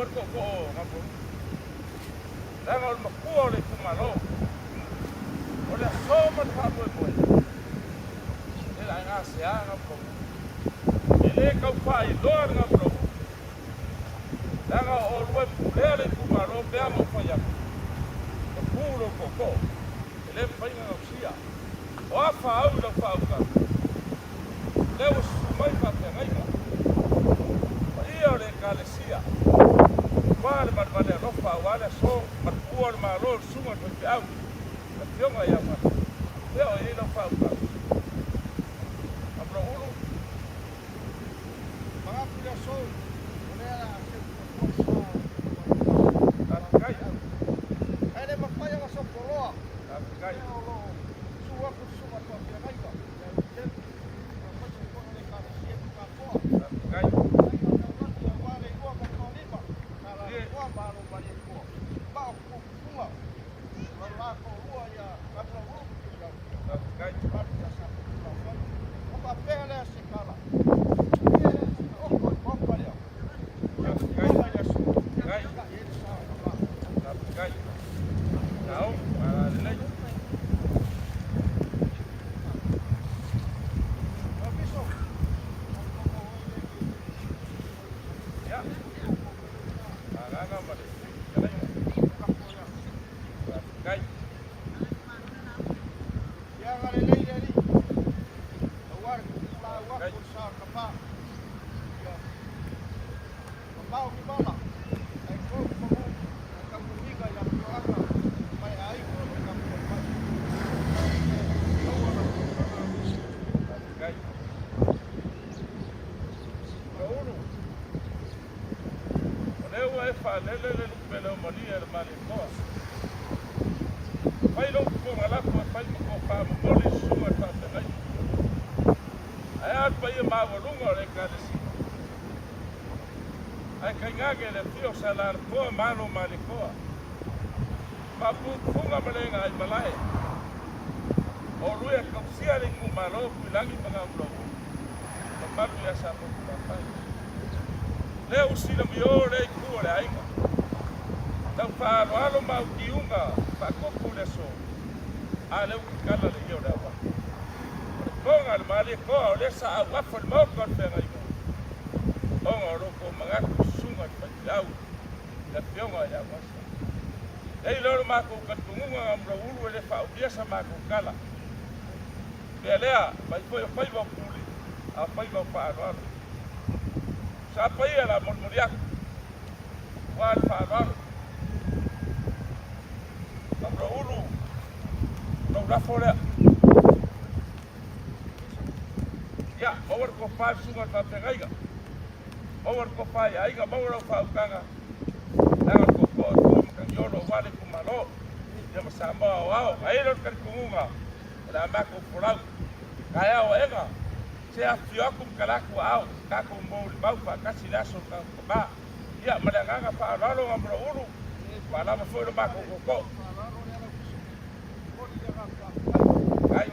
Mawar ko ngapo. Langal makua le kumalo. Ole soman hapo boy. Ela ngase ngapo. Ele kau pai dor ngapo. Langa olwe pulele kumalo bea mo faya. Puro koko. Ele pai ngausia. Oafa au la fauka. Leo sumai pa tenga. Ia le kalesia. Wale marmane rofa wale so markuar marol sunga te au. Te fionga ia ma. Leo ia la fauka. Abra ulu. Mga pula so. Olea se kuasa. Takai. Ele mapaya nga so poloa. Takai. Suwa ku suwa to te raiva. Salar koa mano malikoa. Papu funga malenga ai malai. O rue kapsia le kumalo kulangi pangablo. Papu ya sapo papai. Leo sila miore kuore ainga. Tau faro alo mau kiunga pa kokule so. Ale ukala le yo dawa. Konga le malikoa le sa wafa mo kon penga iko. Onga roko magaku sunga pau. La pionga ya wasa. Ei loro mako katungunga amra ulu ele fa biasa mako kala. Belea, vai foi va puli. A foi va para. Sa pai la mormoria. Wal para. Amra ulu. No da fora. Ya, over ko pa sunga ta pegaiga. Over ko pa aiga, over fa kanga. Nanga koko kan yolo wale kumalo ya masamba wao airo kan kunga la mako fulau kaya oega se afio kum kalaku au kako mbol bau pa kasi laso ka ba ya malanga pa lalo ngambro ulu wala mafuro mako koko ai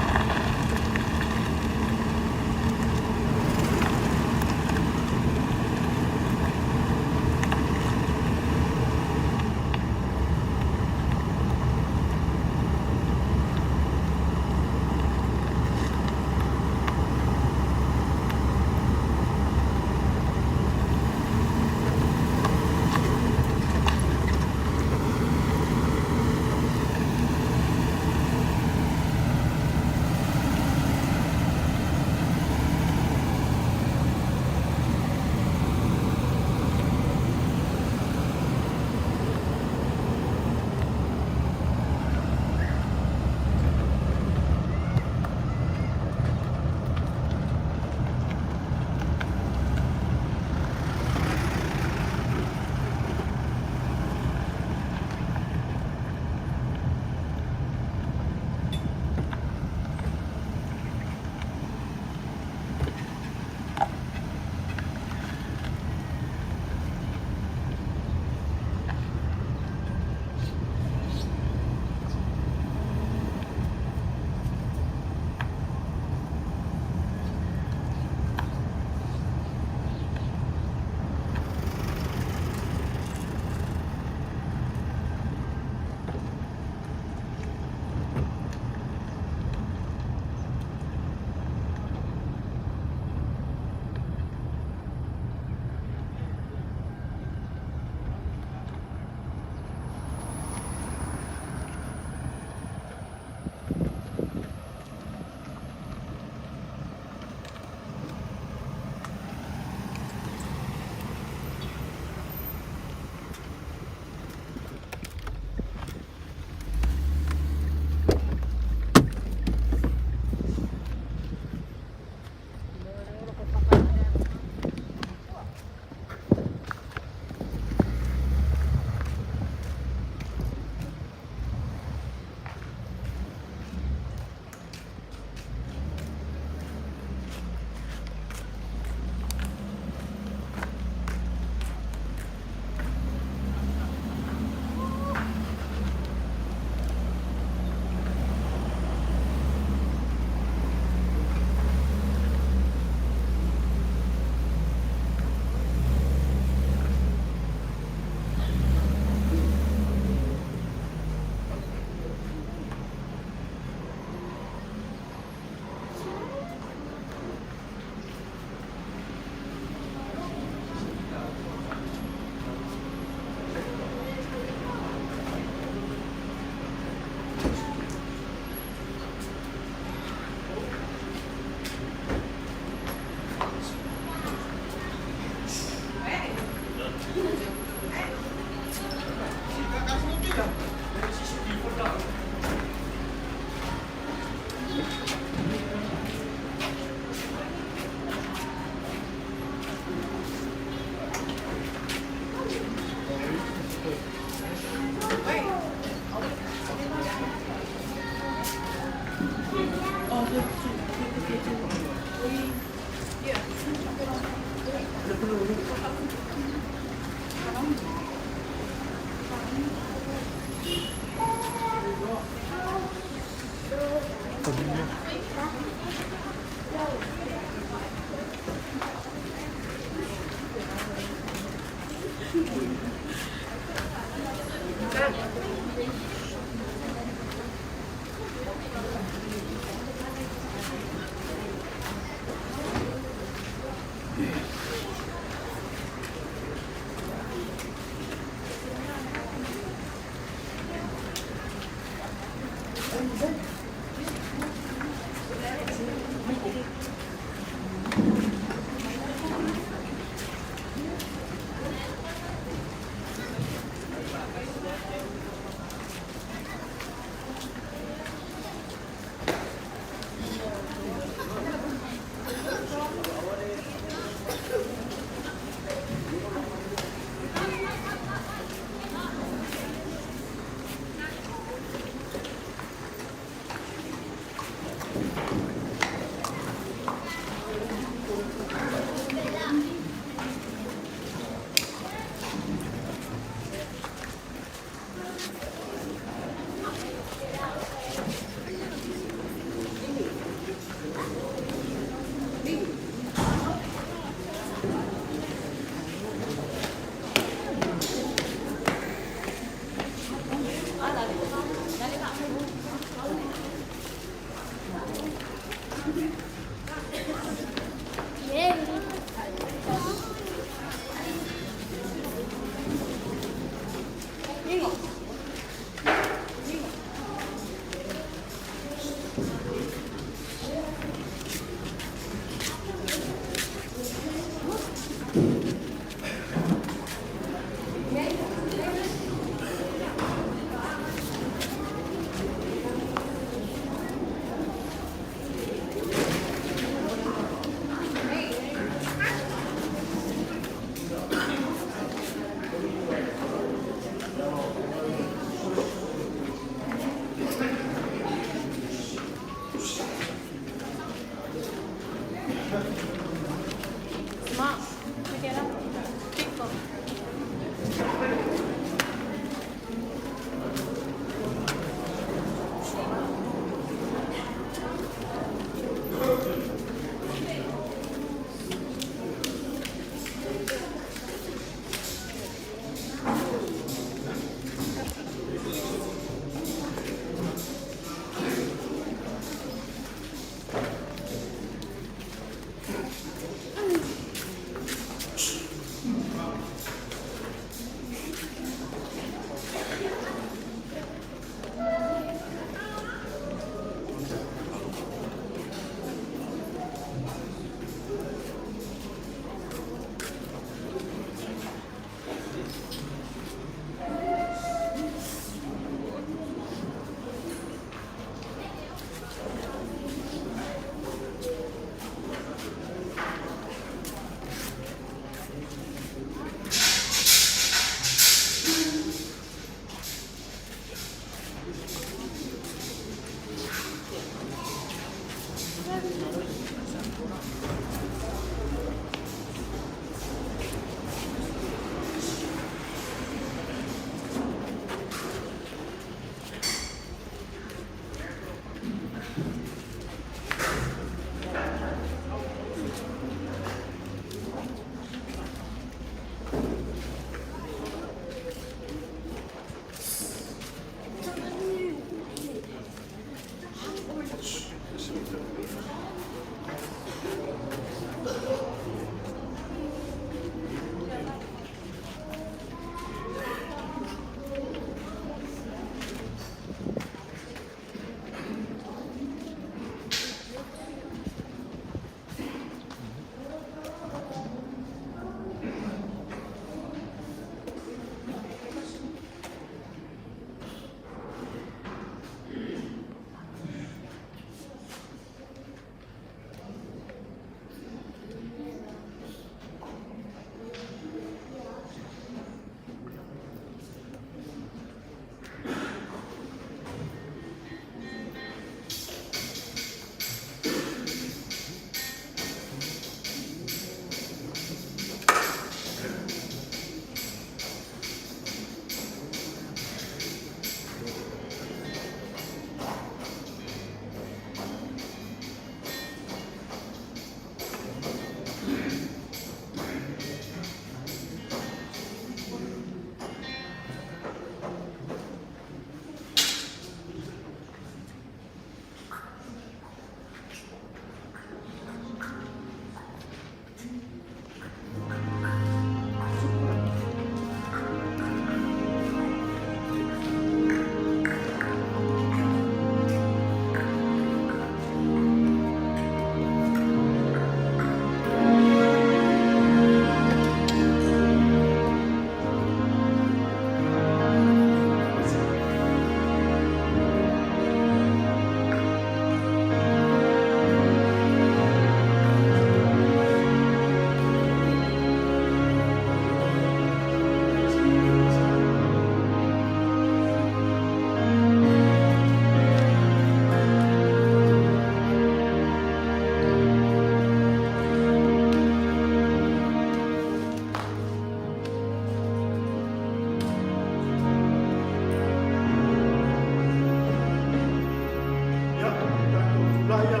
mulai ya,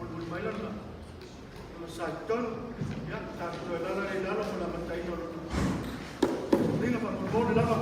mulai lah. Satu, ya, satu adalah di dalam dalam tayo. Ini apa? Mau di dalam.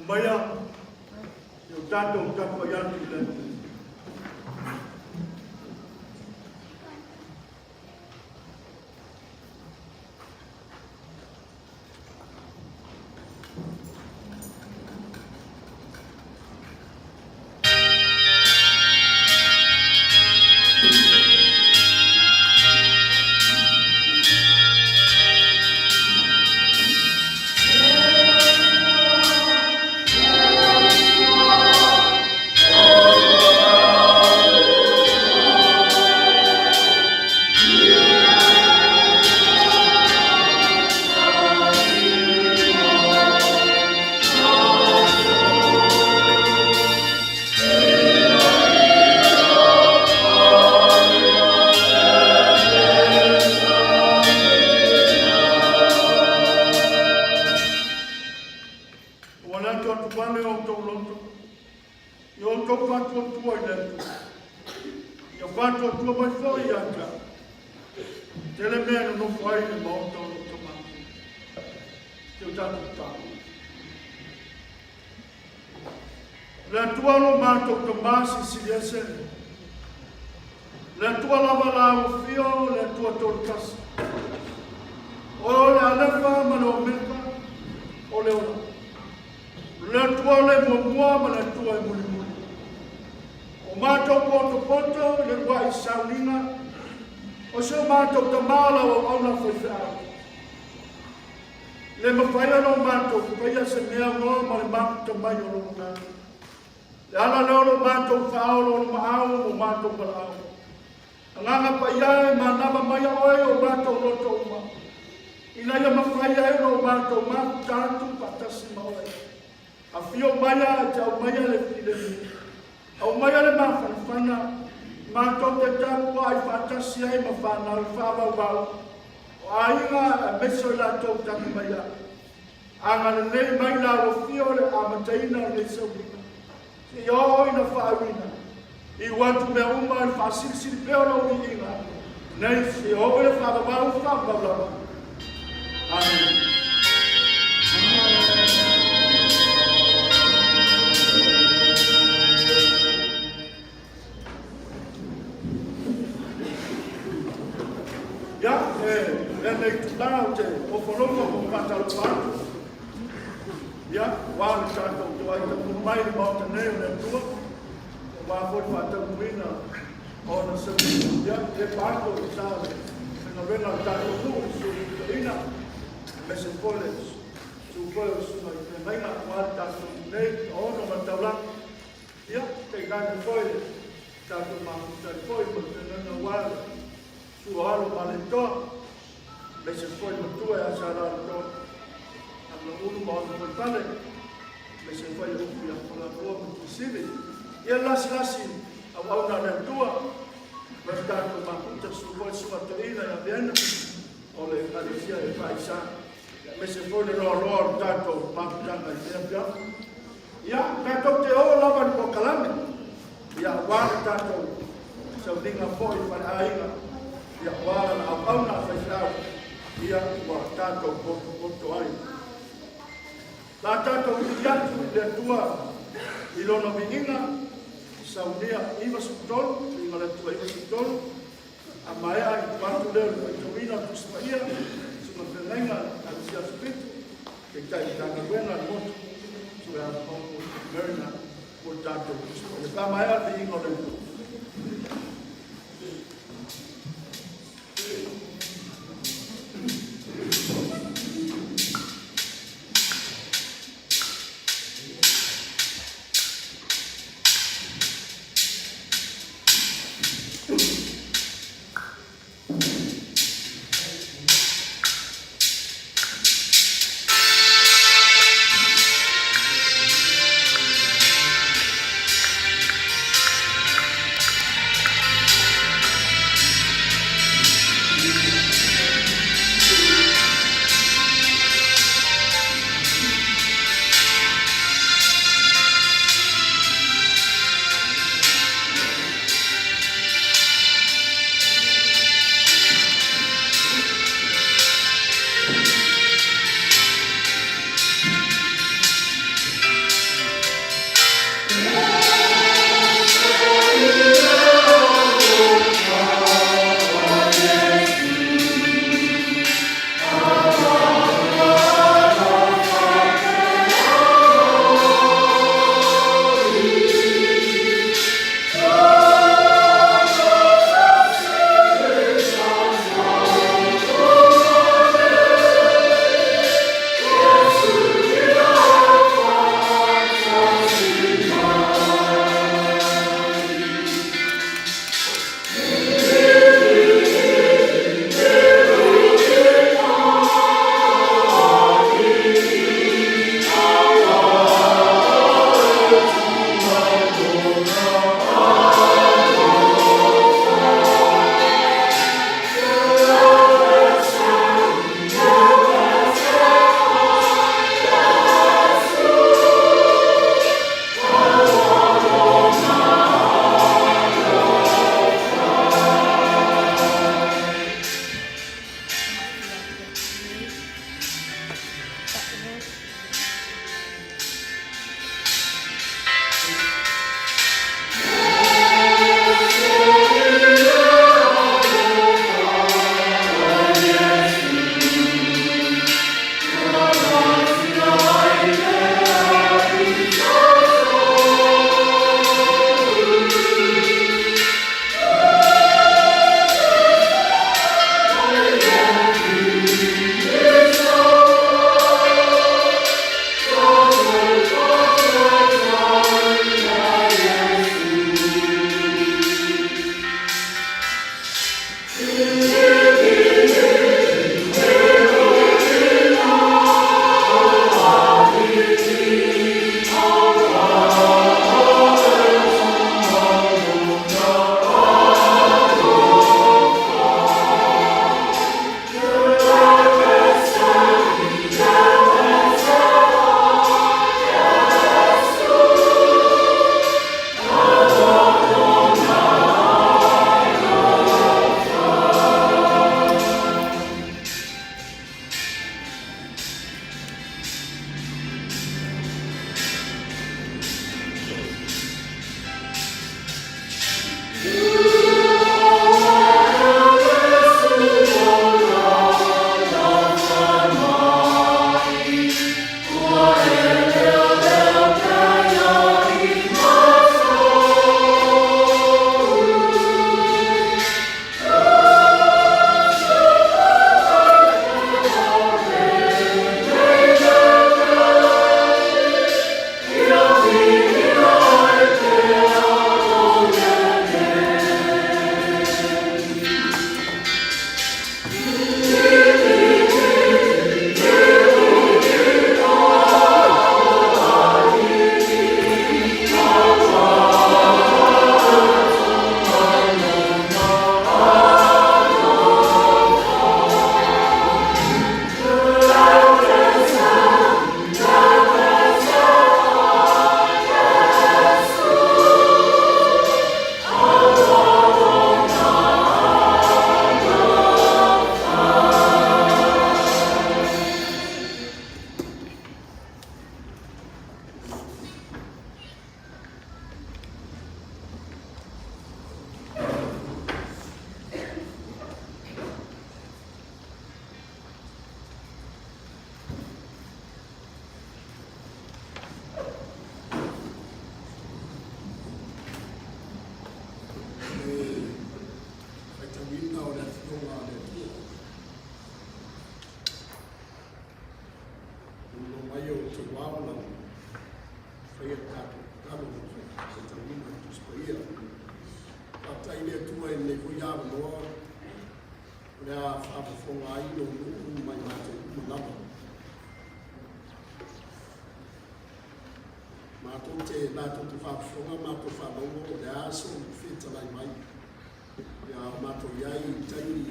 Bayang yung tatong kapayan nila. La tua lo mato tomasi siliase. La tua lava la fio, la tua tortas. O la lefa mano merka, o le ora. La tua le mua ma la tua e muli muli. O mato poto le wai saunina. O se mato tamala o ona foi fea. Le mawhaia no mato, whaia se mea ngoa ma le mato tamai o lo ngā. Le ala leo lo mato whaolo o maao o mato palao. Nganga pa iai ma nama mai oe o mato loto uma. Ina ia mawhaia e no mato mato tātu patasi ma oe. A fio maia te au maia le file. Au maia le mawhanwhana. Mato te tapu ai patasi ai ma whanau whawau wau. O ainga meso la tau tangi maia. Anga le nei mai la o fio le amataina le saurina. I o ina whaawina. I watu mea uma i whasilsili peora o inga. Nei si o e whaawau whaawau. Amen. ia wale tātou tu ai tapu mai ni mauta neo ne tua wa fo fa tapu ina ona se ia e pato sa na venga tātou tu su ina me se poles su poles mai venga wa tātou nei ona ma taula ia te gana foi tātou ma te foi mo te nana wale su alo male toa me se foi mo tua e asa rara toa na ulu maana foi pale me se foi o ia para o mo sivi ia lasi au au na tua me tātou ma puta su foi su matoina ia viena o le alisia e paisa me se foi le roa tātou ma puta na ia ia tātou te o lava ni pokalame ia wale tātou sa ulinga foi para aiga ia wale na au na faisau ia wa tātou poto ai la tātou i atu le tua i lona vinginga saunia iwa sutolu inga le tua iwa sutolu a maea i watu leo i tuina tuspaia suna whenenga a sia spitu ke tai tanga wena motu sua a pongo merina o tātou tuspaia ka maea le inga le tua te wao na whaia tātou talo se tawina tu spaia. Pata ile tua e ne kui awa noa, rea whaapafonga ai no nuu mai mātou umanawa. Mātou te nātou te whaapafonga, mātou whaanongo, rea aso whetalai mai. Rea mātou iai taini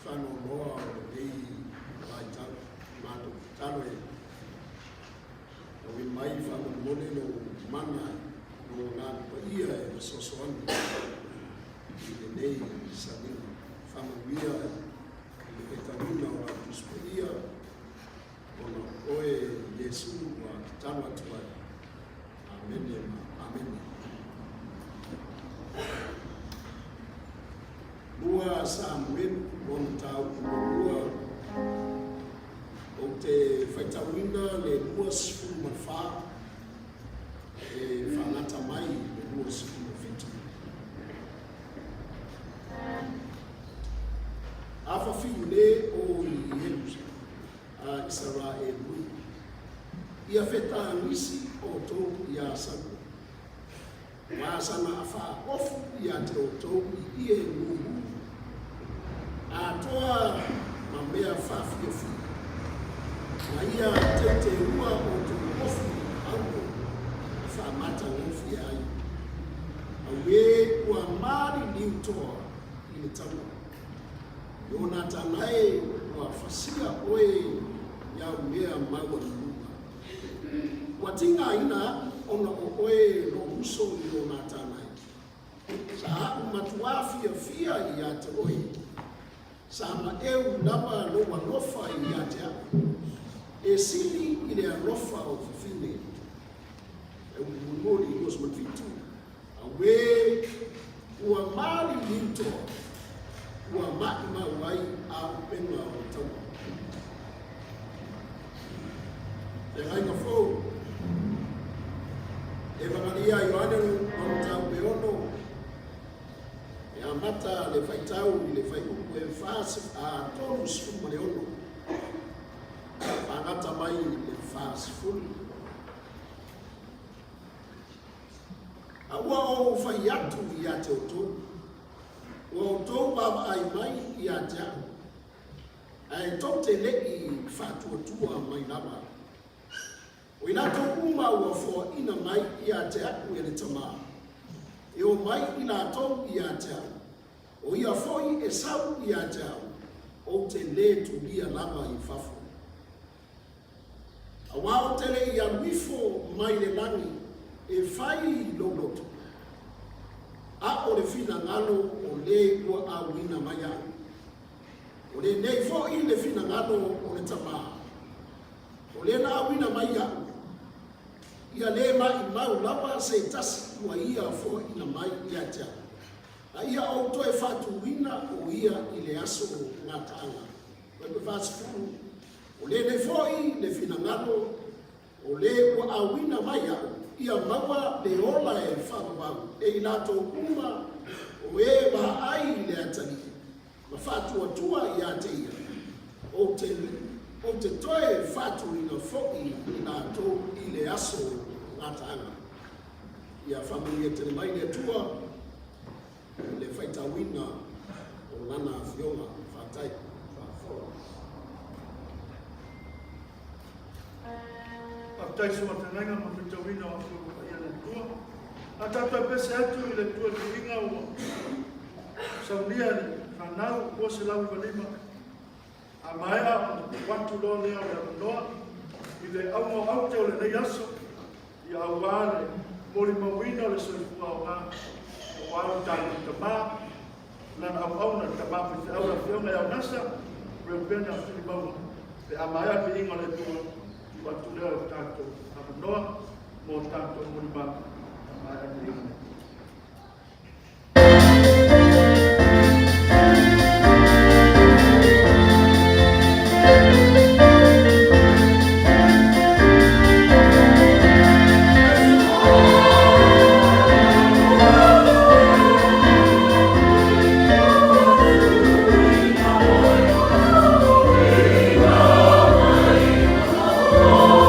whanonoa o nei vai tau, mātou talo e. Awi mai whaanongo no mana no ngā paia e sosoani. I nei sanina. Whanawia e tawina o a tuspaia. Ona oe Yesu wa talo atuai. Amen. Amen. Lua Samuel on tau lua o te whaitawina le lua sifu mawha e whanata mai le lua sifu mawhitu. Awha whiu le o I Hebus a Israel lui. Ia wheta nisi o tō ia sangu. Wāsana a wha ofu ia te o tō I e nuhu. A toa ma mea whawhiawhi. Na ia te ua o tō ofu auko a whamata ngofi ai. A we ua maari niu toa I le tama. Iona tanai ua whasia oe iau mea maua nunga. Ua tinga ina ona o oe no uso iona tanai. Sa haku matuafia fia I ate oe. Sama eu nama no wanofa I ate aku. E sili I le alofa o fifine. E umuri I os matvitu. A we ua mali lintoa. Ua mai mawai a upena o tau. E ngainga fōu. E whangaria I oanero o tau peono. E amata le whaitau I le whaiuku e whaase a tonu sifuma le ono. Whangata mai le whaase fulu. A ua o whai atu I ate o tō. Ua o tō wawa ai mai I ate au. Ai tō te lei whātua mai nama. O ina tō uma ua fō ina mai I ate aku e le tama. E o mai ina tō I ate au. O ia fōi e sau I ate au. O te le tu lia lava I whafo. A wao tele I aluifo mai le langi e whai loloto. A o le fina ngalo o le ua awina mai au. O le nei fōi le fina ngalo o le tama. O le na awina mai au. Ia le mai mau lava se tasi ua ia fōi ina mai I ate au. A ia o to e whatu wina o ia I le aso ngā taanga. O e whāsi furu. O le ne fōi le fina ngalo o le ua awina mai au. Ia maua le ola e whakawau. E I lato uma o e wa ai le atani. Ma whātua tua I ate ia. O te toe whātu ina fōi I lato I le aso ngā taanga. Ia whamuia tene mai le tua. Le whaitawina o nana whionga whātai whāwhora. Whātai sua te ngainga ma whaitawina o tua ia le tua. A tata pese atu I le tua ki inga o saunia ni whanau o se lau walima. A maea o watu lo lea o le noa. I le aunga au te o le nei aso. I au wāle mori mawina o le soifua o ngā. Wau tani tama, lan au na tama pe au la fiona ya Unasa, Reupena FilimauaAiga. Pe amaya pe inga le tua, I watu leo tato amanoa, mo tato mulima, amaya pe inga. Oh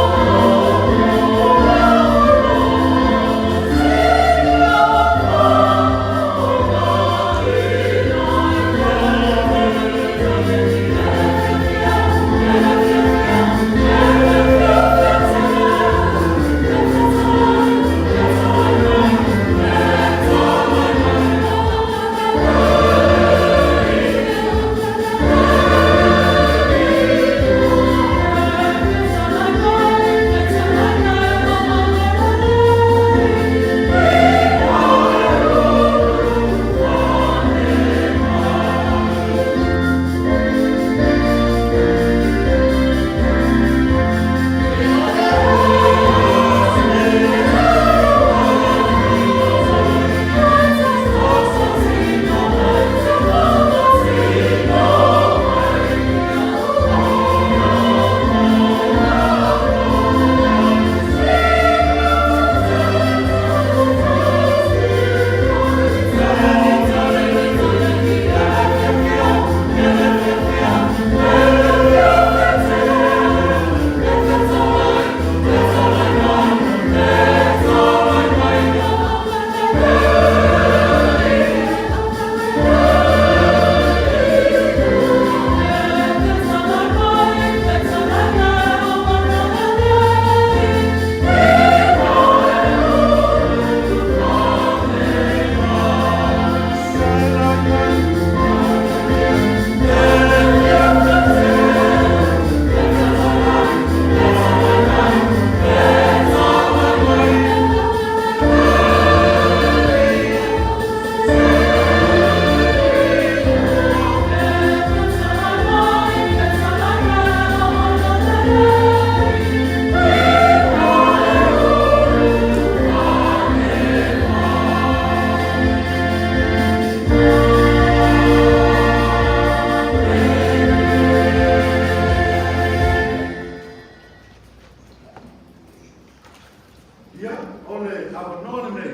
ole avanona nei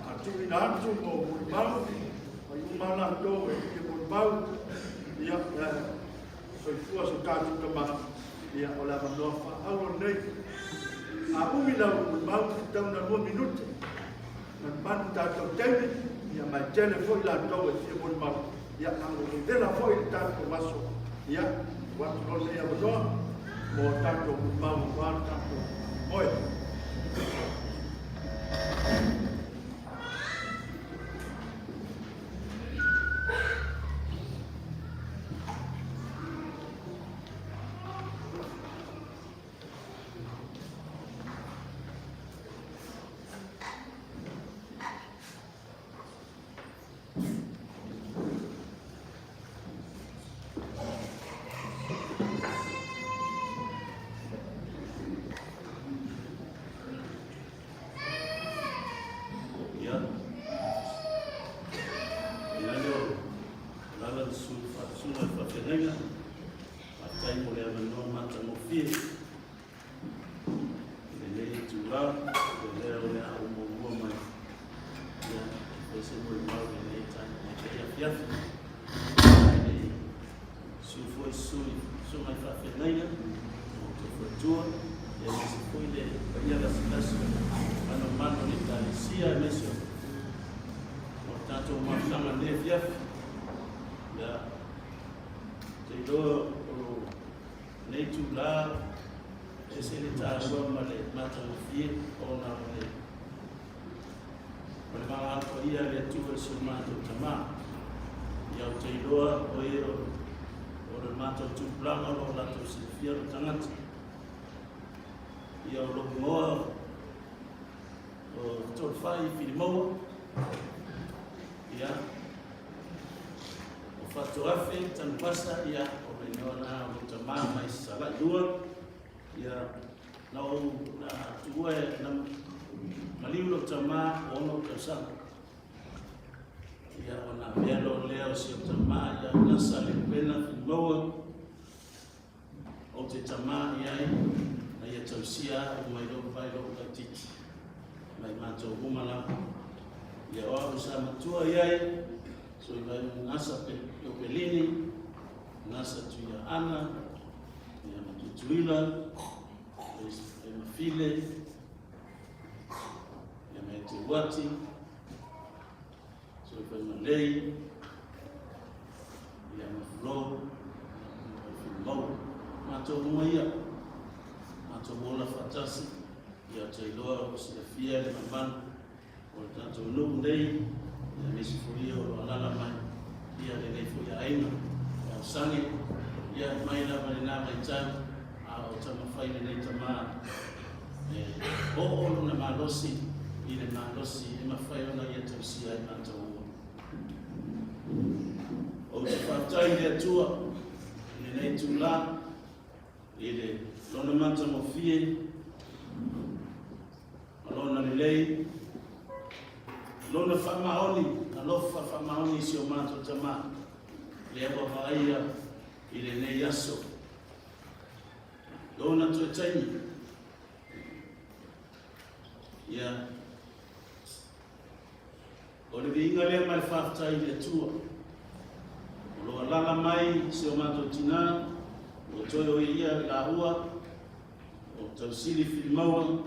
atu ina atu mo mau ai umana to e mo mau ia so fua so katu kama ia ole avanona fa alo nei a umina mau tau na 2 minuto na panta to tele ia mai telefone la to e mo mau ia nango de la foi tanto vaso ia quando non le avanona mo tanto mau tanto oi ia o loku moa o Savaii Filimauaaiga ia o whatoafe tanupasa ia o reneona o tamā mai Savaii lua ia nau na tuue na maliu lo tamā ono kausanga ia o na melo leo si o tamā ia Unasa Reupena Filimauaaiga o te tamā iai na ia tausia o mai lo vai lo katiti mai matou umala ia o sa matua iai so i vai Unasa pe o pelini Unasa tu ia ana ia matutuila e mafile ia mai te wati so i vai malei ia maflo Filimauaaiga matou uma ia matou mola fatasi ia te iloa o silafia le mamanu o le tatou nuku nei ia nisi fuia o alala mai ia le nei fuia aiga ia o sagi ia mai lava lenā mai tau a o tamawhai le nei tamā o lona malosi i le malosi e mawhai ona ia tausia ai matou uma o te whātai le atua i le nei tūlā ile lona mata mo fie lona lei lona famaoni alofa famaoni si o mato tama le avaia ile nei aso lona to tani ya o le vinga le mai fafta ile tua lo lala mai si o mato tina o toyo ia la rua o tausili Filimauaaiga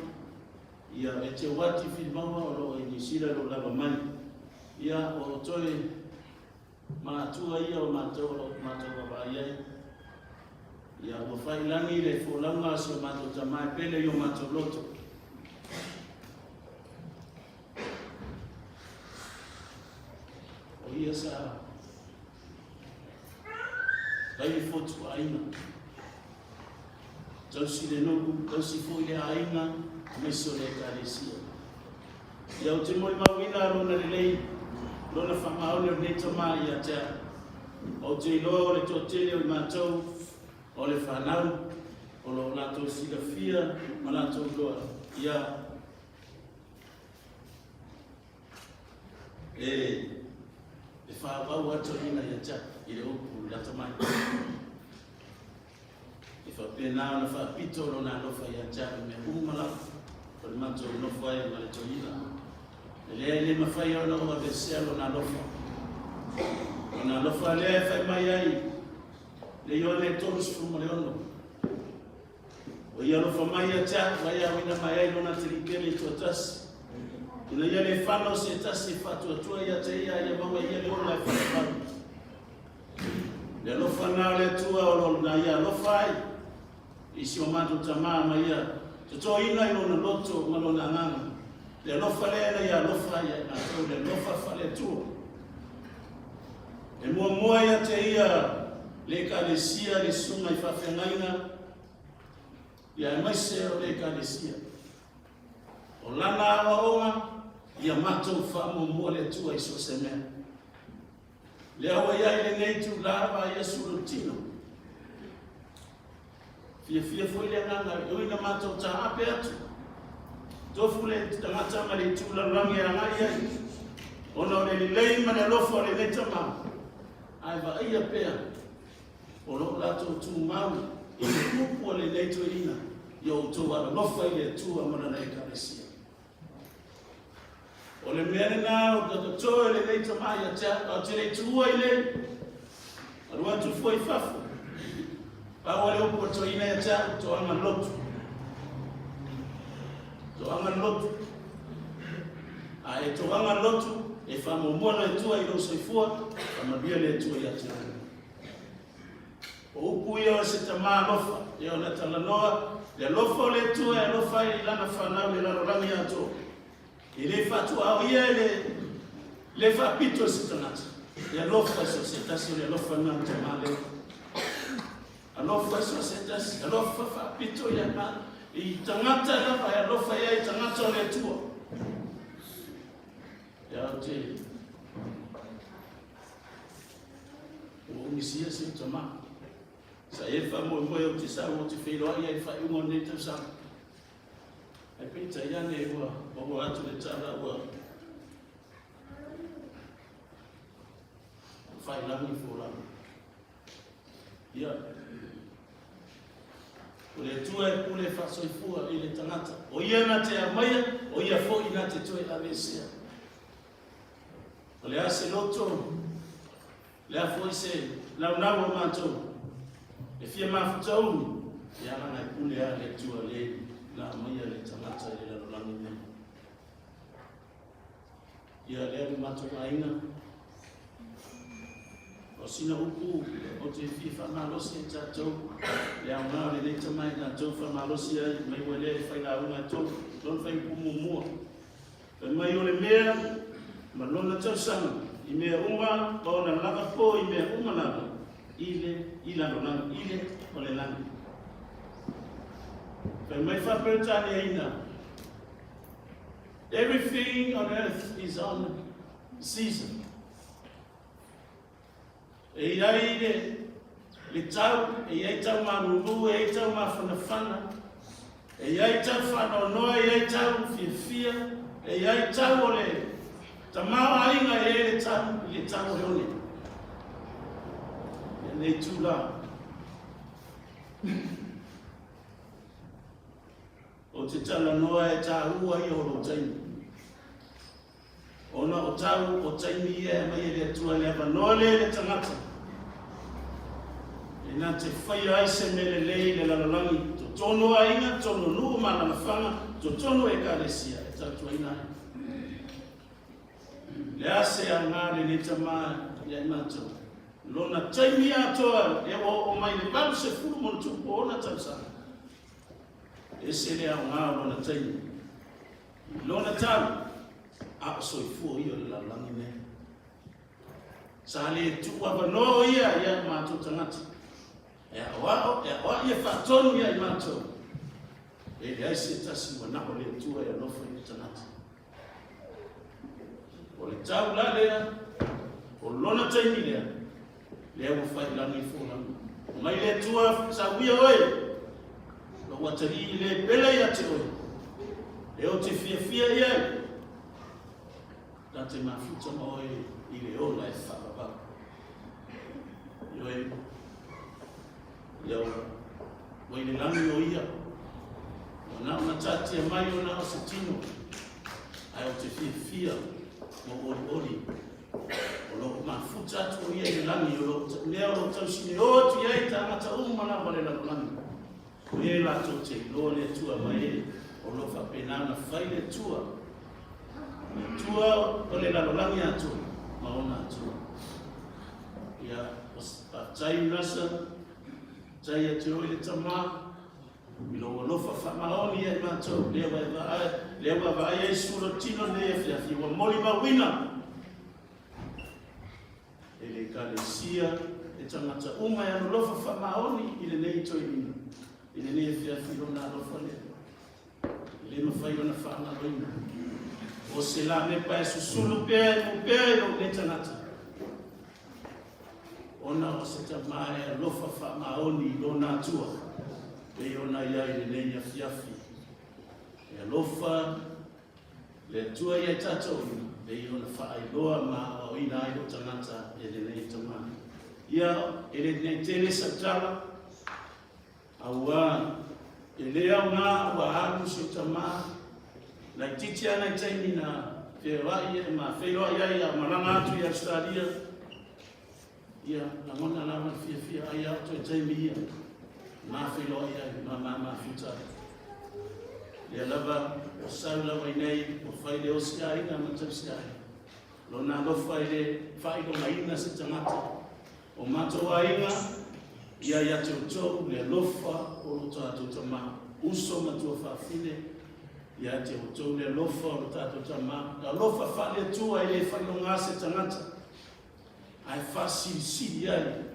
ia e te wati Filimauaaiga o lo inisira lo lava mai ia o toyo matua ia o matou vavai ai ia o whailangi le fōlaunga si o matou tamai pele i o matou loto o ia sa kai fotu aina tausi le noku tausi foi le aina meso le kalesia ia o te moi mawina lona le lei lona whamaone o nei tamā ia te o te iloa o le tōtele o i mātou o le whanau o lo lātou silafia ma lātou loa ia e whāwau ato ina ia te i le upu la tamai e whapena na whapito lo nā lofa ia te me umala Pale mato no fai ma le toina. Le mafai ona o de selo na lofa. Ona lofa le fai mai ai. Le yo le todos fumo le ono. O ia lofa mai a tia, vai a wina mai ai lona tirikele tuatas. Ina ia le whanau se tasi whatua tua ia te ia maua ia le ona e whanau. Le lofa nā le tua o lolo na ia lofa ai. Isi o matu tamaa ma ia. Te tō ina i lona loto ma lona nganga. Le lofa le na ia lofa ia na tau le lofa whale tua. E mua ia te ia le ka le sia le sunga i whawhengaina. Ia e maise o le ka le sia. O lana awa onga, ia matou whaamomua le tua i so se mea. Le awa iai le neitu lava ia surutino. Fia foi le nganga, oi na matou ta ape atu. Tofu le tangata ma le tula rangi a ngai ai. Ono le lei ma le lofo le netama. Ai va ia pea. O lo lato tu mau, i kupu le neitu ina. Yo tu ala lofa i le tua mana na ekaresia. O le mene nā o ka toe le nei tamai a te le tua i le. Arua tu foi fafu. Paua le opo to ina ya tea to anga lotu. To anga lotu. A e to anga lotu e whamo mono e tua i roso i fua. Whamabia le tua i a tea. O upu ia o se tamaa lofa. E o na talanoa. Le lofa o le tua e lofa i lana whanau le lano rangi ato. I le fatua o ia le whapito se tanata. Le lofa so se tasi le lofa na te male. A lofa so se tasi, a lofa whapito ia ma. I tangata lafa e lofa ia i tangata o le tua. Ia o te. O umisia se tama. Sa e wha moe o te sa o te whiroa ia i whaiungo ne te sa. E pita iane e ua, o atu le tara ua. Whai langi fōranga. Ia. O le tua e pule whasoifua i le tangata. O ia na te amaia, o ia fo i na te toe aresea. O le ase loto, le a fo i se launawa mātou. E fia mafutauni, e alanga e pule a le tua le na amaia le tangata i le lalangi mea. Ia le alu matoaina. O sina upu, o te fia whamalosi e tātou. Le au ngā le neita mai tātou whamalosi ai, mai wale e whai la unga tō, lon whai pumu mua. Pe mai o le mea, ma lona tau sanga, i mea uma, o na laka po i mea uma laka. I lano langa, i le o le langa. Pe mai whapetani aina. Everything on earth is on season. E iai le tau, e iai tau manulu, e iai tau mawhanawhana, e iai tau whanonoa, e iai tau fia, e iai tau o le tamau ainga e le tau heone. E nei tūla. O te tala noa e tā ua i oro taimi. Ona o tau o taimi e mai e le atua le apa noa le tangata. E nā te whai ai se mele lei le lalalangi. To tono a inga, tono nuu mana na whanga, to tono e kāresia e tātua ina ai. Le ase a ngā le ne tamaa le ai mātou. Lona taimi atoa e o mai le balu se furu monu tupo ona tausanga. E se le au ngā lona taimi. Lona tau, a soifua ia le lalangi mea. Sa le tua wanoa ia mātou tangata. E awa ia whatonu ia i mātou. E le aise tasi wanako le tua ia nofa i tangata. O le tau la lea, o lona taimi lea, lea wa whai langi fōranga. Mai le tua sa wia oe, lo watari le pele ia te oe. E o te fia ia. Da te mafuta ma oe i le ola e whakapa. Ioi, iau, wai le langi o ia. Ona una tati mai ona o se tino. Ai o te fia mo ori. O lo mafuta atu ia i langi o lo leo lo tau sine o tu ia i tangata umana wale la langi. O ia la to te lo le tua mai o lo whapena na whaile tua. Tua o le la langi atu, maona atu. Ia o tai Unasa, tai atu o le tama, Milo wanofa whamaoni e mātou, lewa vai e sura tino ne e whiawhi, wa moli mawina. E le kalesia, e tangata unga e lofa whamaoni, i le nei toi mina. I le nei e whiawhi rona lofa le. I le mawhai rona whaanga roina. O se la me pa e susulu pēr, mo pēr o le tangata. Ona o se tamae e lofa whamaoni i rona tua. E ona ia i le nei a fiafi. E alofa, le tua ia tatou, e ona whaailoa ma o ina ai o tangata e le nei tamani. Ia, e le nei tele satala, aua, e le au ngā ua anu se tamā, lai titi ana i taimi na whewai e ma wheroa iai a maranga atu i Australia. Ia, na ngona nama fia ai auto e taimi ia. Mawhilo ia, mawhita. Ia lava, o sau lava i nei, o whaile o skai, na matau skai. Lo nā lofa i le whailo maina se tangata. O matou ainga, ia ia te utou, le lofa o lo tātou tama. Uso matua whawhine, ia te utou le lofa o lo tātou tama. La lofa whale tua i le whailo ngā se tangata. Ai whasiri ai.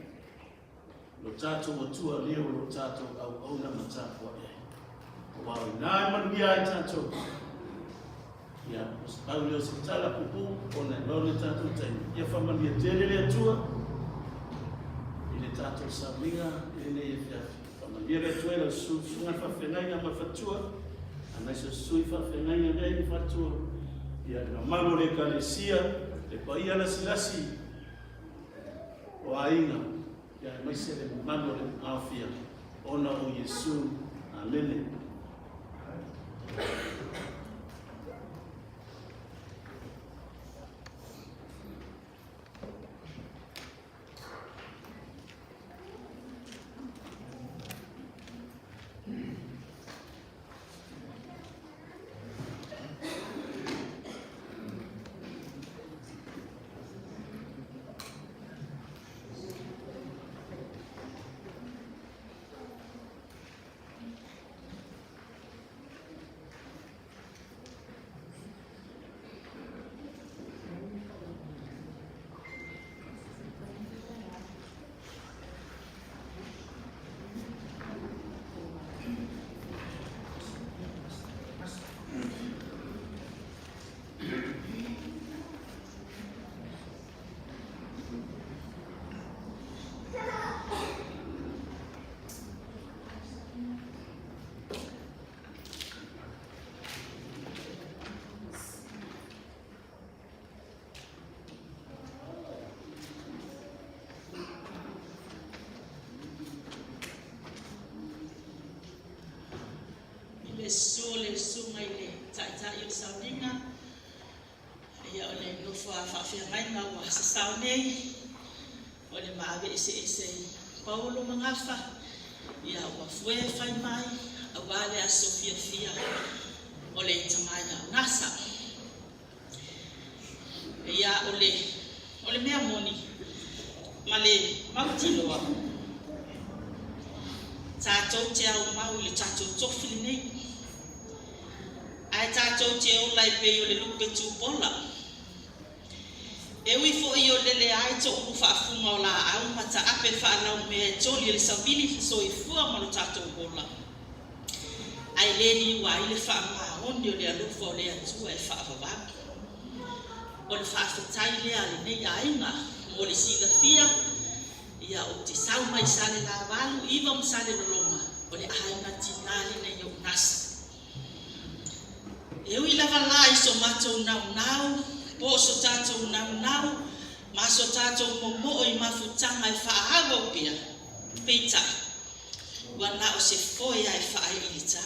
Lo tātou atua leo lo tātou au na matāpua e. O wau nāi manuia ai tātou. Ia, o se pau leo se tala pupu, o na lone tātou taimi. Ia whamania tere le atua, i le tātou saminga, i le nei e whiawhi. Whamania le atua e la sunga whawhengainga ma whatua, anai sa sui whawhengainga nei i whatua. Ia, na malo le kalesia, le paia la silasi, o ainga. Ia mai se le mano le afia ona o Yesu alele. Le sunga i le tai o sauninga. Ia o le nofo a whawhiangainga o sa saunei. O le maawe ese Paulo mangafa. Ia o fue whai mai. A wale a Sofia fia. O le tamaia Unasa. Ia o le mea moni. Ma le mautiloa. Tātou te au mau le tātou tofili nei. Ai tātou te o lai pe o le lupe tūpola. E ui fo i o lele ai to umu whaafunga o la au mata ape whaanau mea toli le sabili so i fua maro tātou bola. Ai leni ua i le whaama ondi o le alufa o le atua e whaafawaki. O le whaafetai lea le nei ainga mo le sida fia. Ia o te sau mai sale la walu, iwa msale lolonga. O le ainga tinali nei o Unasa. E ui lava la i so matou nau, po so tātou nau, ma so tātou momo i mafutanga i whaahawa pia, peita. Ua na o se foia e whaai ilita.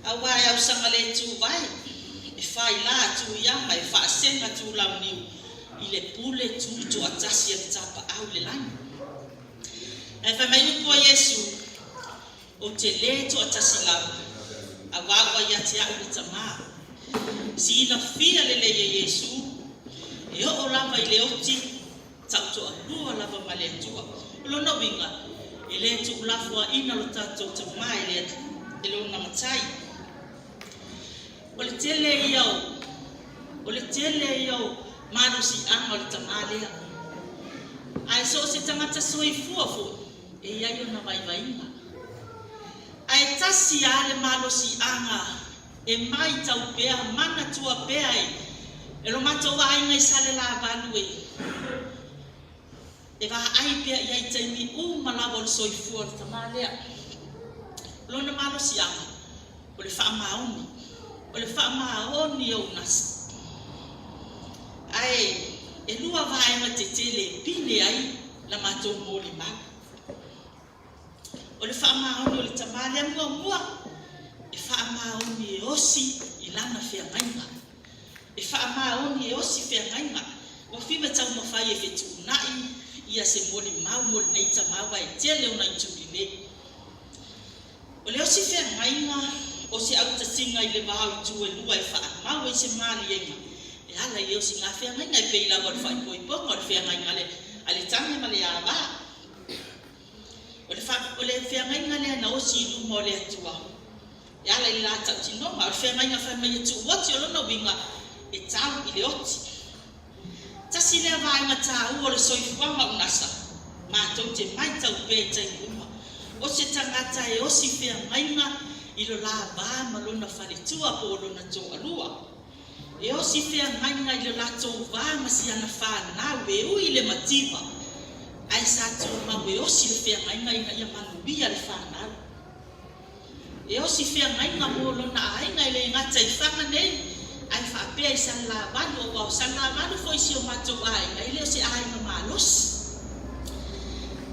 Awa au sanga le tu vai. E fai la tu yanga e fa senga tu lau niu. Ile pule tu atasi e tapa au le lani. E fa mai upo Yesu. O te le tu atasi lau. Awa ya te au le tama. Si ina fia le Yesu. E o lava i le oti. Tau to alua lava ma le atua. Lona winga. E le tu lafua ina lo tatou te mai le e lona matai. O le tele iau manu si anga o le tamalea. Ai so se tangata soifua fo e iai o na vaivainga. Ai tasi ale malo si anga e mai tau pea mana tua pea e lo mato wa inga i sale la valu e va ai pea iai taimi malavo le soifua le tamalea. Lona malo si anga o le whaamaoni. O le whaamaoni o Unasa. Ai, e lua vaenga te tele pine ai la matou mōli maka. O le whaamaoni o le tamale mua e whaamaoni e osi i lana whiangainga. E whaamaoni e osi whiangainga. Wa whima tau mawhai e whetu nai ia se mōli mau mōli nei tamawa e tele o nai tūrine. O le osi whiangainga o se auta singa i le vahau tu e lua e whaamau e se mali enga. E ala i o si ngā whiangainga e peila o le whaipoiponga o le whiangainga ale tange ma le ava. O le whiangainga le ana o si iluma o le atua. E ala i la tau tinoma o le whiangainga whaimai atu wati o lona winga e tau i le oti. Tasi le avainga tāu o le soifuanga Unasa. Mātou te mai tau pē tai uma. O se tangata e o si whiangainga i lo la ba ma lona whaletua po lona tō alua. E o si whiangainga i lo la tō wā ma si ana whānau e ui le matiwa. Ai sa tō mau e o si le whiangainga i na ia manubia le whānau. E o si whiangainga mo lona ainga i le ngata i whanga nei. Ai whapea i san la vanu o wau san la vanu fo i si o matou ainga i leo se ainga malos.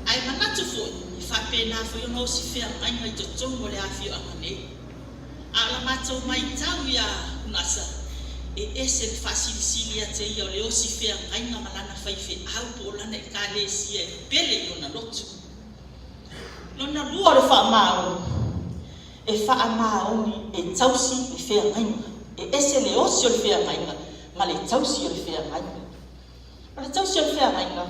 Ai manatu fo i whapea nā fo i ono o si whiangainga i to tongo le awhio anga nei. Ala matou mai tau ia Unasa. E ese le whasilisili a te ia o le o si whiangainga malana whaife au po lana i ka le sia i pele i ona lotu. Lona lua le whaamaoni. E whaamaoni e tausi i whiangainga. E ese le osi o le whiangainga, ma le tausi o le whiangainga. O le tausi o le whiangainga.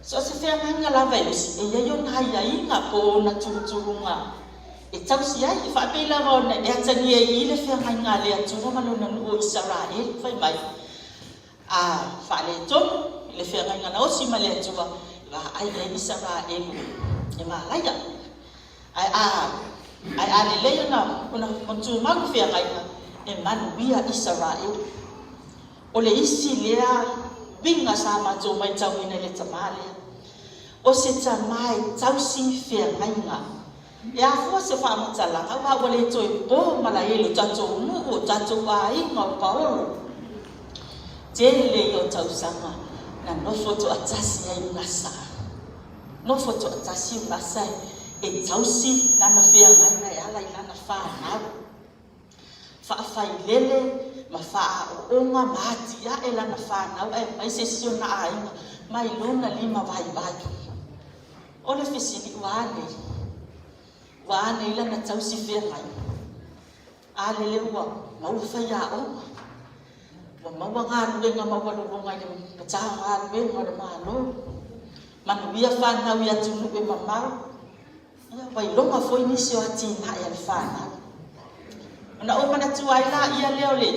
So se whiangainga lava e osi, e iai o na inga po na turuturunga. E tausi ai, e whapei lava o na e atani e i le whiangainga le atura malona nuo Israel, whai mai. A whale tonu, le whiangainga na osi ma le atura, wa ai e Israel, e malaia. Ai ale leia na, una kontu magu whiangainga, e manuia Israel. O le isi lea winga sa matou mai tau ina le tamale. O se tamai tausi whiangainga. E afua se whaamutalanga, wa wale toi po malaelo tatou mugo, tatou ainga o paolo. Tele o tausanga, na nofo to atasi ai Unasa. Nofo to atasi Unasa e tausi nana whiangainga e ala ilana whanau. Whaafai lele, ma whaonga maati a e lana whanau, e mai se sio na ainga, mai lona lima vai vai. O le whisini wane ilana tausi whiangai. A lele ua, mau whai a o. Wa maua ngā ruenga mawalurunga i le pataha ngā ruenga le mālo. Manuia whanau i atunu e mamau. Ia wai longa foi nisi o ati na e ale whanau. Ona o mana tua ila ia leo le.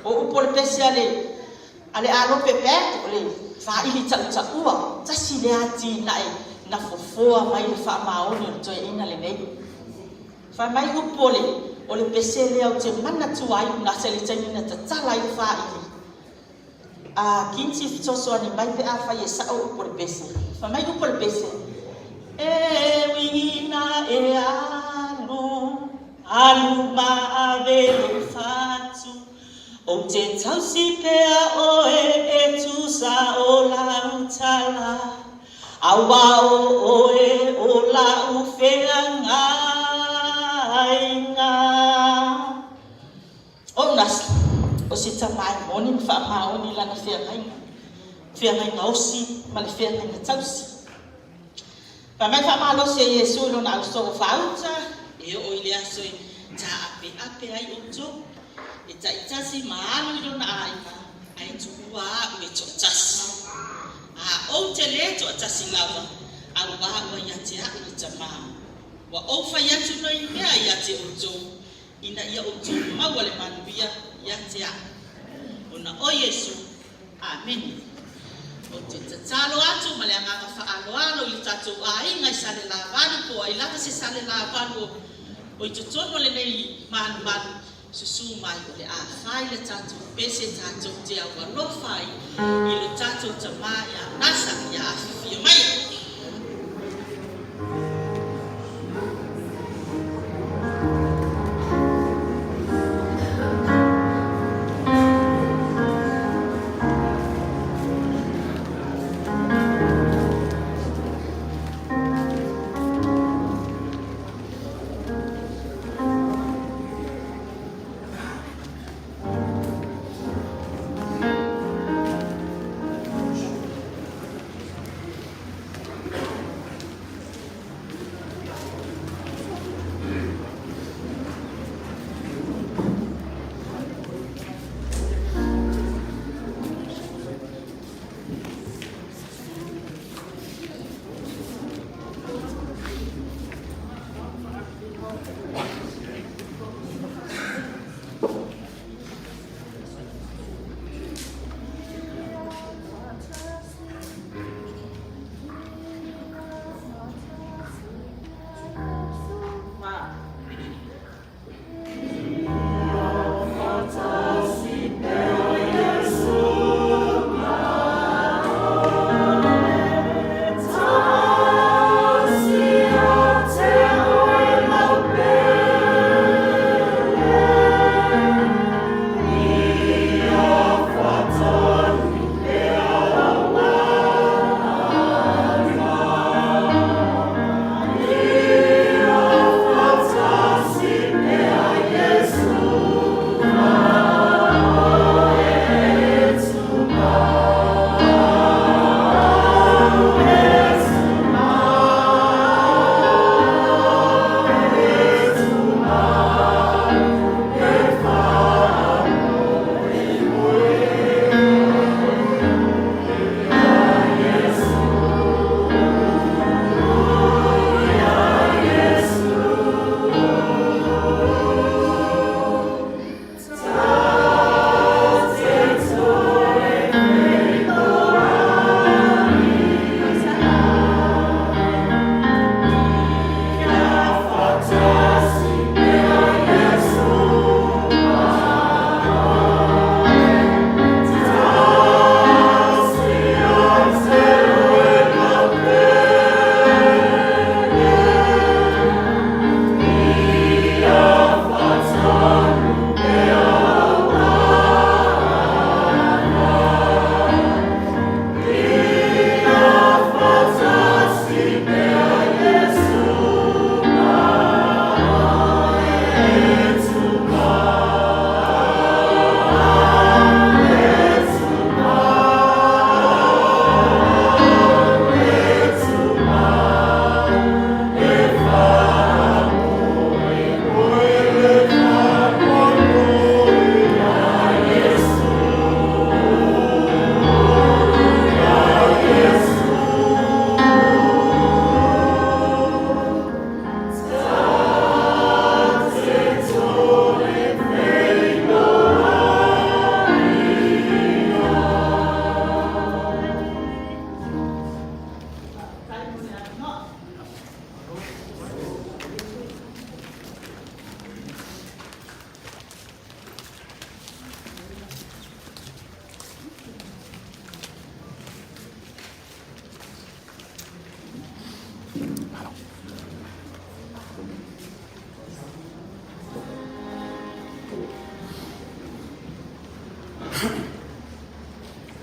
O upo le pesi ale alo pepe le fa ili tau ua. Tasi le ati na fofoa mai le wha maoni o toi ina le nei. Fa mai upo le o le pesi le au te mana tua i Unasa le taimina ta tala i fa ili. A kinti fitoso ani mai pe a fa ye sa o upo le pesi. Fa mai upo le pesi. E wina e alu. Aluma avele fatu o te tausi pea o e tusa o la utala awa o e o la ufea ngai o se tamai moni ma whaamaoni lana whiangai osi ma le whiangai tausi. Pa mai whaamalosi e Iesu lona au sogo whauta e o ile aso i ta ape ai oto e ta itasi maalo i lona aiva ai tukua a ue to atasi. A o te le to atasi lava au wa ia te a i tamaa. Wa o whai atu noi mea ia te oto ina ia oto maua le manuia ia te a. Ona o Iesu. Amen. O te tatalo atu ma le anganga whaaloalo i tatou a inga i sale la vanu po ai lava se sale la vanu o i tutono le nei manu susu mai o le a whai le tatou pese tatou te awalo whai i lo tatou tama i a Unasa i a Filimauaaiga.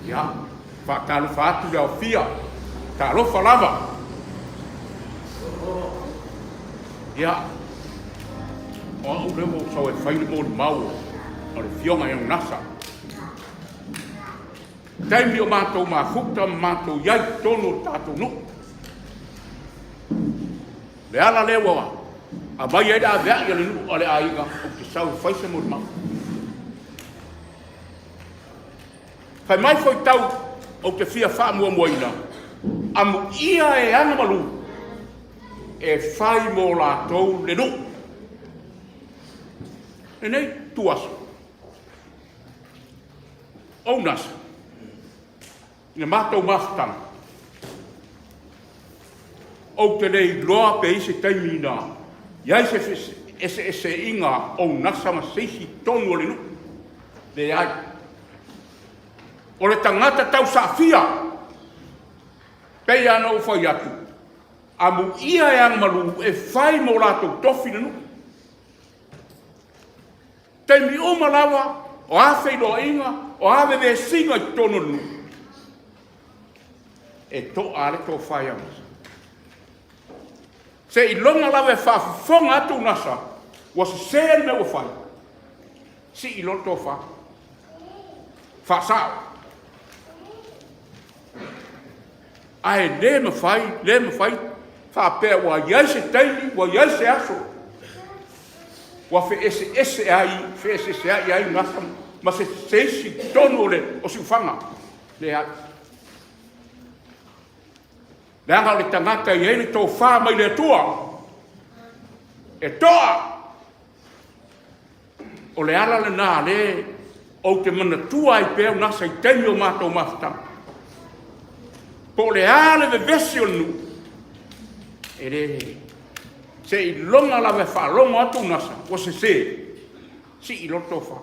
Ya, whakalofa atu leo fia, ka alofa lava. Ya, o au lemo sau e whaile mo ni mau, o le fionga e Unasa. taimi o mātou mafuta mātou iai tono tātou nu. Le ala le wa a mai e da vea le nu ale aiga o te sau faisa mo ma. Fai mai foi tau o te fia wha mua moina. Amu ia e ana malu e fai mo lātou le nu. E nei tuaso. Unasa. Ina mātou mafutanga. O te nei loa pe ise taimina. Iai se inga Unasa ma seisi tonu o le nu. Le ai. O le tangata tau saafia. Pei ana o fai atu. Amu ia e ang malu e fai mo lātou tofi le nu. Taimi o malawa, o awhai no inga, o awe me singa i tono nu. E to ale to whai amasa. Se i longa lawe whaafonga atu Unasa, wa se sēn me o whai. Si i loto wha. Whaasao. Ai le me whai, whaapea wa iai se taili, wa iai se aso. Wa fe ese ai Unasa, ma se seisi tono le o Siufaga. Le ai. Le anga le tangata i ele tō whā mai le tua. E toa. O le ala le nā le o te mana tua i pēo nasa i teimi o mātou mafutanga. Po le ale ve vesi o nu. E le se i longa la ve wha longa atu Unasa. O se si i loto wha.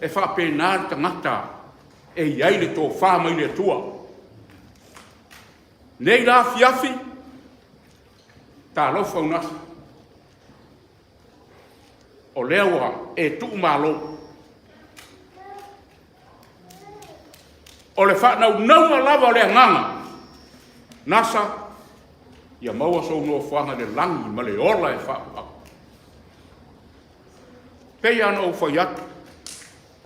E wha pēnā le tangata e iai le tō whā mai le tua. Nei la fiafi, ta lofa Unasa. O lewa e tu malo. O le whanau naunga lava o le nganga. Nasa, ia maua so no whanga le langi ma le ola e whaapa. Pei ana o whaiatu.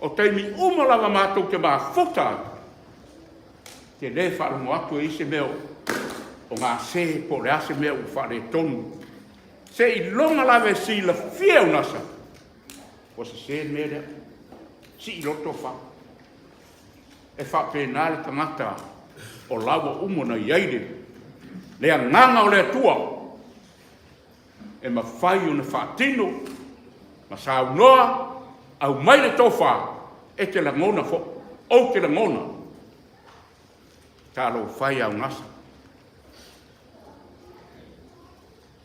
O teimi umalava mātou te maa futa. Te le whaarungo atu e ise meo. O ngā se po le ase mea u whare tonu. Se i longa lawe si la fia Unasa. O se mea lea. Si i loto wha. E wha pēnā le tangata o lawa umona i aire. Lea nganga o lea tua. E ma whai o na whaatino. Ma sa au noa. Au mai le tō wha. E te langona fo. O te langona. Tā lo whai a Unasa.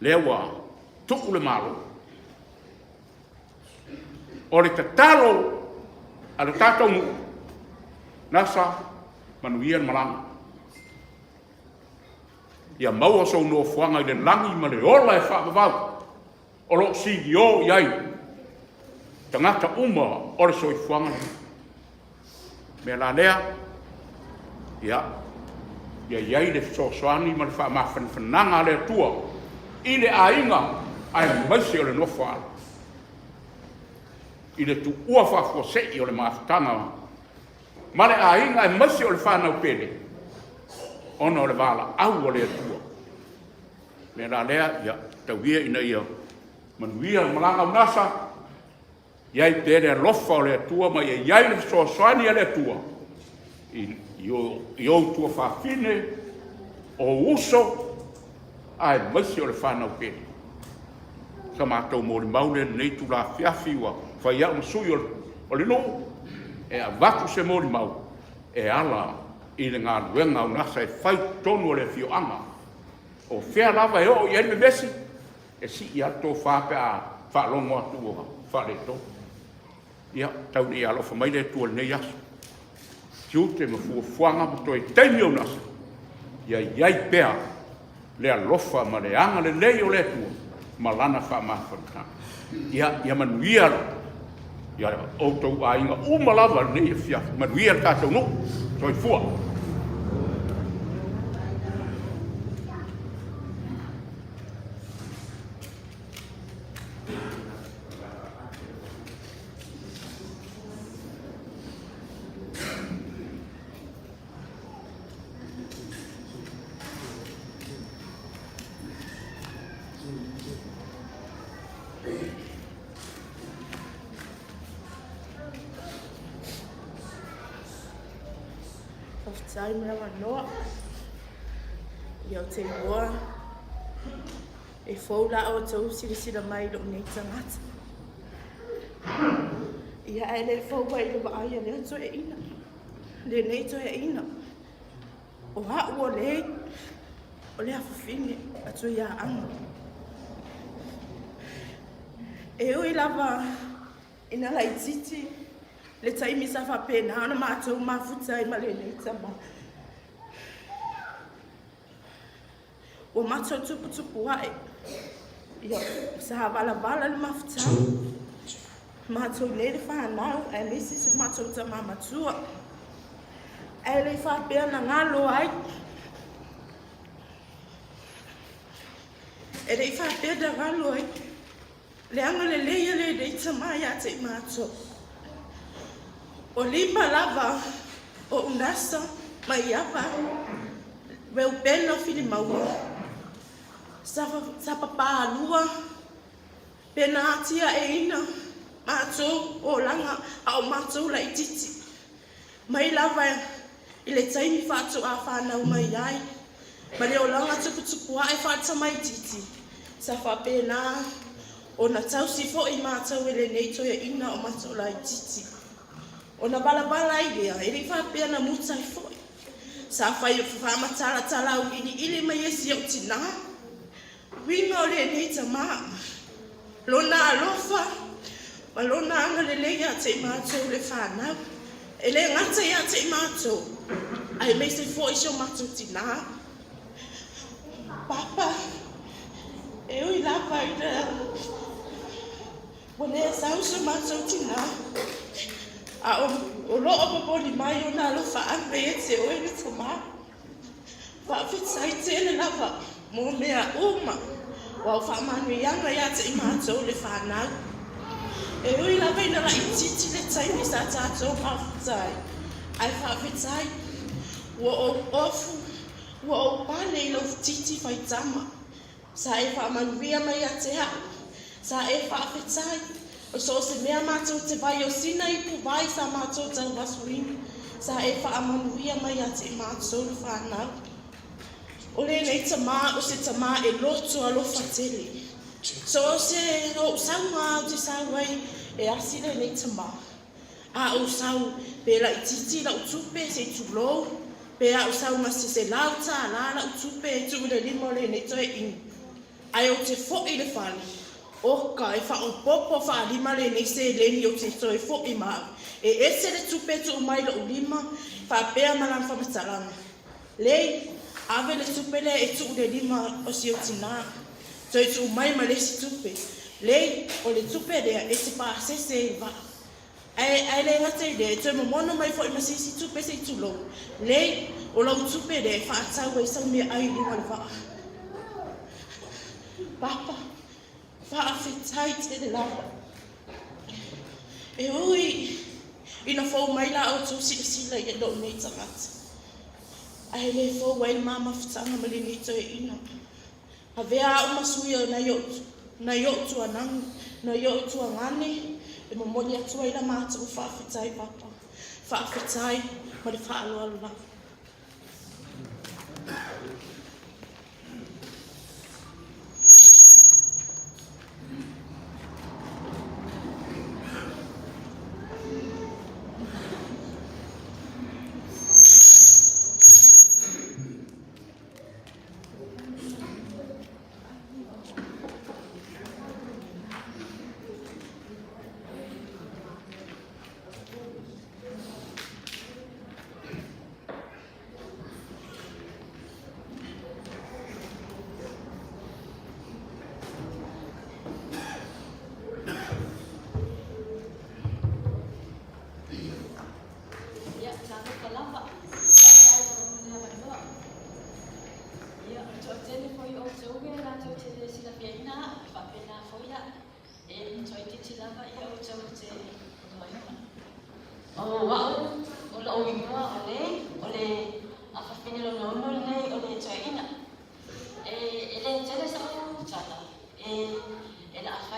Lewa, tuku le malo. O le tatalo, a le tātou mu, Nasa, manuia malanga. Ia maua so no fuanga i le langi ma le ola e whaapavau. O lo sigi o iai. Tangata uma o le soi fuanga. Me la lea, ia iai le soani ma le whaamawhananga le tua. I le ainga, ai maisi o le nofa ala. I le tu ua whafua sei o le maafutanga. Ma le ainga, ai maisi o le whanau pele. Ona o le wala, au o le atua. Me la lea, ia, tauia ina ia, manuia malanga Unasa, iai pele lofa o le atua, ma iai le soaswani o le atua. I o tua whafine, o uso, ai maisi o le whanau pēne. Sa mātou mō le maune nei tu la fiafi wa whai au sui o le no. E a watu se mō le mau. E ala i le ngā luenga Unasa e whai tonu o le fioanga. O whea lava e o i ene mesi. E si i ato whape a whalongo atu o whale to. Ia, tau ni alofa mai le tua nei aso. Tiu te mafua fuanga mo toi teimi Unasa. Ia iai pēa. Le alofa ma le anga le lei o le tua, ma lana wha mawhanaka. Ia manuia, ia o tau a inga umalawa nei e fia, manuia tātou no, toi fua. Whaftai mera wanoa. Iau te iwa. E whaula o tau sirisira mai lo nei tangata. Ia e le whaua i le waaia le ato e ina. Le nei to e ina. O hau o le. O le hawhawhine ato ia anga. E ui lava ina lai titi. Le taimi sa whapena ana mātou mafuta i male nei tama. O mātou tupu wae. Ia, sa hawala le mafuta. Mātou nei le whanau, e mesi se mātou tama matua. E le whapea na ngalo ai. E le whapea na ngalo ai. Le anga le leia le nei tama ia te mātou. O lima lava o Unasa, Maiava, Reupena Filimauaaiga. Sa papalua, pena atia e ina, mātou o langa a o mātou la i titi. Mai lava i le taimi whātou a whānau mai ai. Ma le o langa tupu a e whāta mai titi. Sa whapena o na tausi fo i mātou e le neito e ina o mātou la i titi. O na balabala i lea, e rei whapea na muta i foi. Sa whai o whamatala au ili mai esi au tina. Winga o le nei ta maa. Lona alofa, ma lona anga le leia te mātou le whanau. E le ngata ia te mātou. Ai mei se foi sio mātou tina. Papa, e ui lava i le. Wane e sauso mātou tina. A o loo popoli mai o na lo whaanga e te oe ni tama. Whawhitai tēne lava, mō mea uma. Wa o whamanu i anga ia te mātou le whanau. E ui lava ina la i titi le taimi sa tātou mawhitai. Ai whawhitai, wa o ofu, wa o pale i lo titi whaitama. Sa e whamanu ia mai a te hau. Sa e whawhitai. O so se mea mātou te vai o sina i pu vai sa mātou tau wasuini. Sa e whaamanuia mai a te mātou le whanau. O le nei tamā, o se tamā e loto a lofa tele. So o se o saunga au te Savaii e asile nei tamā. A o sau pe la ititi la utupe se tulou. Pe a o sau masi se lauta la utupe e tu le limo le nei toe inu. Ai o te fo i le whali. Oka e wha o popo wha lima le nei se leni o te toi fo i maa. E ese le tupetu o mai o lima, wha pēr malang whamatalanga. Lei, ave le tupele e tu le lima o si o tina. Toi tu mai ma le si tupe. Lei, o le tupe lea e te pā sese e wa. Ai le ngata i lea, toi momono mai fo i ma si tupe se i tu lo. Lei, o lau tupe lea wha atau e sau mea ai lima le wa. Papa. Whaawhitai te le lava. E ui, ina whau mai la au tū sila i lo nei tangata. Ai le whau wai mama whitanga mali nei to e ina. A vea au masuia na yotu anangu, na yotu angane, e mamoni atua i la mātou whaawhitai papa. Whaawhitai, ma le whaaloalo lava.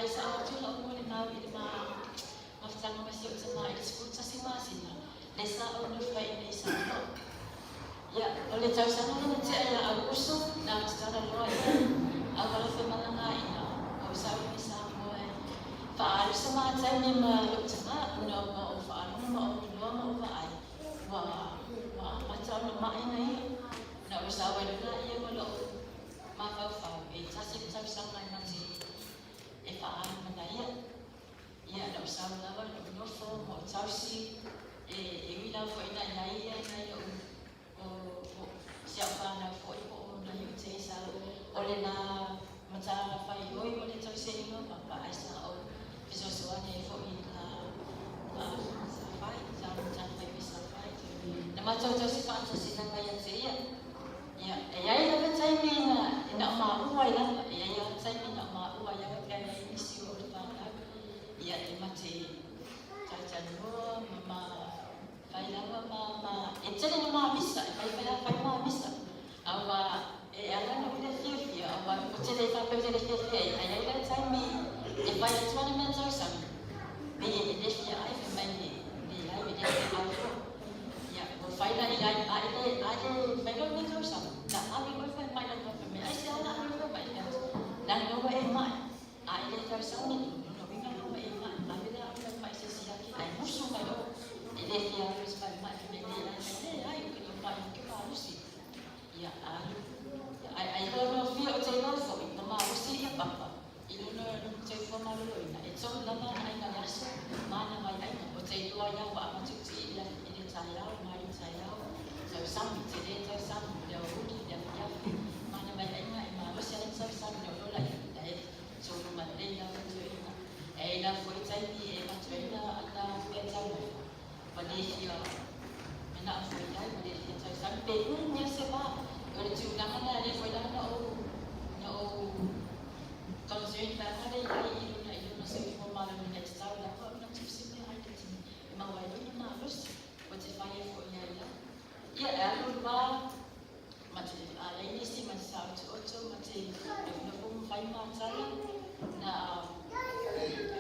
fai sa o tula o le mau i le mawhatanga masi o tama i le sputa si masina. Le sa o le fai nei sa no. Ia, o le tau sana na te aia au uso na tara loa ia. A wala fe malanga ina. O sa o ni sa mo e. Whaaru sa maa tau ni ma lo tama. Una o whaaru ma o loa ma o waai. Wa matau na maa ina ia. Na o sa wai luna ia ma lo. Ma whau e tasi tau sana i mati. E whaaru mana ia. Ia na o sa lawa lo nofo mo tau si. E wila fo ina ia ia o Siufaga foi o na eu te sa o le na mata fai oi o le tau se inga papa ai sa o piso soa ne foi na Savaii sa mata fai Savaii na mata tau se fa si na mai te ia e ai na tai mi na ma ua ia e ai na tai mi na ma ua ia ka ni si o le pa ia e mate tai no ma fai lava ma e tele ni ma misa fai ma misa awa e ala no le fia awa o tele fa pe le fia ai ai la tai mi e fai le twana me tau sam me e le fia ai fe mai ni ai me le au ya o fai la ai fai lo ni tau sam na ami o fai mai la fa me ai se ala ai fa mai na no e mai ai le tau sam ni no vinga no e mai na me la ai fai se si aki ai musu mai lo ele fia res vai mai me le ai o que no pai que pa usi ia ai no fia o te no fo no ma usi ia papa i no te fo ma lo ina e so la ma ai na yaso mana mai ai o te lo ia wa ma tu ti ia i le tai au mai tai au so sam te le so sam le o ki ia ia mana mai ai mai ma usi ai so sam no lo la ia so no ma le ia o te ina e la foi tai ni e ma tu ina ana pe tai Malaysia, mana foi ai Malaysia sai sampai punya sebab kalau cuba mana dia foi dah no kalau saya tak ada ini masih formal ni dia tahu dah apa nak sini ai tu memang wajib nak harus wajib bayar foi ya lalu macam ini sih macam macam nak pun fai macam na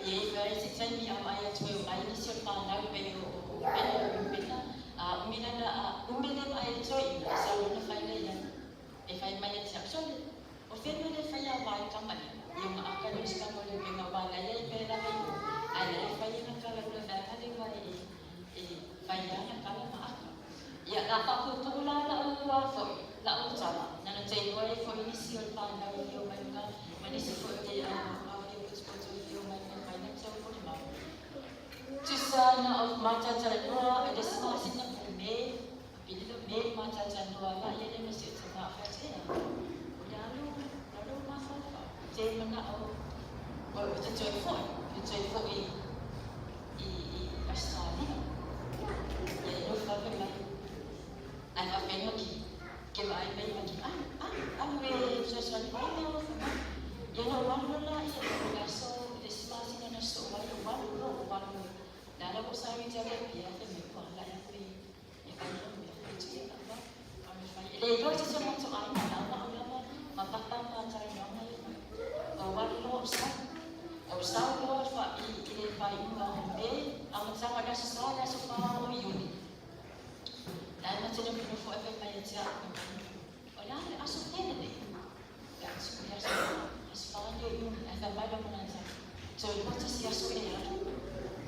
ye vai se sai mi am ai tu ai ni se pa na pe Reupena umina na umina ai toi sa na fai le e fai mai te absolu o fe no le fai vai kamani e ma aka le ska mo le nga ba la ye pe la mai ai le fai na ka le fa ka le vai e fai na ka le ma aka ya la pa ku tu la wa fo la o tsala na na te mo e fo ni si o pa na o yo mai ka ma ni si fo te a ke ku spo tu yo mai mai na te o ma Tusana of mata tanua ada semua sini me bila me mata tanua la ia le mesti tena fase lalu masa te mana o te toi foi i Australia ia no fa pe mai ana pena que vai bem aqui me já vai me o fa ia no wala la ia so de semua sini na so wala Nada ko sa rin siya kaya may pala ya ko e kaya mo ya siya ba ano fa ile ito sa mga so ay na mapatama sa rin na o walo sa ko fa ile fa yung be ang sa kada sa pa o yun dahil na sila mo fo e pa yan siya wala aso din ya so as pa yun ay ba mo na sa so ito siya so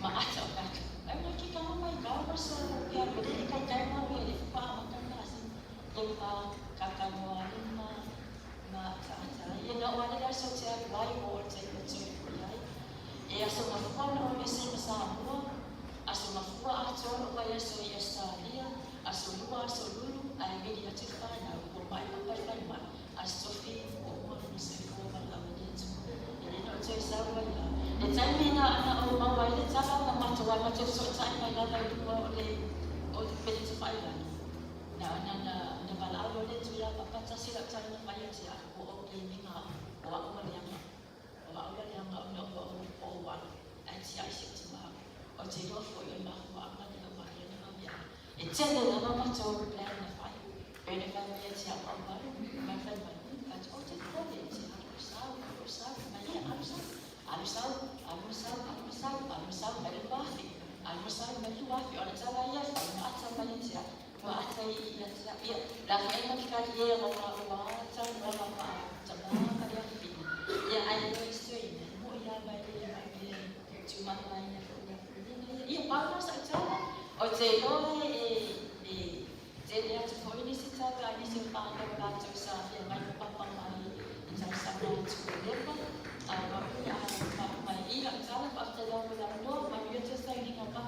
maata back. Ay mo kita mo may gawa sa kaya pwede ka tayo mo pwede pa matangasin. Yung kakamuanin ma sa yan na wala na sa siya why or say mo so yay. E aso mafuwa na o mesi masamo. Aso mafuwa ato o kaya so Australia. Aso luwa so lulu ay media tipa na ko mai pa ma. Aso fi o mo sa ko ba la dito. Yan no so sa wala. Le tami na o mawai le tala na matawa mato so tai mai la le o le pele te fai na bala o le tu ya papa ta sila tai na mai te o le minga o o le anga o wa ai ti ai se te ma o te ro fo e ma wa ma le ma le na ya e tele na ma to le plan na fai e ne fa me te a pa ma fa ma ka o te ko le te a sa ma ya a sa masa na tua fi ona Savaii na ata panitia wa ata I na tia ia la faina ki ka ia ma wa ata ma ma tama ka dia fi ia ai no istoi mo ia ba ia ma ia tu ma la ina ia pa sa tsala o te no te dia te foi ni se tsaka ni se pa na ba tsa sa ia mai pa pa mai tsa sa na tu lepa ma ia ma ia tsala pa te no la no ma ia te sa ni ka pa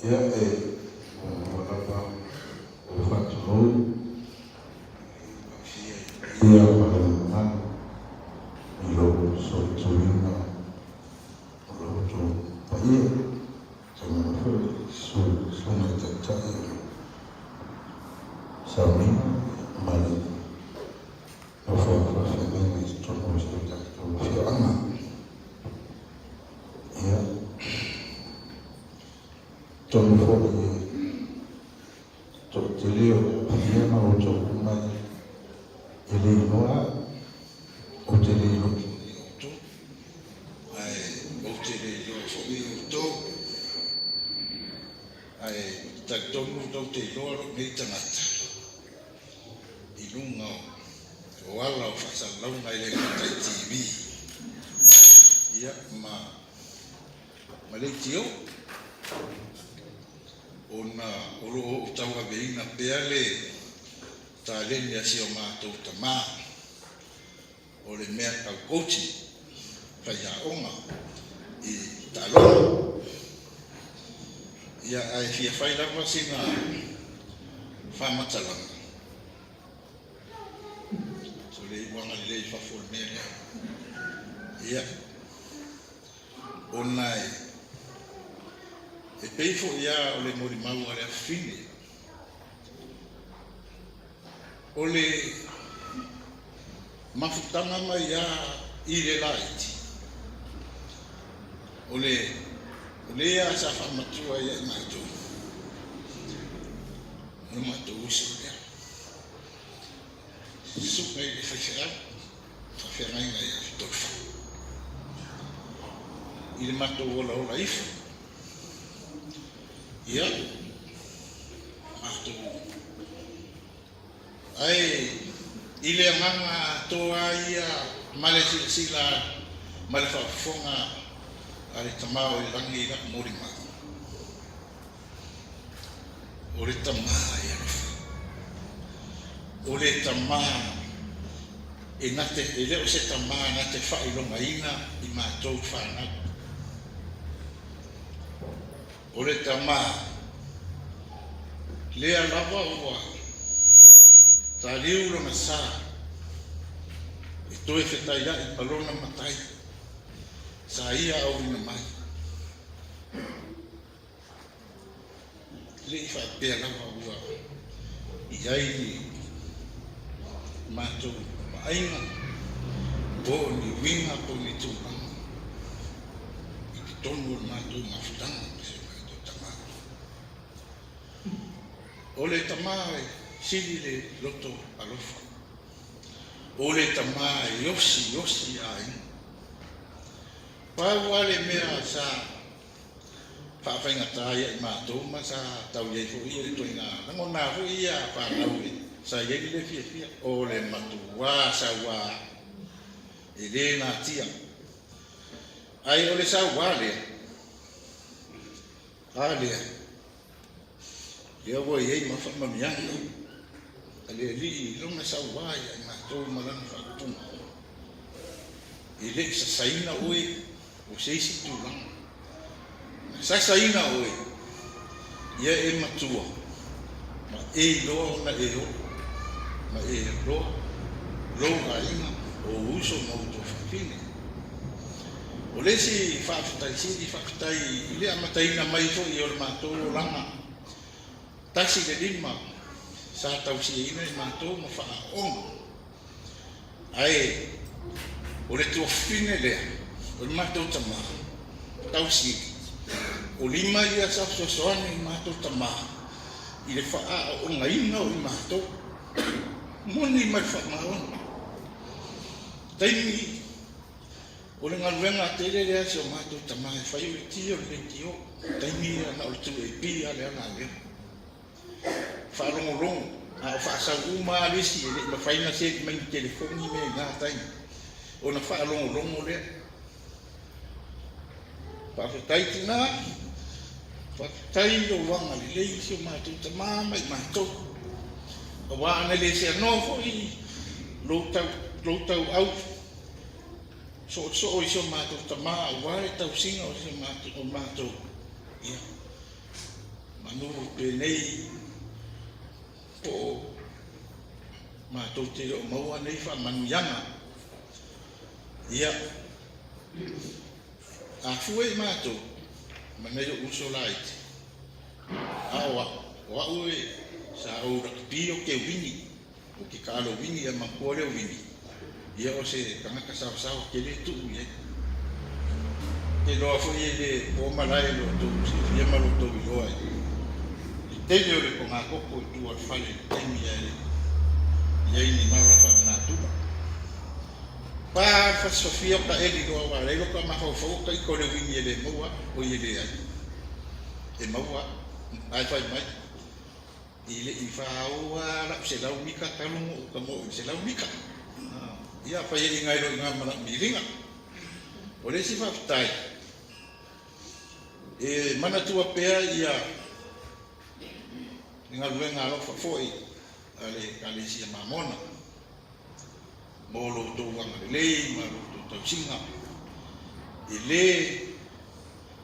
Ya, whatever, what to hold, here, whatever, ilo, so to you now, ilo, to, but here, so much of time, Savaii, Mali, of family is to know to Fiona. Yeah. Tonu fori to te leo fiana o tō kumai e le inoa o te le ino tō ai o te le ino fori o tō ai ta tonu tō te inoa ro nei tangata I lunga o ala o whasalau ngai le katai TV ia ma le tio ona oro o taua veina pea le taleni asi o mātou tamā o le mea kaukoti whaiaonga I taloa ia ai fia whai lava sina whamatalanga so le iwanga le whafol mea ia ona e peifo ia o le morimau a le afine o le mafutanga mai ia I le laiti o le ia sa whamatua ia I mātou no mātou uso ia suka I le whawhirangai ngai a whitofa I le mātou ola ifu ia mātou ai I le nganga toa ia male sila male whawhonga a le tamao I rangi I raka morima o le tamaa ia o le tamaa e nate e leo se tamaa nate whailonga ina I mātou whanau o le tamaa lea lava ua taliu lona sa e toe whetai I palona matai sa ia au ina mai le I whaapea lava ua I ai ni mātou maainga po ni winga po ni tūpanga I ki tonu o mātou mafutanga o le tamā sili le loto alofa o le tamā yosi ai pau ale mea sa whawhaingata ia I mātou ma sa tau iei fo ia le toinga ngona fo ia whanau sa iei le fia o le matua sa wā e le ngā tia ai o le sa wā lea a lea ia wa iei ma whamamianga a le li longa sa wā ia I mātou malana whakatunga I le sa saina oe o seisi tūlanga sa saina oe ia e matua ma e loa na e o ma e loa loa inga o uso mauto whakine o le si whaafitai siri whaafitai I le amataina mai fo I o le mātou langa tasi le lima sa tau si ina I mātou ma whaonga ai o le tuafine lea o le mātou tama, tausi, o lima ia sa sosoane i mātou tama, i le wha o ngainga o i mātou, moni mai wha maona. Taimi, o le ngaruenga tere lea si o mātou tama, e whai o le tio le tio, taimi ana o le tu e pia le ana lea. Wha rongo, a o wha sa uma alisi, e le ma whaina se mai telefoni me ngā taimi. O na wha rongo lea. Whawhetai tina, whawhetai o wanga le lei si o mātou tama mai mātou. A wā ana le se anofo i lotau au. So o i si o mātou tama, a wā e tau singa o si o mātou. Ia. Manuru penei po mātou te o maua nei wha manuyanga. Ia. A fue i mātou, manei o uso laite. Awa, wa ue sa au rakipi o ke wini, o ke kālo wini a mankore o wini. Ia o se kangaka sao ke le tuu ye. Te loa fo ye le o malai lo tu, se fia malo to i loa ye. I tele o le ko ngā koko i tu al fale, temi ya le. Ia ini mara wha ngā tuba. Pa fa Sofia ka eli do wa le ka ma fo ka I ko le wini le moa o ye le ai. E moa ai fa mai. Ile I fa o la se la unika ka mo ka mo se la unika. Ia fa ye ngai ro nga mana miringa. O le si fa tai. E mana tua pea ia nga luenga lo fa foi ale si mamona. Molo to wanga le malo to singa ele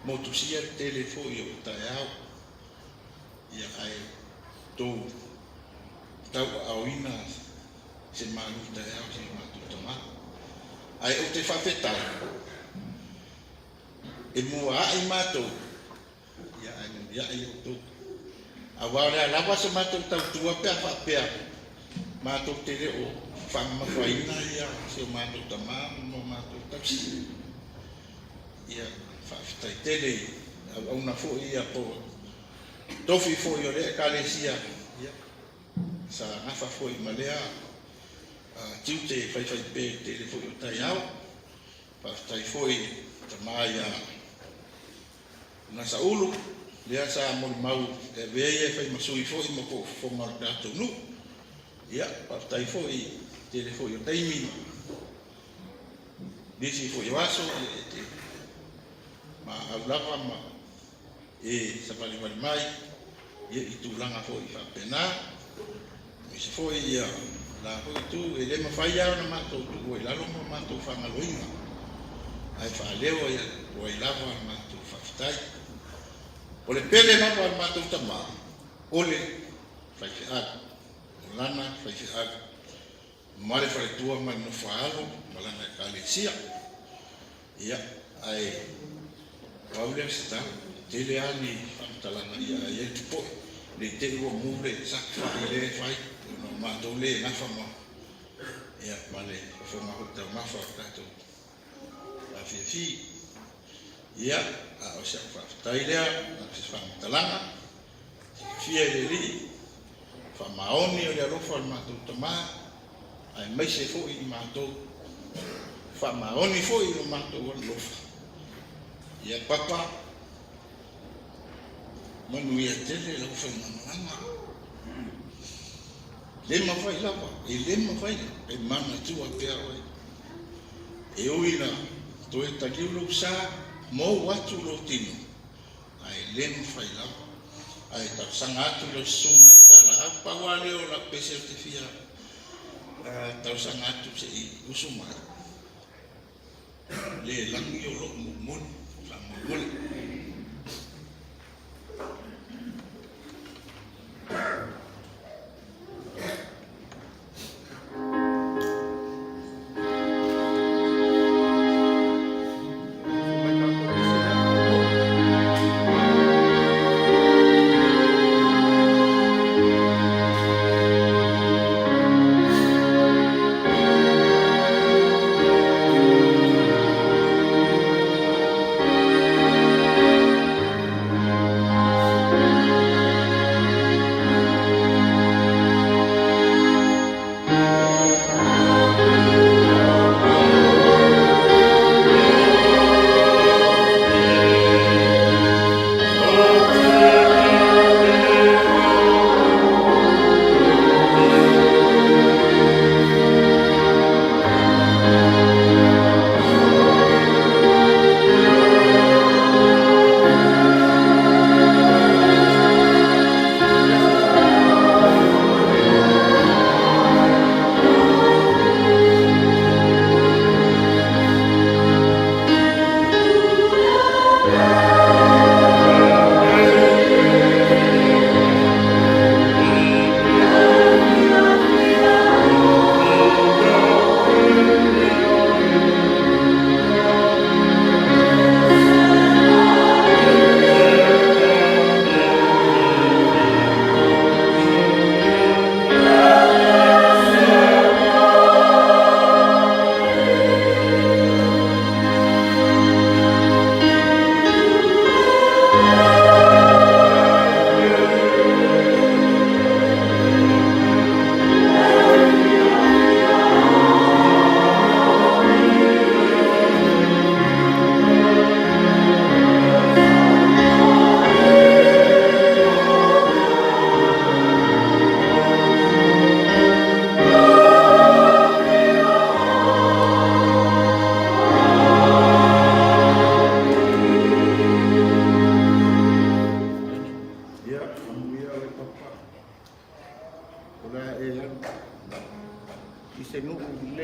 motusia telefone o taiao ia ai to tau auina se malu taiao se matu toma ai o te fafeta e mua ai mato ia ai o to awale lava se mato tau tua pea fa pea mato tele o fama faina ia se mato tama no mato taxi ia fa fitai tele au na fo ia po tofi fo yo le kalesia ia sa afa fo I malea tiute fai pe tele fo yo tai au pa tai fo I tama ia na sa ulu le sa mo mau e veie fai masui fo I mo ko fo ngal dato nu ia pa tai fo I tele fo yo taimi disi fo yo aso te ma aulava ma e sa pali mai ia I tulanga fo I fa pena mi se fo ia la fo tu e le ma fai ya na ma to tu e la lo ma to fa ngaloinga ai fa leo ia o I lava ma to fa fitai o le pele na ma to tama o le fai fiat lana fai fiat male fai tua ma no faalo malana kalesia ia ai Paule sta tele ani fantalana ia ia tipo le te o mure sa le fai no ma do le na fama ia male fo ma hota ma fa tato a fi ia a o sa fa tailea na se fa talanga fie le li fa maoni o le rofa ma to tama ai mai se fo I mato fa maoni fo I lo mato o lofa ia papa manu ia tele lo fa mama le ma fai lava e le ma fai e mana tu a pe oi e oina to e taki lo sa mo watu lo tino ai le ma fai lava ai ta sangatu lo sunga tala apa wale o la pese te fia tau sangatu se I usuma le langi o lo mun sa mun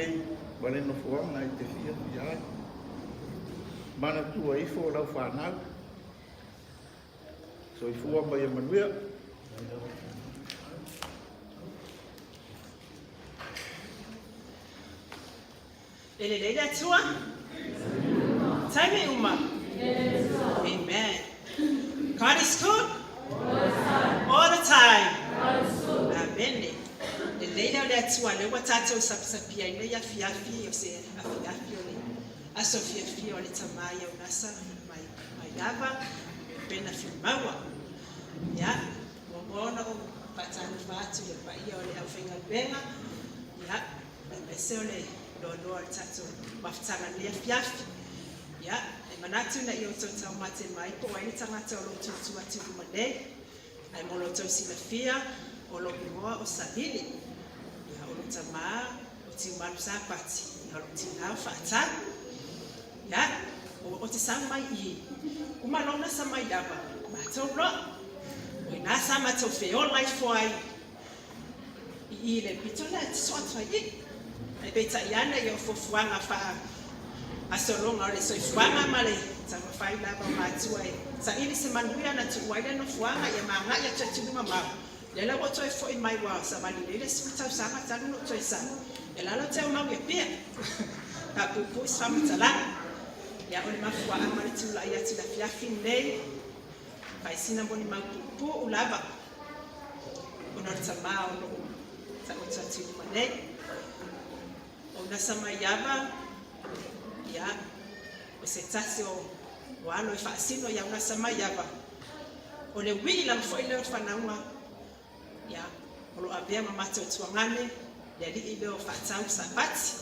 nei wale no fuanga I te fia ia mana tua I fo lau whanau so I fua mai manuia Ele leila tua? Time uma. Amen. God is good. All the time. Amen. Ele leila le tua le watata usapsapia ile ya fiafi yose afiafi ole. Asofia fi ole tamaya Unasa Maiava Reupena Filmaua. Ya, ngona o patani fatu ya paia ole afinga benga. Ya, mesole Lolo tatu mafutanga le fiafi ya manatu na iyo tota mate mai po ai tangata o tutu atu mane ai molo to sila fia o lo ngoa o sabili ya o tama o timalu sapati ya o tina fata ya o te sang mai I kuma lona sa mai daba ma to ro o na sa ma to fe all life for ai I le pitola tsotwa I ai beta yana yo fofuanga fa asolonga ole so fuanga male sa fa ila ba matua sa ili se manuia na tu waile no fuanga ya manga ya tatu mama le la woto e fo in my wa sa mali le sita sanga tanu no to isa e la lo te ma ye pia ka pupu sa mtala ya ole mafua amali tu la ya tu la fiafi nei fa sina boni ma pupu ulava ono tsama ono sa utatu mane Unasa Maiava ya o se tasi o alo I whaasino ya Unasa Maiava o le wila mfo ile o whanaunga ya o lo abea mamata o tuangane le li ile o whaatau sabati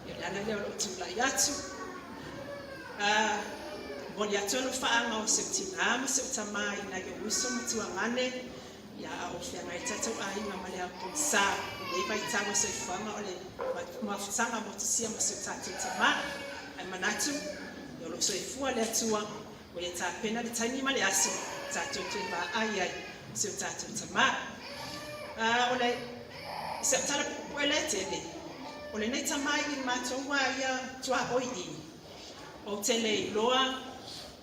ya le ana le o tula yatu moli atu alo whaanga o se utinama se utamai na yo wiso matuangane ya o whianga I tatau a inga male a ponsa e vai tango so ifanga ole mafutanga motusia masutatu tama ai manatu yo lo so ifua le tua o ye ta pena le tani male aso tatu ba ai so tatu tama ole se tala puele tele ole nei tama I mato wa ya tua oi o tele loa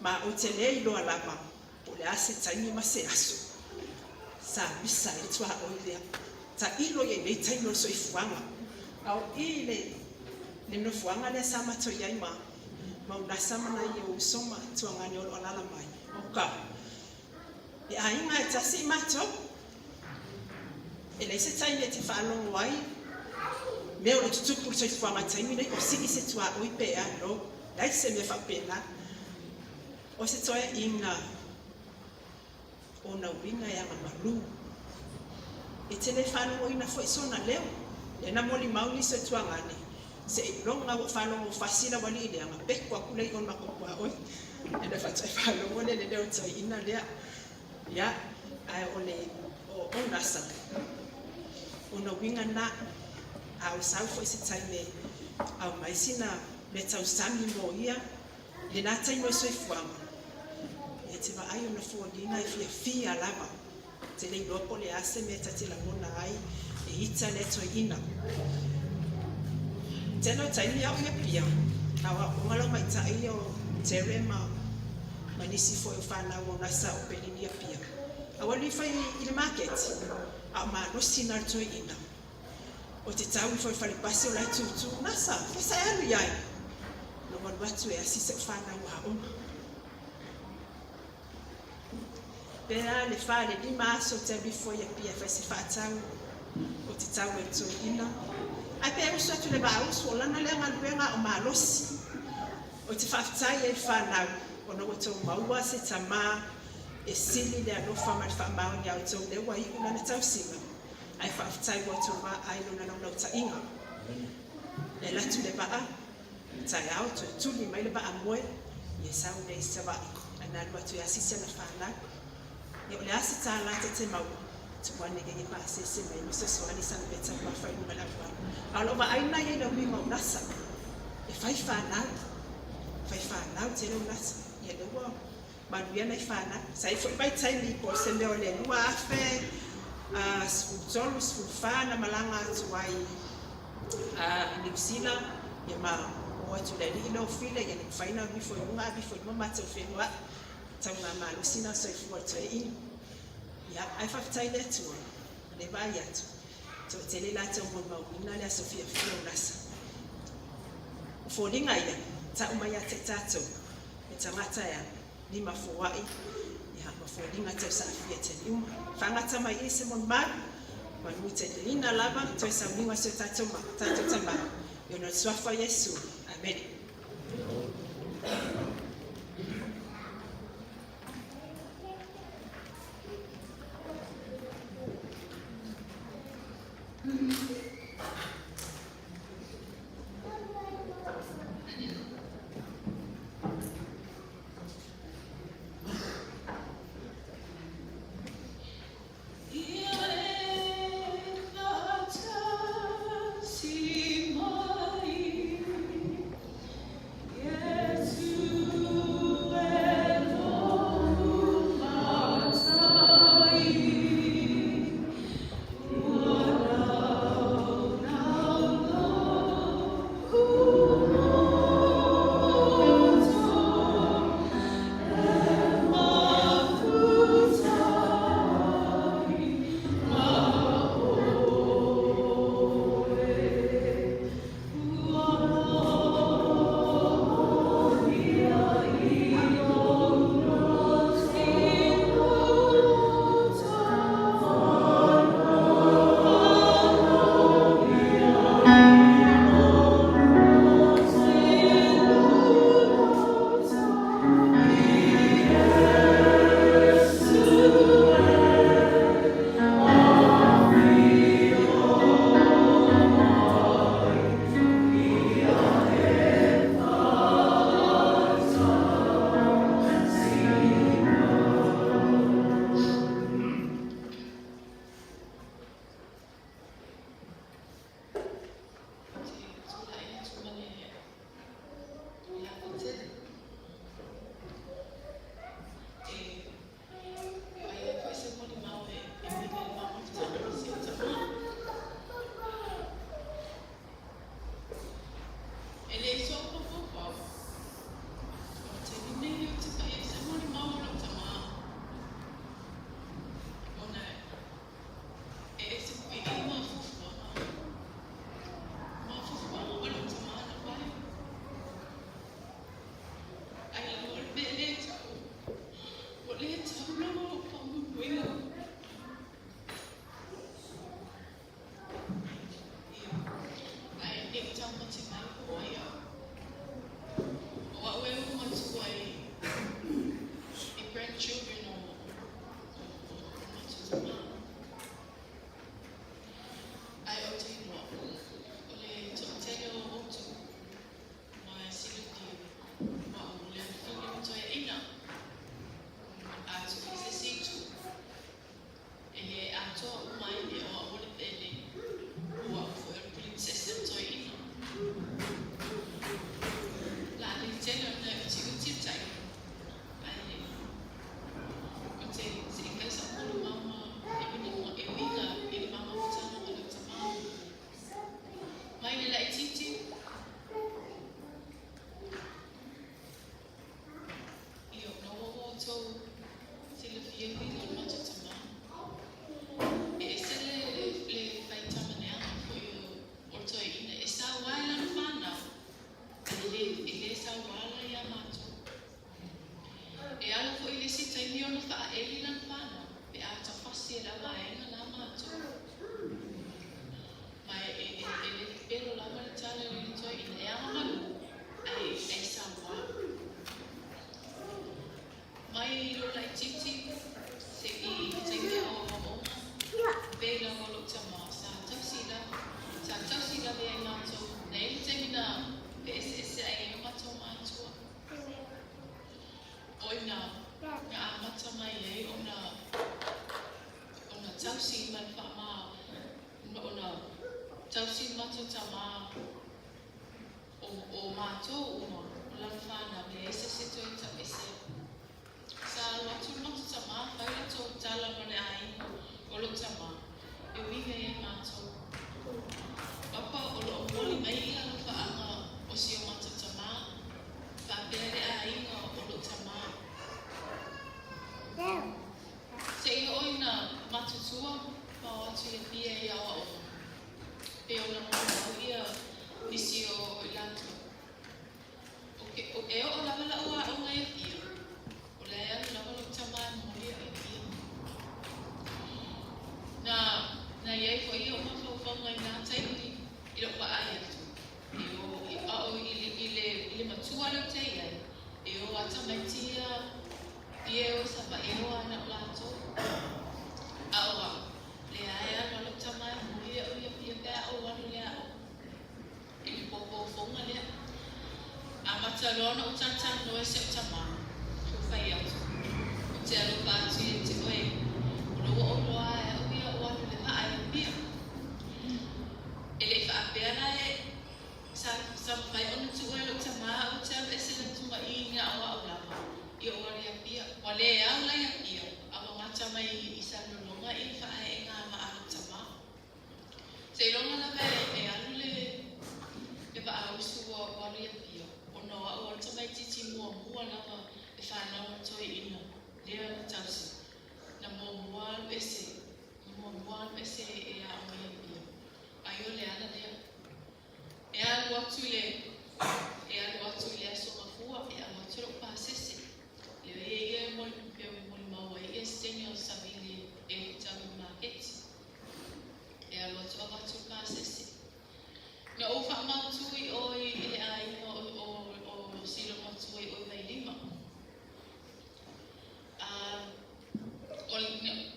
ma o tele loa lava ole ase tani mase aso sa bisa le tua oi le ta ilo ye nei taino so ifuanga au ile le no fuanga le sama to yai ma Unasa mana ye usoma tuangani o alala mai oka e ainga tasi mato ele se taino te falo wai me o tutu por so ifuanga taino nei o si se tua o ipe ano dai se me fa pena o se toa inga ona winga ya malu e tele whanau o ina fo isona leo le na moli mauni se tuangane se longa o whanau o fasila wali ile anga pekwa kule on makopua oi e na whanau o le leo toi ina lea ya ai ole o Unasa ona winga na au sau fo isi taime au maisina le tau sami mo ia le na taime so ifuanga e te va ai ona fo dina I fia lava te le lopo le ase me tati la mona ai e ita le to ina teno taimi au ia pia awa umalo mai tai o terema manisi fo e whana o Unasa o pelini ia pia awa li fai I le market a ma no sinar to ina o te tau fo e whale pasi o lai tutu Unasa fo sa alu iai no man watu e asise whana o hauma Pea le fale di maso te bifo ya pia fa se fatau o te tau e to ina ai pe uso tu le ba uso la na le ngaluenga o malosi o te fatai e fanau o no to maua se tama e sili le no fa mal fa ma o ya to le wai una na tau singa ai fatai o to ba ai no na no ta inga e la tu le ba a tai au to tu ni mai le ba amoe ye sa o nei sa ba ana lo tu ya sisi na fanau yo le asita la te mau tu wane ke pa se mai so so ali san beta pa fa no la pa alo ba ai na ye no mi mo Unasa e fai fa na te no Unasa ye le wa ba du ya na fa na sai fo bai tai li po se le ole wa fe sulu fa na malanga tu ai New Zealand, ia ma o atu le li no file ia ni faina ni foi ma tau whenua tau ngā malusina soifua tue inu. Ia, ai whawhitai le tua, le vai atu. Tau te le lātou mo mauina le Sofia Fia Unasa. O fōringa ia, tau mai a te tātou, e tangata ea, ni mawhuai, ia ma fōringa tau sa fia te niuma. Whangata mai e se mon mai, ma nui te lina lava, tau sa uniwa se tātou tama, i ona suafa Yesu. Amen. Papa o lo moli mai ia lo whaanga o si o mata tama. Whapere a inga o lo tama. Se i oina matutua, pao atu ia pia i awa o. Pe o na mau ia nisi o ilatu. O e o lava la ua o ngai pia. O le ea lava lo tama moli a pia. Na iei fo i o mawhau ngai nā taini i lo pa ai atu. I le matua lo te iai. E o ata mai tia pia o Savaii o ana o lato. Awa, le aia na lo tama moli a uia pia pia o wanu lea o. I li popo fonga lea. A matalona o tantan no e se o tama. Siufaga atu. O te alopa atu i te oe. O lo o loa e uia o wanu le maa e pia. E le whaapea e sa mai ona tu e lo tama o te alo e se na tunga i ngā awa o lama. I o wari a pia. Wa le au lai a pia. Awa mata mai i sa lolonga i whae e ngā maa o tama. Se ilonga na me e alu le wa au su o wari a pia. O no a o ta mai titi mua mua lama e whanau toi ina. Lea na tausi. Na mua mua alu ese. Mua mua alu ese e a o mai a pia. Ai o le ana lea. E alu atu le aso mafua e alu atu lo pasese. Le e moli Maiava stengi o Savaii e tamu marketi. E alu atu pasese. Na o whaamatu i o i le aina o silo matu i o i lima.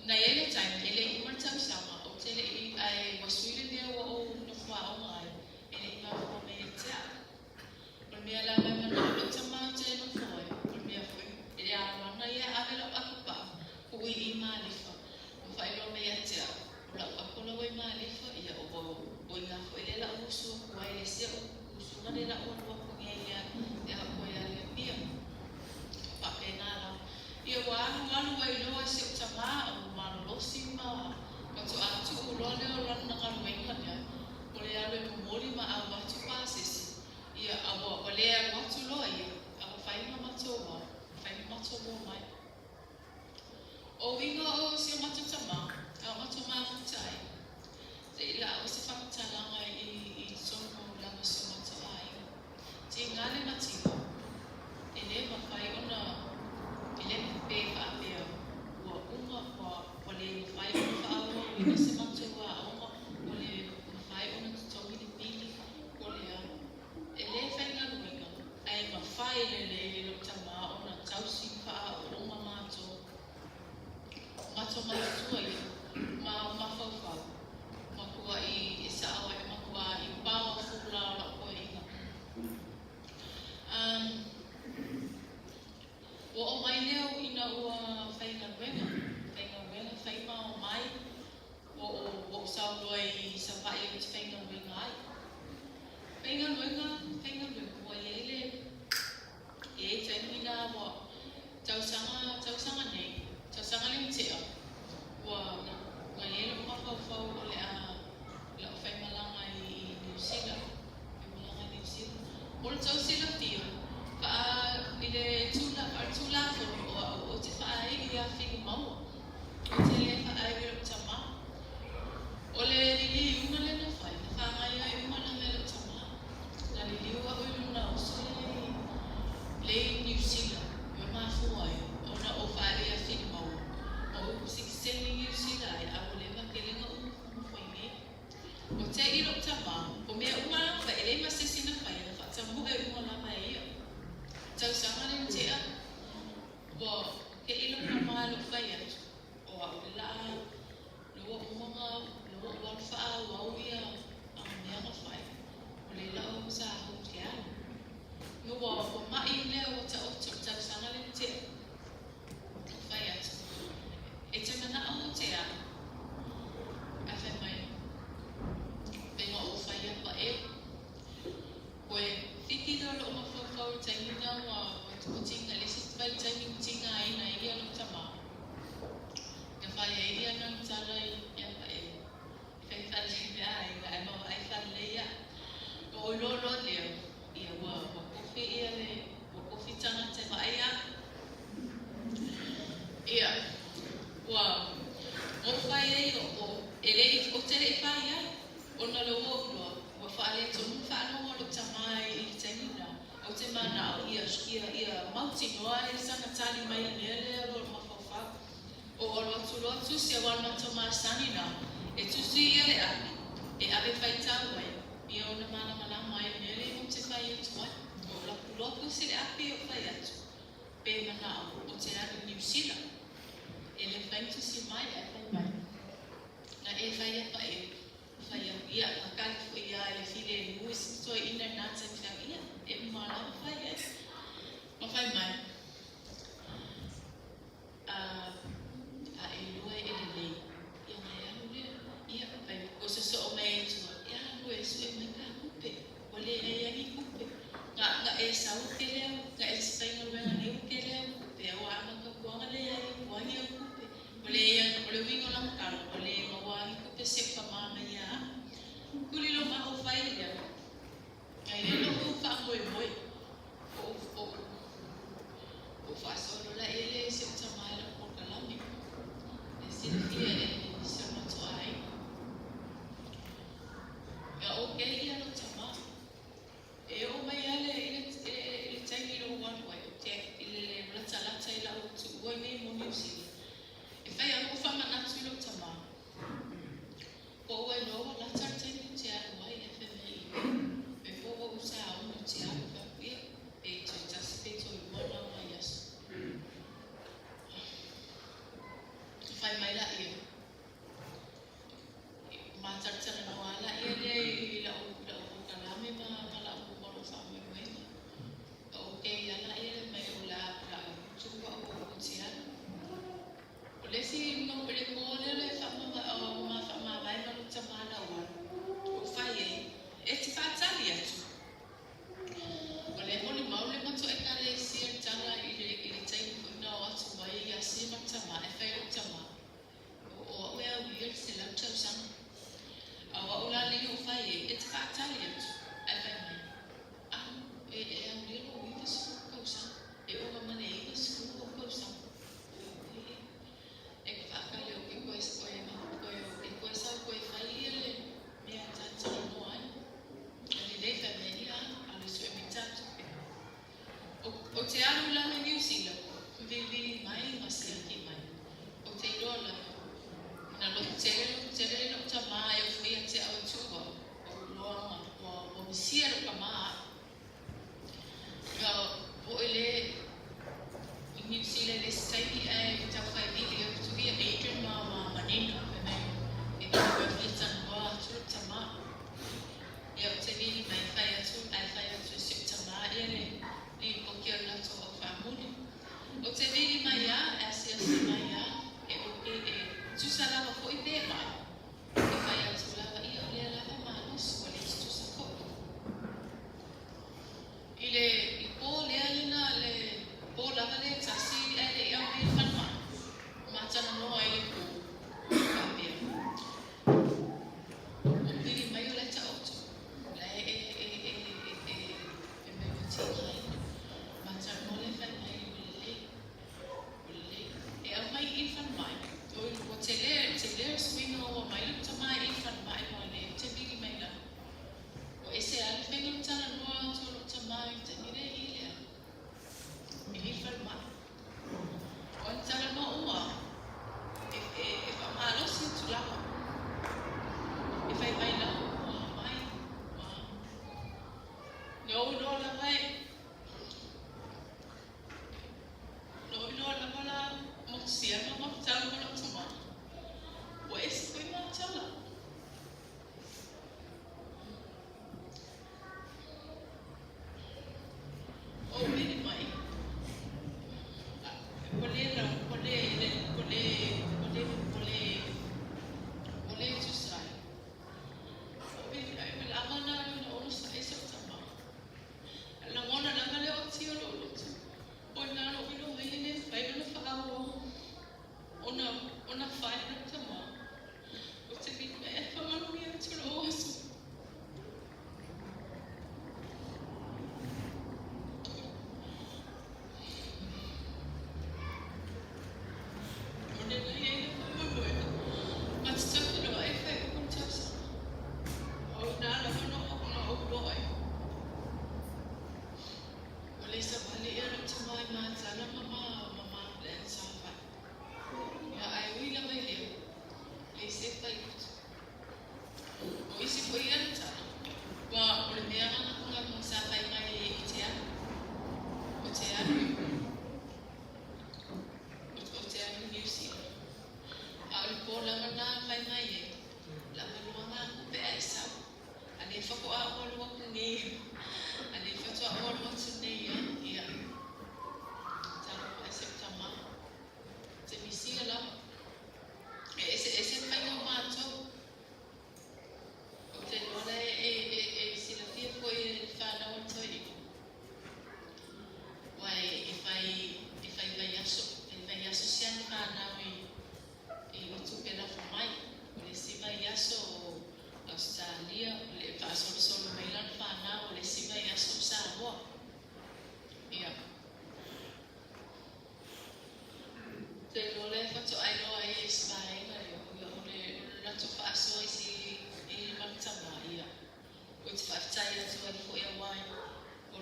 Na ele time, ele i martau sama, o tele i ai wasuile lea o na wha o ngai, ele i mawha me e tea. O mea la me mana o tama te no whoi, o mea whoi, ele a wana ia avela o akupa, hui i maalifa, o whailo me e tea. O la akola wai maalifa, ia o i ngā whoi le la usu, kuai le se o usu, ngane la o nua pungia ia, e a koe a le pia. Pape ngā la. Ia wanu wai loa se o tama, o mano losi ma, kato atu o loa leo lana ngaruenga nia, o le alo e momoli ma au watu pasesi. Ia awa walea watu loa ia, awa whaima matoa, whaima matoa mai. O winga o se o matu tama, au matoa maa futai. Te ila o se whakatalanga i sono langa se o matoa aiga. Te ngale matinga, e le mawhai ona, e le pe whaapea, ua unga wa le mawhai ona whaaua, ina se matoa aonga, o le mawhai ona tutongi le pili, o le a. E le whainga ruenga, ai mawhai le lo tama ona tausi whaa o onga mato. Mato mai tua ia, ma whauwhau. Makua i sa awa e makua i bawa fula la koe inga. O mai leo ina ua whainga ruenga, whaima o mai, o sauloa i Savaii o te whainga ruenga ai. Whainga ruenga, ua iele, e taimina wa tausanga nei, tausanga le mtea, ua nga iele o mawhauwhau o le o whaimalanga i New Zealand, o le tausila tia, i le tūlafo o te whaai a Filimau, o te le whaai o tama. O le lili uma le na whai, na whangai ai uma na me lo tama. Na lili ua ui luna o so le New Zealand, o mafu ai, o na o whaai a Filimau. O sikiseni New Zealand ai, a o le makelenga whainge. O te ilo tama, o mea uma na whai, ele masesi na whai, na whatamu e uma na mai ia. Tausanga le mtea, wa ke ilo na maa lo whai atu, o a ula loa umanga, loa walwha, wauia, a mea na whai, o le lau sa hau te anu. No wa mai leo o ta oto, tausanga le mtea, whai atu. E te mana au te anu, a whai mai, venga o whai apa e, koe whiki na lo ma whau taimina wa tukutinga le sitai taiming tinga aina i alo tama. Nga whai e ia nang tala i apa e. Whai tala i mea ai, nga e mauti noa e sana tali mai nele o mafaufa. O lotu se wal matoma sanina. E tusi ele api. E ave faita wai. Ia ona mana mai nele o te fai atu. O loku se le api o fai atu. Pe mana o te ari New Zealand. Ele fai tusi mai e fai mai. Na e fai apa e. Fai ia makali fu ia ele file muis so ina nata fai ia. E mana fai e. Ma fai mai. A e lue e le lei. Ia mai anu le. Ia fai. O se so o mei tua. Ia lue su e mai ka kupe. Wale e yangi kupe. Nga e sau ke leo. Nga e se fai ngaruenga leo ke leo kupe. Awa amanga kuanga le yangi kuangi au kupe. Wale wingo lang karo. Wale mawangi kupe se kamama ia. Kuli lo maho fai lea. Nga e lo kufa moe moe. O fasolo la ele se utamala por kalami. E silfia e se mato ai. Ya oke ia lo tama. E o mai ale ele taimi lo one way. Te ele lata ila o tu oi nei mo music. E fai a ufa manatu lo tama. O oi no lata taimi te a wai e fe mei. E fo o usa a uno te a fa pia. E te taspeto i wana mai as. Fai mai la ia. Matartana no ala ia le la o kalame ma la o mo fa me wena. O ke ia la ia mai o la tuwa o tia. O le si no pele ko le fa ma vai ma lo tamala o. O fai e ti fa talia tu. O le mo le maule mo to e kale si tala ile tai ko no atu mai ia si ma tama e fai o tama. O wea weird se la tau sang. Awa ula li o fai e te whaatali atu. Ai fai mai. E au li o iwa siku kau sang. E o mamane e iwa siku o kau sang. E ka whaakale o ke koe sa koe ma. E koe sa koe fai ia le mea tātai no ai. Ali lei fai mea ia ale so e mi tātu. O te aru la me New Zealand. Vivi mai masi aki mai. O te iroa la na lo tere lo tama e foi ate au tuwa o loa o misia lo kama ga o ele New Zealand le sai e ta fai video tu via Adrian ma manino e ka fita no tu tama e o te vini mai fai atu se tama ele ni ko ke la to family o te vini mai a asia mai a tu salava foi de mai. E vai a tu lava e olha lava manos, olha tu sacou. Ele po le alina le po lava le tasi ele ia me fanma. Mata no ai ko. Cambia. O piri mai ole ta auto. La e me voti mai. Mata no le fa mai ole. E a mai infan mai. O te le swingo o mai luta mai i fan mai mo le te bigi mai la. O ese ale whenga tana noa to luta mai te mire i lea. I fan mai. O an tana no ua. E wha maalosi tu lawa. E whai mai la o mai. No la mai. No la mala. Siapa mau cakap kalau sama, wes kau mau cakap. Oh ini mai, boleh susah. Tapi lama nak urus saya sama. Lama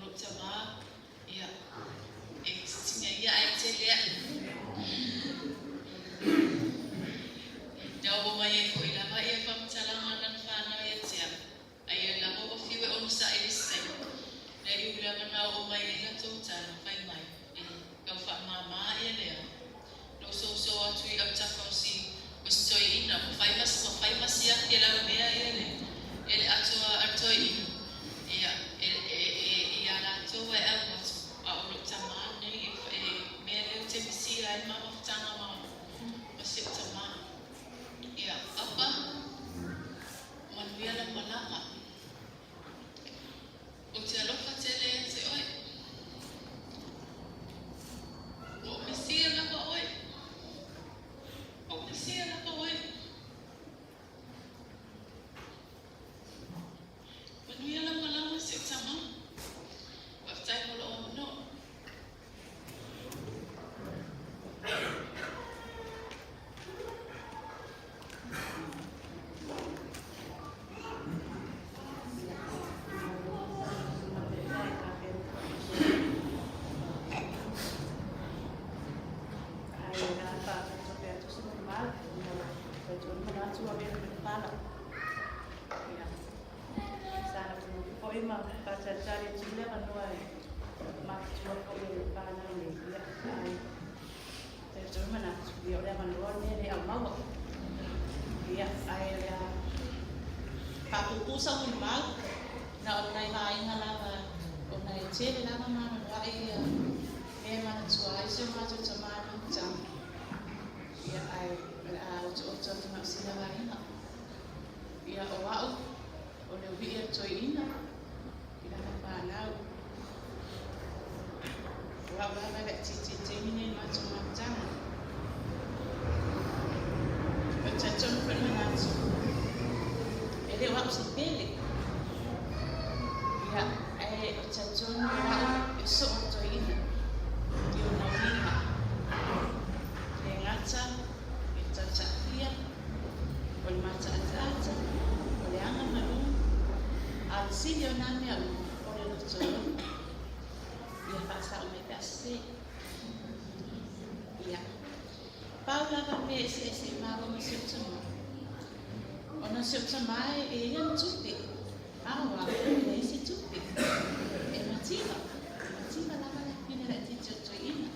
lo tama ia tinga ia ai te lea Tau mai e ko ila mai e whamtalanga nan whanau e tia. Ai e la mo o whiwe o nusa e lisei. Na i ura mana o mai e la tōtana whai mai. E kau wha mama e lea. No so atu i au tawhausi. Wis toi ina. Mo whai masi a ke lau mea e le. E le atua ina. E a la tōa e au atu. A olo tamaa nei e mea leo te misi ai mama whtanga mama. Masi o tamaa. Ya, apa? Manuia la malanga. O te alofa tele e te oi. O mesia la pa oi. O mesia la pa oi. Manuia la malanga se tama. Waftai mo lo o no. Papupusa mo mag na online maing lava online tele lava mama ai me mana tua iso mato tomano jam ia ai o na sina vaina ia o au o le via toina ina na panau wa wa le titi mine mato jam o chaton permanente ele wa usipele ya o chaton e so toina dio na mina le ngata e tachafia o le mata atata o le anga malu al silio nami al o le lotoro ia pasa o me pase ia Paula va me se mago me se tuma ona se mai e ia tupi awa e se tupi e mativa la vale fine la tito toina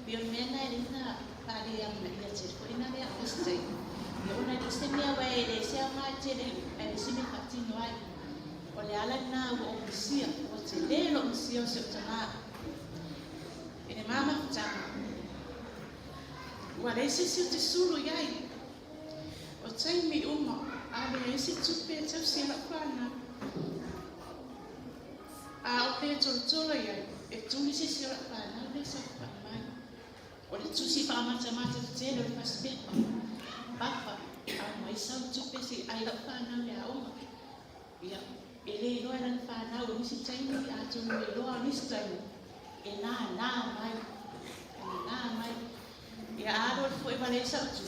bio mena ina pari am na ia te ko ina le aste e ona di se mea wa e se mai te le e se me patino ai o le ala na o sia o te le lo sia se mai e mama tama wa le se te sulu iai o taimi uma ale ese tupe tau se la pana a o pe tolo ia e tumi se la pana le sa pana o le tusi fa mata te le paspe papa a mai sa tupe se ai la pana le a uma ia ele no era pana o ni se taimi a tumi lo a ni taimi e na mai ia a do foi vale sa tu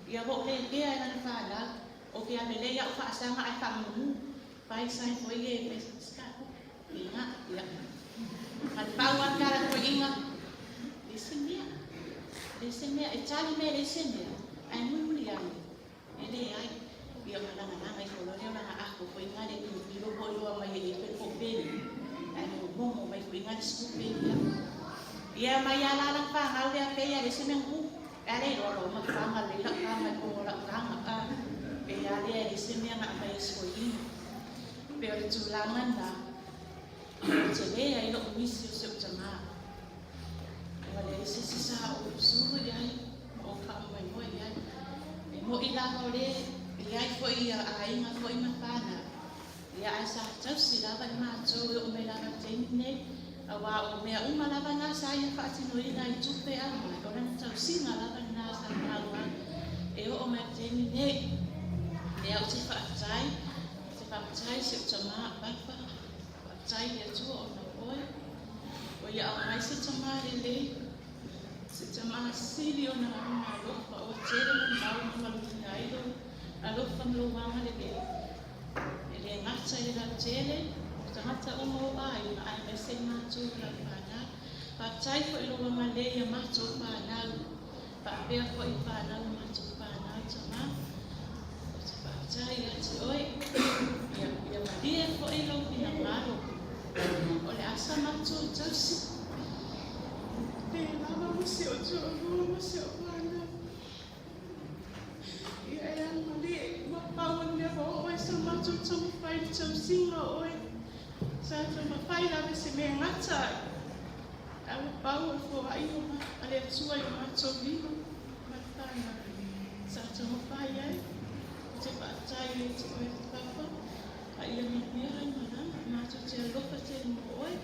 ia bo le era pana o ke ane le ia fa sanga ai fa mu pai sai foi e pesca inga ia kan pawan kala ko inga lesemia e tali me lesemia ai mu ia ele ai ia mana ai ko le ona a ko inga le ni lo bo lo mai e pe ko pe ai mo mai ko inga sku pe ia mai ala la fa ha le pe ia lesemia mu ale lo ma fa ma le la ka ma ko la ka ma e ale e se mea na mai escoina pero tulanga na te le ai lo misi o seu tama wale se sa o suru ai o ka mai mo ai e mo ila no le ai foi ai ma foi ma pana ia ai sa tau si lava ma to o me lava tene awa o me uma lava na sa ia fa tino ina i tupe a mo o na tau si na lava na sa na e o me tene e au te whaatai se o tama papa, whaatai e atua o na oi, o ia au mai se tama le, se tama sili o na runga alofa, o tere mo mau mo malutina aido, alofa mlo wanga le e le ngata e la tere, tangata o mo ai na ai me se mātou la whānau. Whātai fo i loa male ia mātou whānau. Whāpea fo i whānau mātou whānau tamā. O te whātai ati oi. Ia malia fo i loa pina ngaro. O le asa mātou tausi. Te lama musi o tua rua musi o whānau. Ia e anga lia pau ne ho oi sa matu tau fai tau singa oi sa tau mawhai lawe se mea ngata au pau e fo ai o ma ale atua i matu lima matana sa tau mawhai ai te whaatai e te koe te papa a ia mawhia i mana matu te alopa te mo oi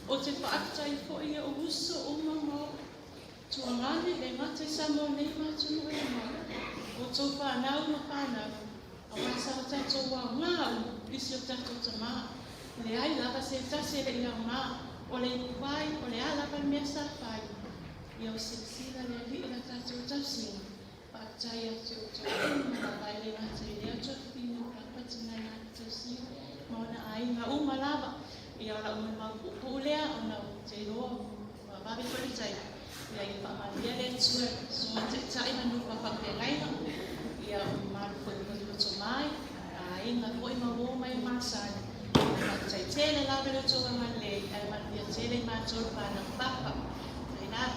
o te whaatai fo ia o uso o mamo tuangane le ngate sa mo nei matu no e ma o tau whanau na whanau, a wasa o tatou wā ngā isi o tatou tamā. Le ai lava se tase le ia ngā, o le ipuai, o le alava mea sa whai. Ia o silasila le li la tatou tausinga, whaatai atu o tau na vai le ngata i leo tau pina o rapatina na tausinga, maona ai ngā uma lava. Ia o la ume mau pulea o na te roa, wa wawe whalitai. Ia i whaamalia le tue, so te tai manu whapapelaina. Ia maru koe koe mai, a inga koe mawo mai masani. Tai tele lawe le toa male, ai manuia tele mātou whāna papa. Tai nā.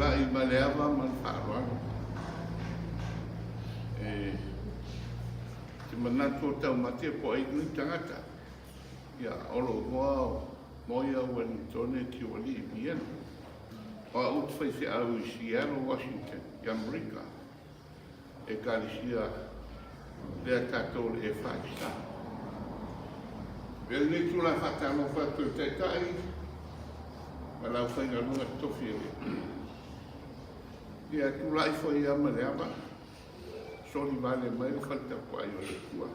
Lai Maiava man whaaroa. Te manatu o tau matia po ai nui tangata. Ia olo ngoa moia wani tone ki wali i Vienna. Oa ut whaise au i Seattle, Washington, i Amerika. E kalisia lea tātou le e whaista. Vea nei tula whatalo whatu te tai. Walau whainga lunga tofi e. Ia tulai fo ia Maiava. Soli vale mai falta po ai o le tua.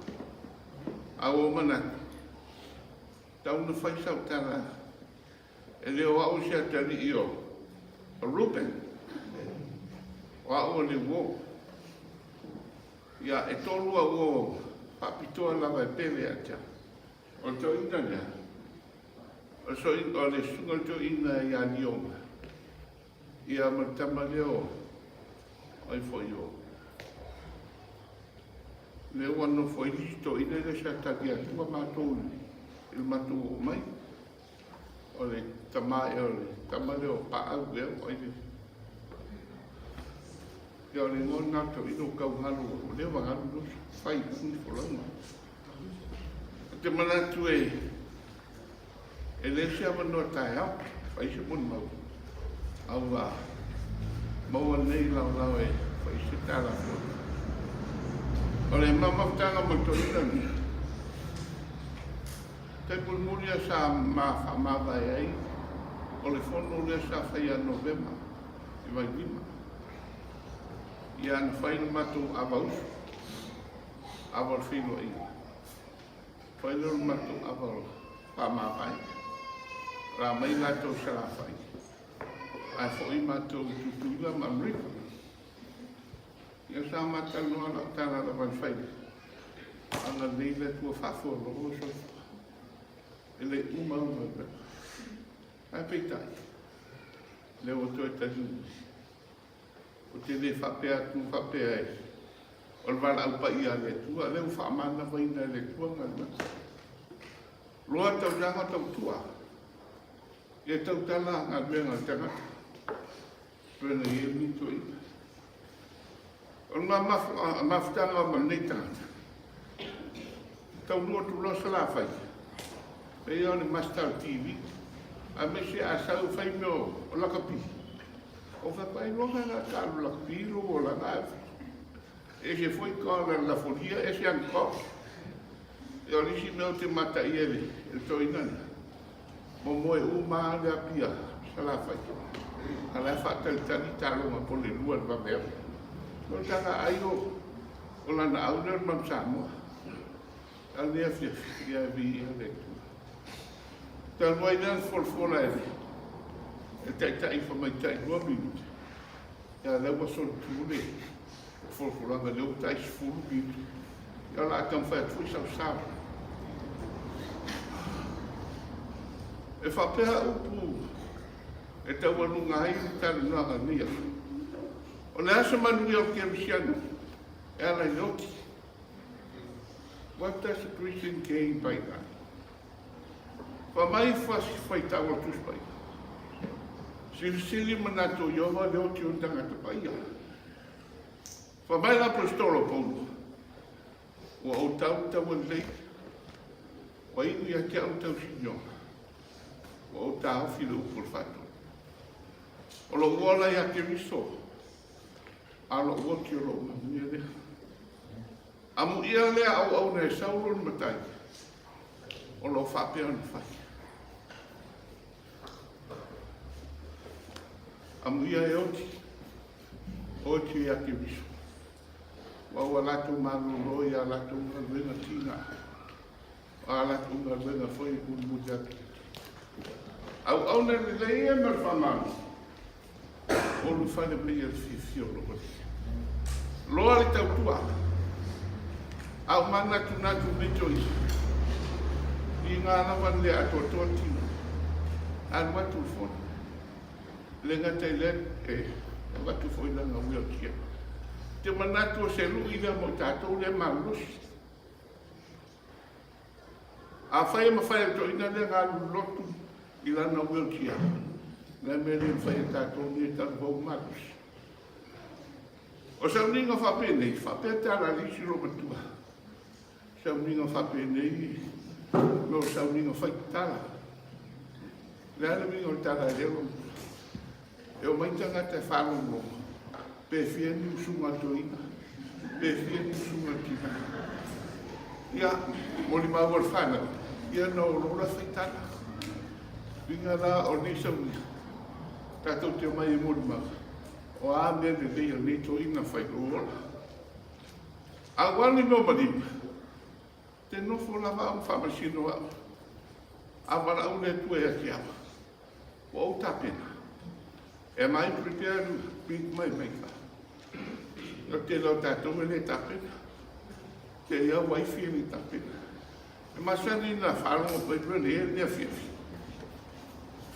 Au mana. Tau na fai sau tana. E leo au sia tani i o. Reupena. O au le wo. Ia e tolu au o papitoa lava e pele atia. O to ina lea. O so ina o le sunga to ina ia nionga. Ia matama leo. Ai foi o. Le wano foi listo ina le sa takia tua mātou il mātou o mai. O le tamai o le tamale o paau e o ai le. Ia o le ngon nato ino kau halu o le wangalu no fai kuni folanga. Te manatu e le sia manoa tae au, fai se mun mau. Au a maua nei lau e whai se tāla fōna. O le mamawtanga matoina ni. Te pulmuria sa mawhamawa e ai. O le whono lea sa whai a Novema. I vai lima. Ia na whai na matu awausu. Awal whilo i. Whai na matu awal whamawai. Rā mai lato sa la whai. Ai fōi mātou tutuila ma Amerika. Ia sa mātou noa la tāna la mai whai. Anga nei le tua whafua loho so. E le uma uma. Ai peitai. Leo o toi tanu. O te le whapea tu whapea e. O le wala au pa ia le tua. Leo whaamana waina le tua ngana. Loa tau janga tau tua. Ia tau tala ngā mea tangata. Pena i e mito i. O ngā mafutanga o manei tangata. Tau lua tu losa la whai. E o ni Mastar TV. A me se a sau whai me o lakapi. O whapai longa ngā kālu lakapi lo o la ngāwhi. E se foi kōna la folia e se anko. E o nisi me o te mata i ele. E to inana. Mo moe u maa lea pia. Sala whai. Ala whātau tani tālonga po le lua wa mea. No tanga ai o O lana au lea mam Samoa. A lea fiafi ia vi ia le tu. Ta luai nea folfola e. E tai whamai tai 2 minuti. Ia leo wasol tūle. Folfolanga leo tai 10 minuti. Ia la tam whai tui sau. E whapea upu. E tau anu ngai tali nanga nia. O le asa manu ia o kia misiana. E ala i loki. What does a Christian gain by that? Whamai whai tau atus pai. Sili manato iowa leo ki un tangata pai ia. Whamai la prestolo polo. Ua o tau an lei. Wa iu ia kia au tau sinionga. Ua o tau filo upul fato. O lo uola ia ke riso. Alo ua ki o lo mamuia lea. Amu ia lea au na e sauron matai. O lo whapea na whai. Amu ia e oti. Oti ia ke riso. Wa latu maruro ia latu ngalwenga tina. Wa latu ngalwenga foi kumujaki. Au na lelei e mar whamanu. O lu whane mei al fifio lo wali. Loa le tau tua. Au mana tunatu mito isi. I ngā nawan le ato toa tina. An watu fona. Le ngatai le e watu foina ngā wia kia. Te manatu o se lu ina mo tātou le maulosi. A whai ma whai to ina le ngā lotu i lana wia kia. Le mele whai tātou ni e tātou hau malusi. O sa uninga whapene, whapea tāra lisi ro matua. Sa uninga whapene, no sa uninga whai tāra. Le ana minga o tāra leo. E o maitanga te whanongo. Pe fieni usunga toina. Pe fieni usunga tina. Ia, moli mawar whana. Ia na o rora whai tāra. Winga la o nisa unia. Tātou te mai e moli mawa. O a mea me leia nei to ina whai rola. A wani no manima. Te nofo lava au whamasino au. A wala au le tue a ki awa. O au tapena. Am I prepared to beat my maker? O te lau tātou me le tapena. Te ia waifi ni tapena. E masani na wharongo paipura ne e nea whiawhi.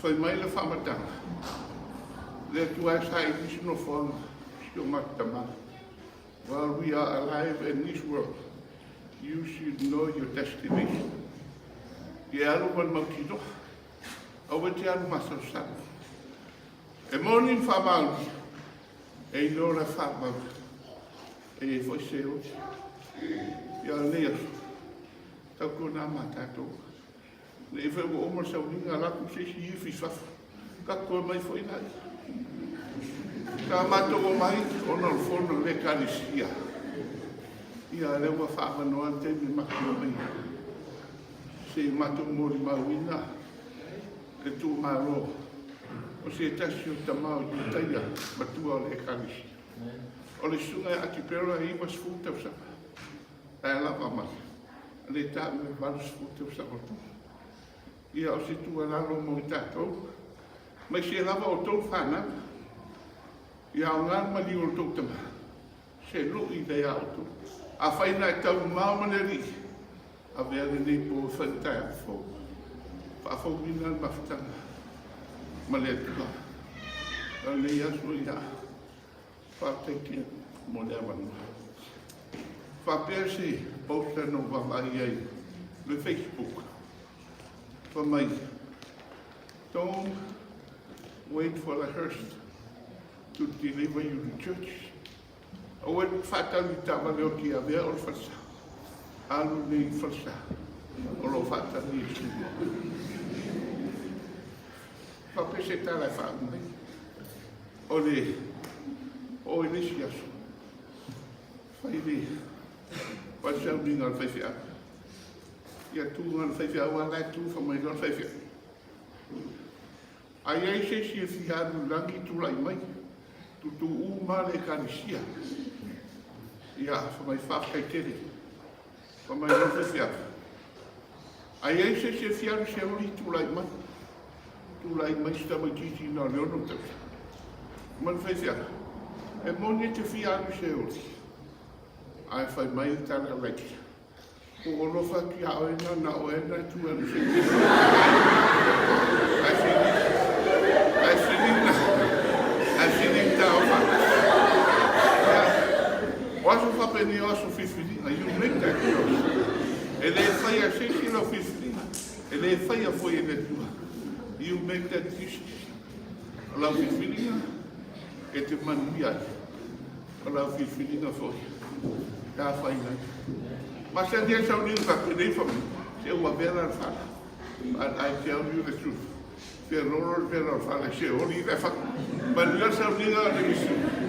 Whai mai le whamatanga. Le tuai sai nisi no whanga, sio matama. While we are alive in this world, you should know your destination. Ie alu man maukito, awa te alu masarusana. E moni whamauni, e inora whamauni, e foi se oti. Ia lea, tau kona matatou. Le e whau oma sauninga raku se si iwi whafu, kako mai foi nai. Ka matoko mai, ona o fono le karisia. Ia lewa whaamanoa te me makua mai. Se matoko mori mauina, e tu maro. O se tasi o tamau i taia, matua o le karisia. O le sunga e ati pera i was futa usapa. E lava mai. Le ta me valus futa usapa tu. Ia o se tua lalo mo i tātou. Mai se lava o tau whanaka. Ia o ngā mali o tau tama. Se lo i dei auto. A whaina e tau maumane ri. A vea le nei po whaitai a fō. Whaafau mina al mawhitanga. Ma le atua. A le aso i a. Whaateke mo le amanu. Whapea se posta no wawai ai. Le Facebook. Whamai. Don't wait for the hearse to deliver you to church. O e whatau i tawa leo ki a vea o whasa. Alu nei whasa. O lo whatau ni sunu. Whape se tala e whaamai. O e nisi aso. Whai le. Wasau ni ngal whaiwhia. Ia tu ngal whaiwhia wa lai tu whamai ngal whaiwhia. Ai ai se si e whiharu langi tulai mai. Tutu uma le karisia. ia fa mai whakaitere, fa mai rofe whiaka. Ai ei se whiaru se ori tūlai mai sta mai titi nā leono tau. Man whai whiaka, e moni te whiaru se ori, ai whai mai tana leki. Ko olofa ki a oena na oena tuanu se ai whini ta o wha. Wasu whapeni o aso whiwhiri, a iu meta ki o. E le whai a seki lo whiwhiri, e le whai a fwoi e le tua. Iu meta kisi. O lau whiwhiri nga, e te manu ia. O lau whiwhiri nga fwoi. Tā whai ngai. Ma se dia sau ni ka nei fa se ua vera fa. But I tell you the truth. Se roro vera fa se ori da fa. Ma dia sau ni ga ni su.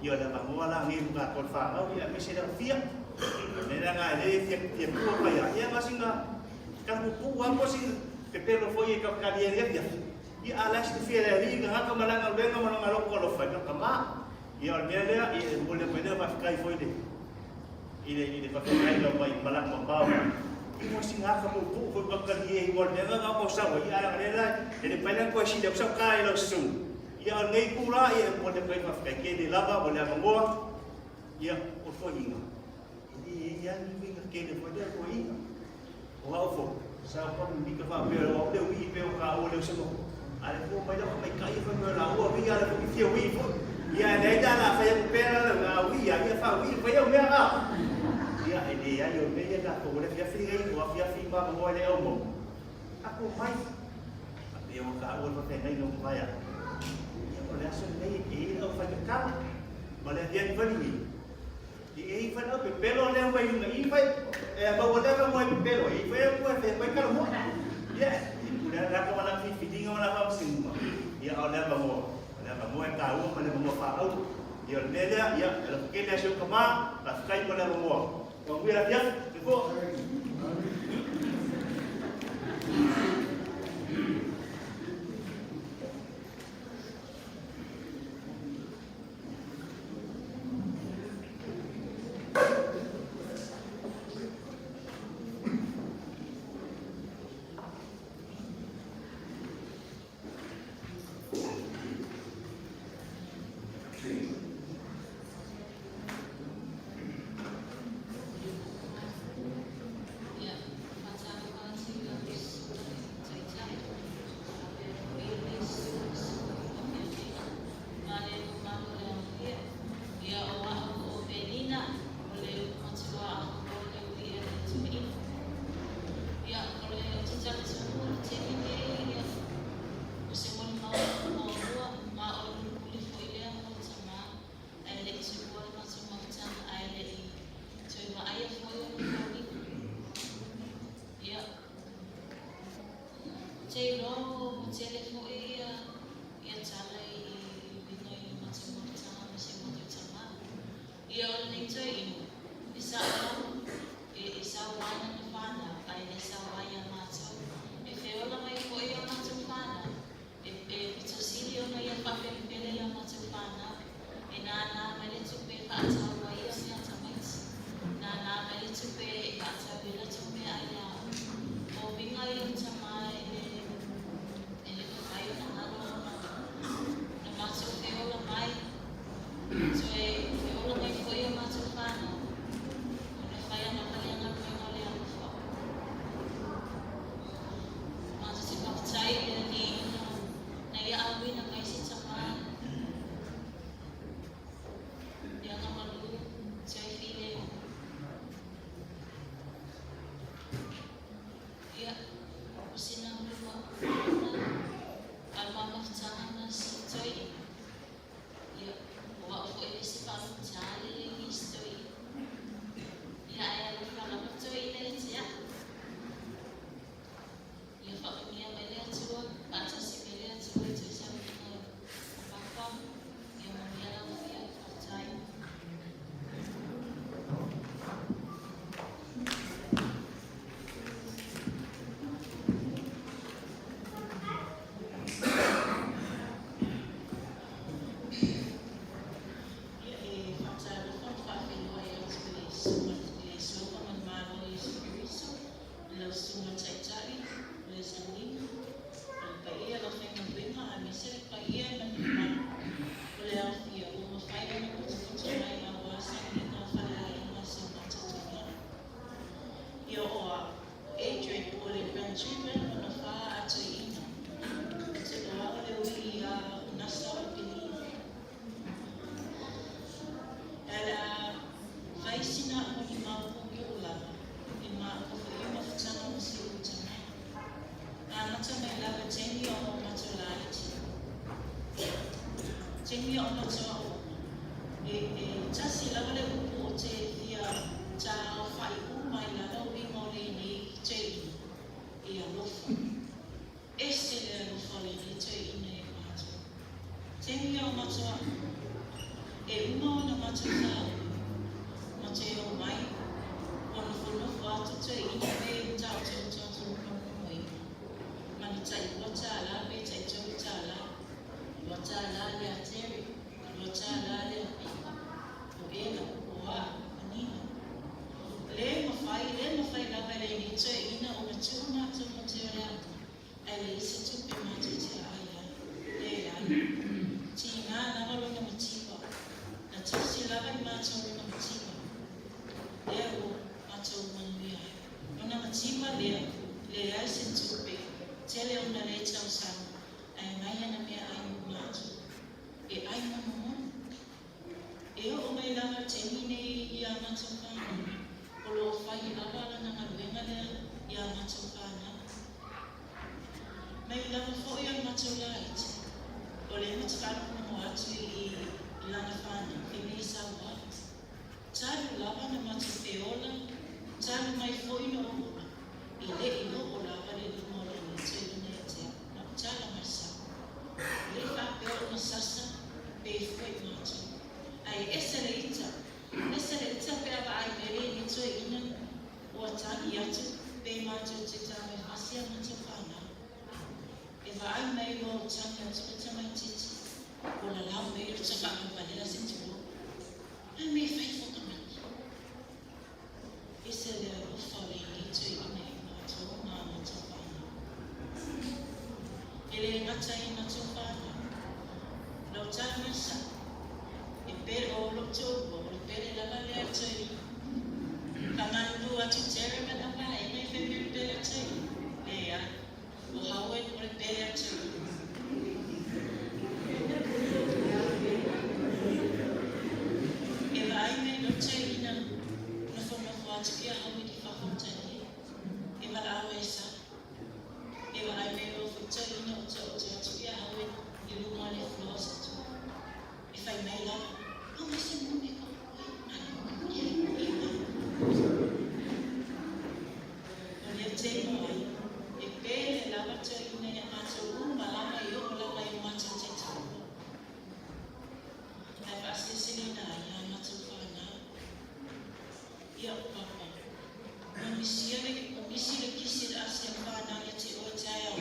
Ia le mangoa la ngi ka kon fa au ia me se da fia. Ne na nga le fia ku pa ia masinga ka ku wa mo sing te pelo foi ka ka dia dia. Ia ala se fia le ri nga ka malanga benga mo nga lo ko lo fa ka ma. Ia le le ia mo le pede ma kai foi de. Ile pa kai lo mai malak mo pa. Mo singa ka ku ko ka dia mo le nga mo sa ia ala le ele pele ko si de sa kai lo su. Ia nei kura ia mo le kai ma kai ke de lava mo le mangoa. Ia o foi inga. Ia ni vinga ke de foi de ko inga. O au fo sa ko mi ka fa pe o de wi pe o ka o le so. Ale ko mai da mai kai fa me la o wi ala ko fi wi fo. Ia nei da la fa pe la la wi ia fa wi fa yo me a. Ia ele ia yo me ia da ko le fi fi ngai ko fi fi ma mo le o mo. Aku mai. Pe o ka o fa pe ngai no mai a. Ia ko le aso nei e o fa ka. Ma le dia fa ni. Di fa no pe pelo le wai ngai fa ba wala ka mo pe pelo e fa ko fa ka mo. Ia dan raka mana fidinga mana apa sing ya ole ba mo e ka u mana mo fa au ya nele ya el que le hace kama la kai mo le mo ko wi la dia ko Tengi o matua e uma le ai se tupe, tele o na le tau sana, ai mai ana mea ai matu, e ai mama e o mai lava te mine i a matokana, o lo whai awala na ngaruenga lea i a matokana. Mai lava fo i a matolait, o le matakana mo atu i lana whana, e mei Savaii. Taru lava na matopeola, taru mai fo i no ola, i le i no o lava le limoro ni te lune te, na utala mai sa. Le whapeo na sasa, pe fo i matu. Ai ese le ita pe ava ai mere ni toi ina o ataki atu pe mātou te tāme whasia mata whāna. E wa ai mei o tangi atu pe tamai titi o la lau mei o ta whaka whanera se tuo. Ai mei whaifo kamaki. Ese le ufa le ni toi ina i mātou ngā mata whāna. E le ngata i mata whāna. Lau tāme sa. E pere o lo tōpo, o pere lava lea tui. Kamandu atu tere me na wai, nei whewhi pere tui. Lea, o haue o le pere tui. E vai me no tui ina, na whanawha atu kia haue ki whakotani. E wa awe sa. E wa ai me o whutui ina o tō atu kia haue i lunga le floors atu. E whai mai lava. Oh, I said, no, Nico. Olha, tem mãe. E pele, lava te ina e mato uma lava e o lava e mato te tau. Ai vaste selina ia mato fana. Ia papa. O misile kisi asia fana ia te o tai au.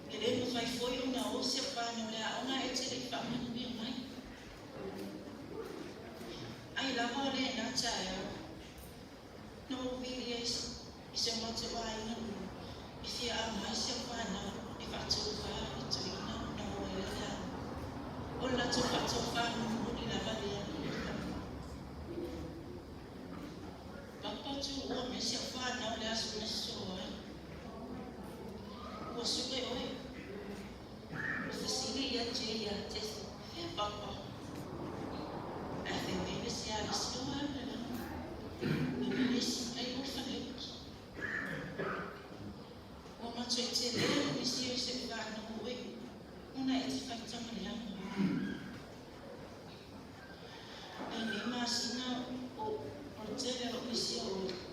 Ele no fai foi una o se fana le ona e te le fama no mia mai. Ai lava o le na taia. No videos i se mata wai na u. I fia a mai se whana i whatu wha i tuina na o e lea. O la tu whatu whanu muni lava lea i lea. Papa tu o me se whana o le asu na soa. Ua suke oi. O fasili ia te ia tesi. E papa. I think maybe see how it's doing. Maybe it's I will find it. What much I tell you, we see you say back no way. Una it's fact somebody else. And they must know or tell you we see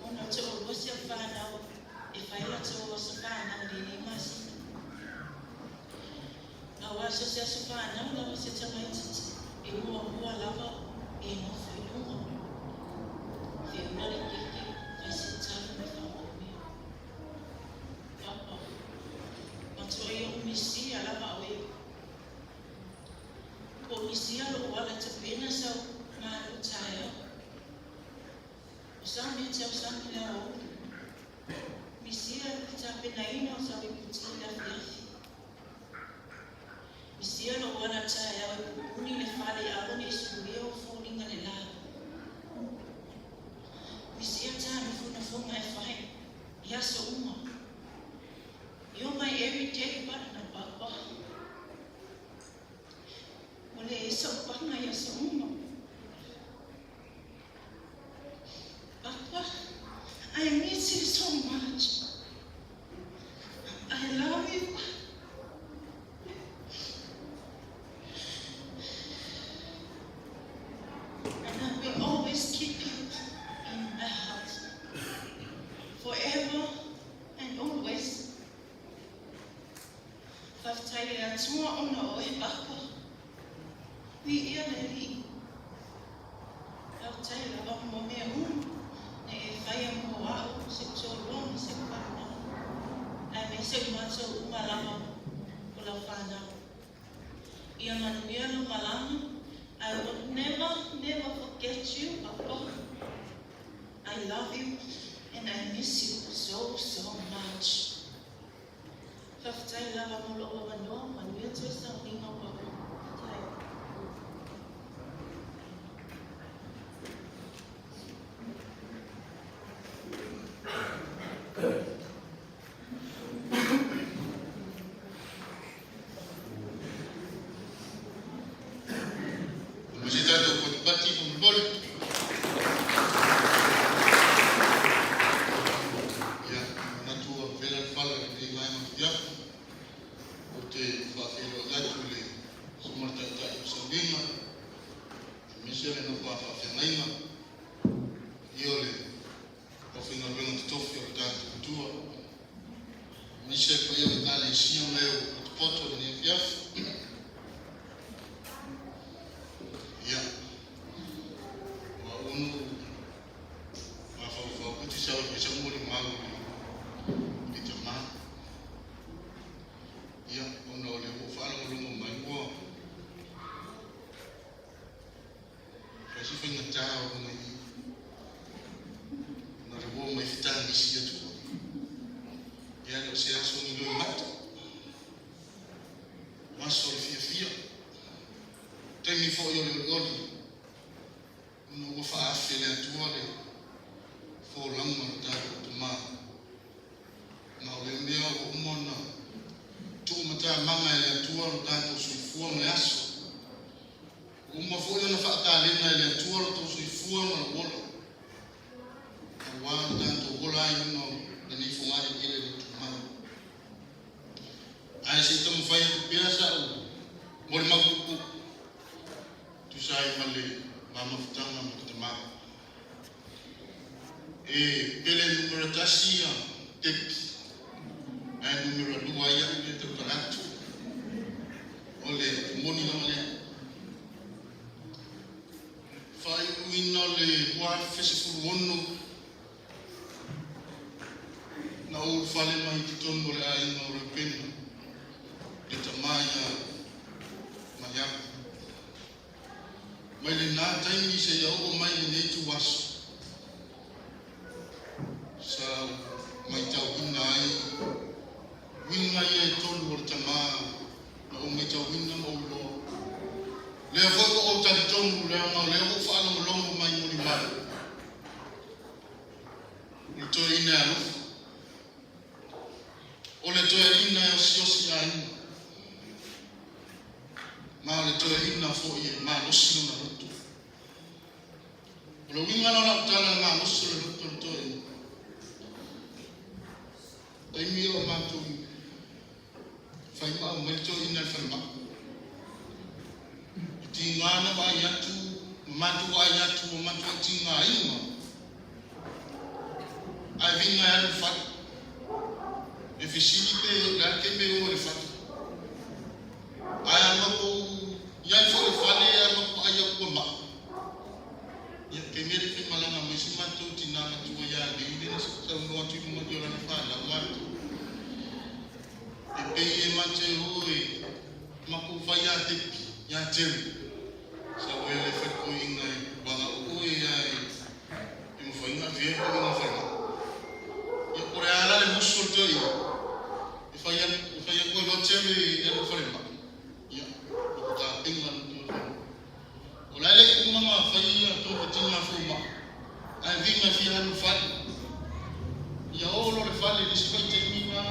or not to what's your find out if I let to was a find out they must. Now I should say so find out that was it a mindset. It will love e no foi lungo. Foi uma lequete, vai se tchau me fala meu. Papa, mas foi misia lá vai. O misia lo wala te pena sa na utaya. O sambi te o sambi la o. Misia te pena ina o sabe putina fiafi. Misia lo wala taya o uni le fale a oni surio funinga le la. Misia tani funa funga e fai. Ia so uma. You're my everyday partner, Papa. Ole so panga ia so uma. Papa, I miss you so much. I love you. And I will always keep you in my heart. Forever and always. Whaftaile atua ona o e Papa. Vi ia le li. Whaftaile wa mo mea ne e whaia mo au se tōlong se whana. Ai me se mato umalama o la whana. Ia manuia no malama. I will never forget you, Papa. I love you and I miss you so much. Whaftai lava molo o wanoa, manuia tui sa winga Papa. Tai. whaamanga e le atua lo tātou soifua me aso. Uma foi ona whaatālena e le atua lo tau soifua ma lo wolo. Ka wā tātou wola ai una na ni fungari ele le tumau. Ai se tamu whai tu pia sa u mori makuku. Tu sai male mama futanga ma katamau. E pele numero tasia teki. Ai numero 2 ia le te paratu. Ole moni na male. Fai uina le wa festival wono. Na o fale mai tono le ai no Reupena. Le tamaya Maiava. Mai le nā taimi se iau o mai nei tu waso. Sa mai tau ina ai. Winga ia e tonu o le tamaa. Na o mai tau ina mo lo. Lea fwako o tali tonu lea ngau lea o whaana mo longo mai moni mai. Le toe ina e alufu. O le toe ina e osiosi a ina. Ma le toe ina fo ia ma nosino na roto. O le winga na utana ma nosino le roto le toe ina. Taimi o mātou whai maa o mai toe ina e whai maa. Ti ngāna wa ai atu, mātou wa ai atu o mātou ti ngā inga. Ai vinga e anu whai. E whisini pe le ake me o le whai. Ai amako, iai fo le whale e amako ai aku a maa. Ia ke mere ke malanga mai si mātou ti nā matua ia le ile na sa tau noa tui mo mati o rana whana mātou. E pei e mate hoi, mako whai a tepi, ia temu. Sa oe le whako inga e wanga oe ia e mo whai inga via ko inga whai ma. Ia kore ala le muso to i. E whai a koe lo teme e lo whai ma. Ia, o ta inga no to whai. O lai le kumanga whai ia to ke tinga whai ma. Ai vinga fia hanu whai. Ia o lo le whai le si whai te minga.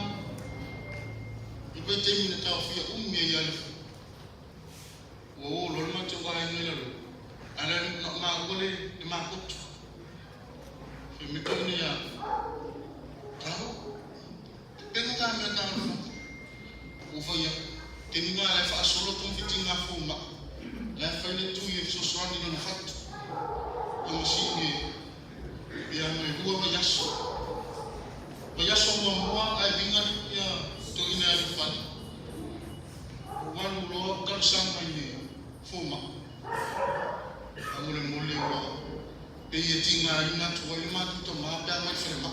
I koe te mina tau fia umia ia le whai. O lo ma te wa ai ngela lo. Ala na ma gole de ma kutu. Fe me tone ya. Tao. Pena ka me ta no. O fa ya. Te ni ngala fa solo ton fiti nga fo ma. La fa le tu ye so so ni na fat. O sini ya me huwa ma yaso. Ma yaso mo mo ai vinga ya to ina le fa. Wanu lo kan sanga ni. Fuma. Amore mole wa. Pe ye tinga ina tuwa le matu to ma da mai frema.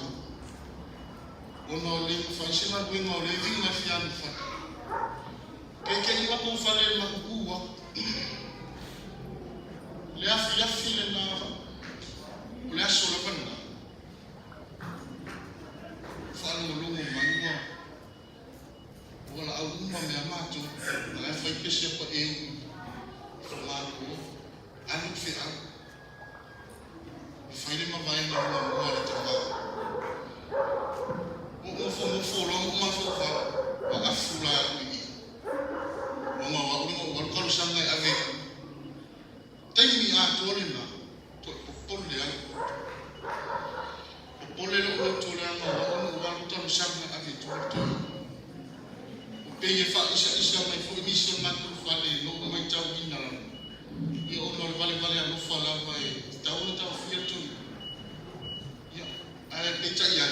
Ono le fa sima gwinga le vinga fia ni fa. Ke ima ko fa le ma ku wa. Le afia file na. Le aso le pana. Fa no lo mo mangwa. Wala au uma me amato. Na fa ke se pa e Lalu, anu fi'al. Fai ma vai na rua mua le tamau. O fo lo ma fo fa. Wa afula ni. O ma wa o ko sanga ave. Taimi a tole na. To polle a. Polle lo tole a ma wa to sanga ave to. Pe ye fa isa mai fo ni se ma to fa le no mai tau ina. Ia o no vale a no fa la vai. Tau no tau fia tu. Ia ai pe cha ia.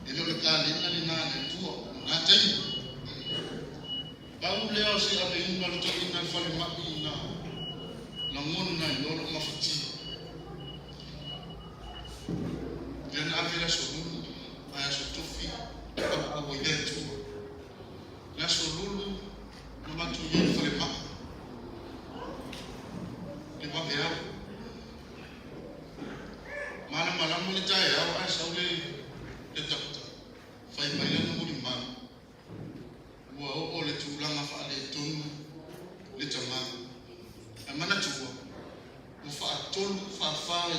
Ele le ka le na le tu. Na tai. Pau le o se ave inga lo to ina fa le ma ina. La mon na no lo ma fati. Den ave la so nu. Ai so to fi. A wo ia tu. La so lulu. No ma tu ia fa le ma. Lima beau. Mana malam mula jaya, awak saule tetap fai mai la nunggu lima. Wah, oleh tulang apa le tun le jama. Mana cuba? Mufa tun fa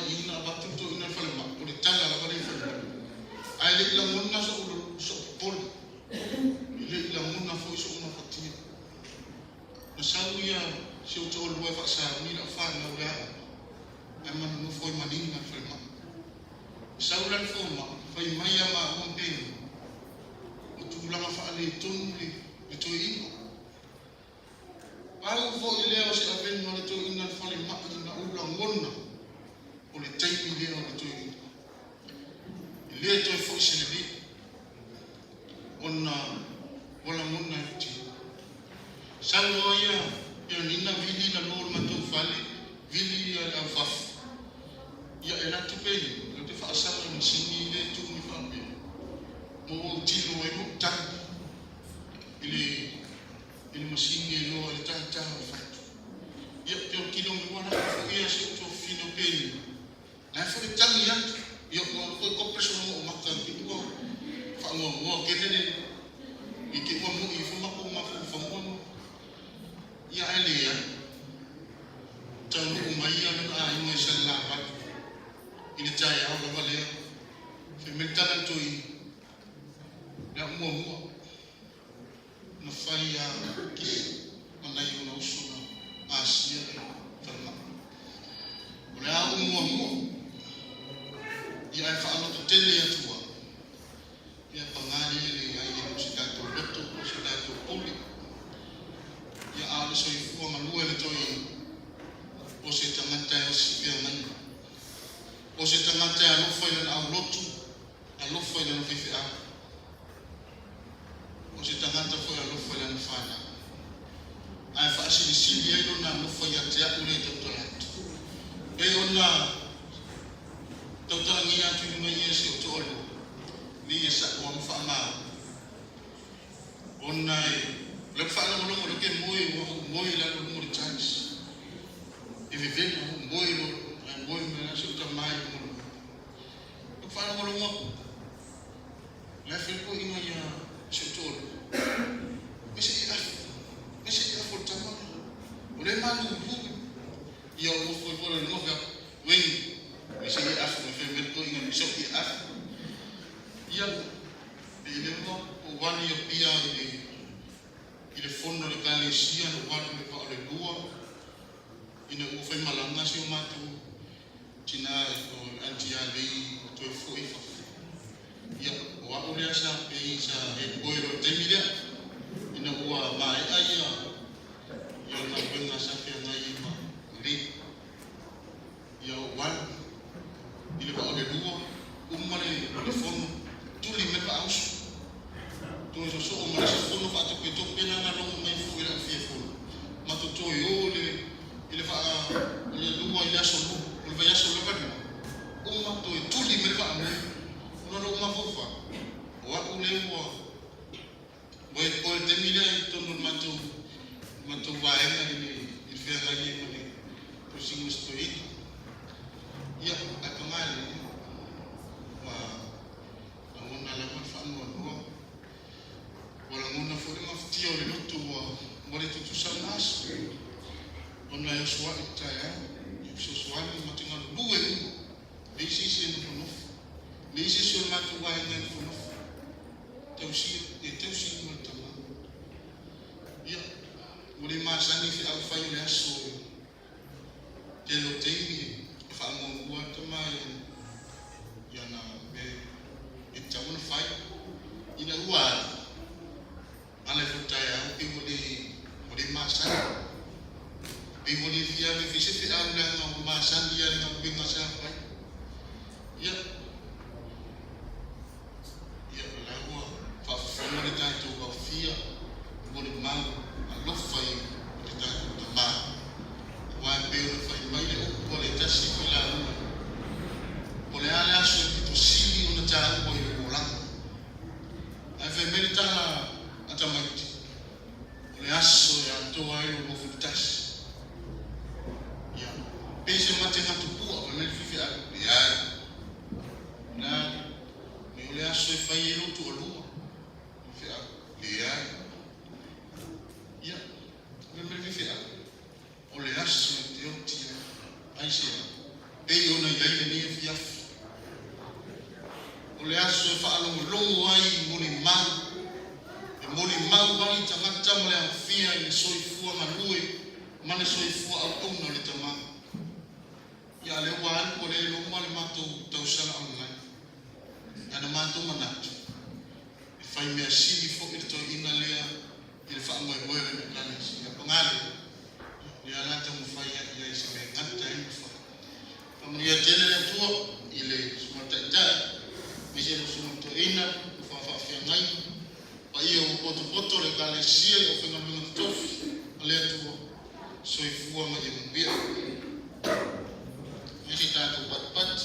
ina abatu tu ina fale mak. Oleh cala la balik fale. Ai le la munna so pol. Le la munna fo so tonu le toi ina. Pau fo i leo se aven no le toi ina fale maki na ula ngona o le taimi leo le toi ina. I lea toi fo i se le li. Ona wala ngona i ti. Salwa ia nina vili na lor matou fale, vili au fafu. Ia e natu pei, le te whaasama ni singi le tu ni whape. Mo tino e mo tangi. Ili masingi e loa le tata o fatu. Ia peo kilo me wana fo ia se to fino pei. Na fo le tangi atu. Ia mo ko kompreso mo maka ki ko. Fa mo kenene. I ke mo i fo mako fo mo. Ia ele ia. Tau o mai ana a inga sala fatu. Ini cahaya Allah balik, femintalan tu ini, nak muam, nafaya kis, mana yang nak usul, Asia, ternak. Boleh aku muam, ia faham tu tele yang tua, ia pengali ni, ia sudah tu betul, sudah tu pulih, ia ada soifu malu ele tu ini, osih tangan tay osih piangan. O se tangata a lofa i lana au lotu, a lofa i lana whiwhi a. O se tangata foi a lofa i lana whana. Ai whaasiri sili ai lona lofa i a te aku le tautai atu. E ona tautai ngi atu i ngai e se o te olu. Ni e sa kua mwha maa. Ona e le whaana molongo le ke moi lana mo le chance. E vivena moi lo. Boy me se uta mai mo. O fa mo lo. La fe ko ina ya se tol. Ese ya for tama. O le manu bu. Ya o fo por no ga. Wen. Ese ya af me fe me ko ina so ki af. Ya ele mo o wani ya pia ile fondo le kalesia no watu le pa le dua. Ina o fe malanga se o matu. Tina o anti ali to fo ifa ya wa o le sa pe sa e boiro temida ina wa mai aya ya na benga sa pe ngai ma ri ya wan ile ba o le duo umare le fono tu li me pa aus tu so o mare se fono fa to pe to pena na no mai fu ira fi fono ma to yo le ile fa le duo ile so vaya solo kan uma to tuli mereka amne ono uma fofa wa ule wa boy ko temila to mato va ena ni il fait gagner ni pour si nous stoïd ya akamal wa amona la fa mo no wala mona fo ma ftio le lutu wa mole tu sanas ona yo swa itaya sesuatu matingan dua ni, lesi sen penuh, lesi sen matu wahai penuh, tausi matama, ya, boleh masa ni fi alfa yang so, jelo tei, fa amon buat temai, yang na be, itamun fai, ina luar, alai futaya, boleh masa. E voli via le fisi te au na ma sandia na binga sa pai ya la wa fa fa mo le tanto wa fia mo le mang a lo fai le tanto da ma wa be o fai mai le o le tasi ko la o le ala so ki to sili o ta ko i o la a ve merita ata mai le aso ya to ai o futasi pese mate na tupu a me fifi a ya na me ole aso fa yelo to lu fi a ya me fifi a ole aso te o ti ai se e yo na ya ni fi a ole aso fa lo longo ai mo ni mau bali tangata mo le afia ni soifua manue mane soifua au tona le tamanga ya le wan ko le lo mal mato tau sala online ana mato manat fai me sili fo ito ina fue mueve de planes y a ponale y a la tamufaya y se me encanta y como ya tiene el tuo y le sumata me se sumata ina fa fiangai pa io poto le kale sia o fenga mo to ale tuo so i fu ma ye mbia me se tanto pat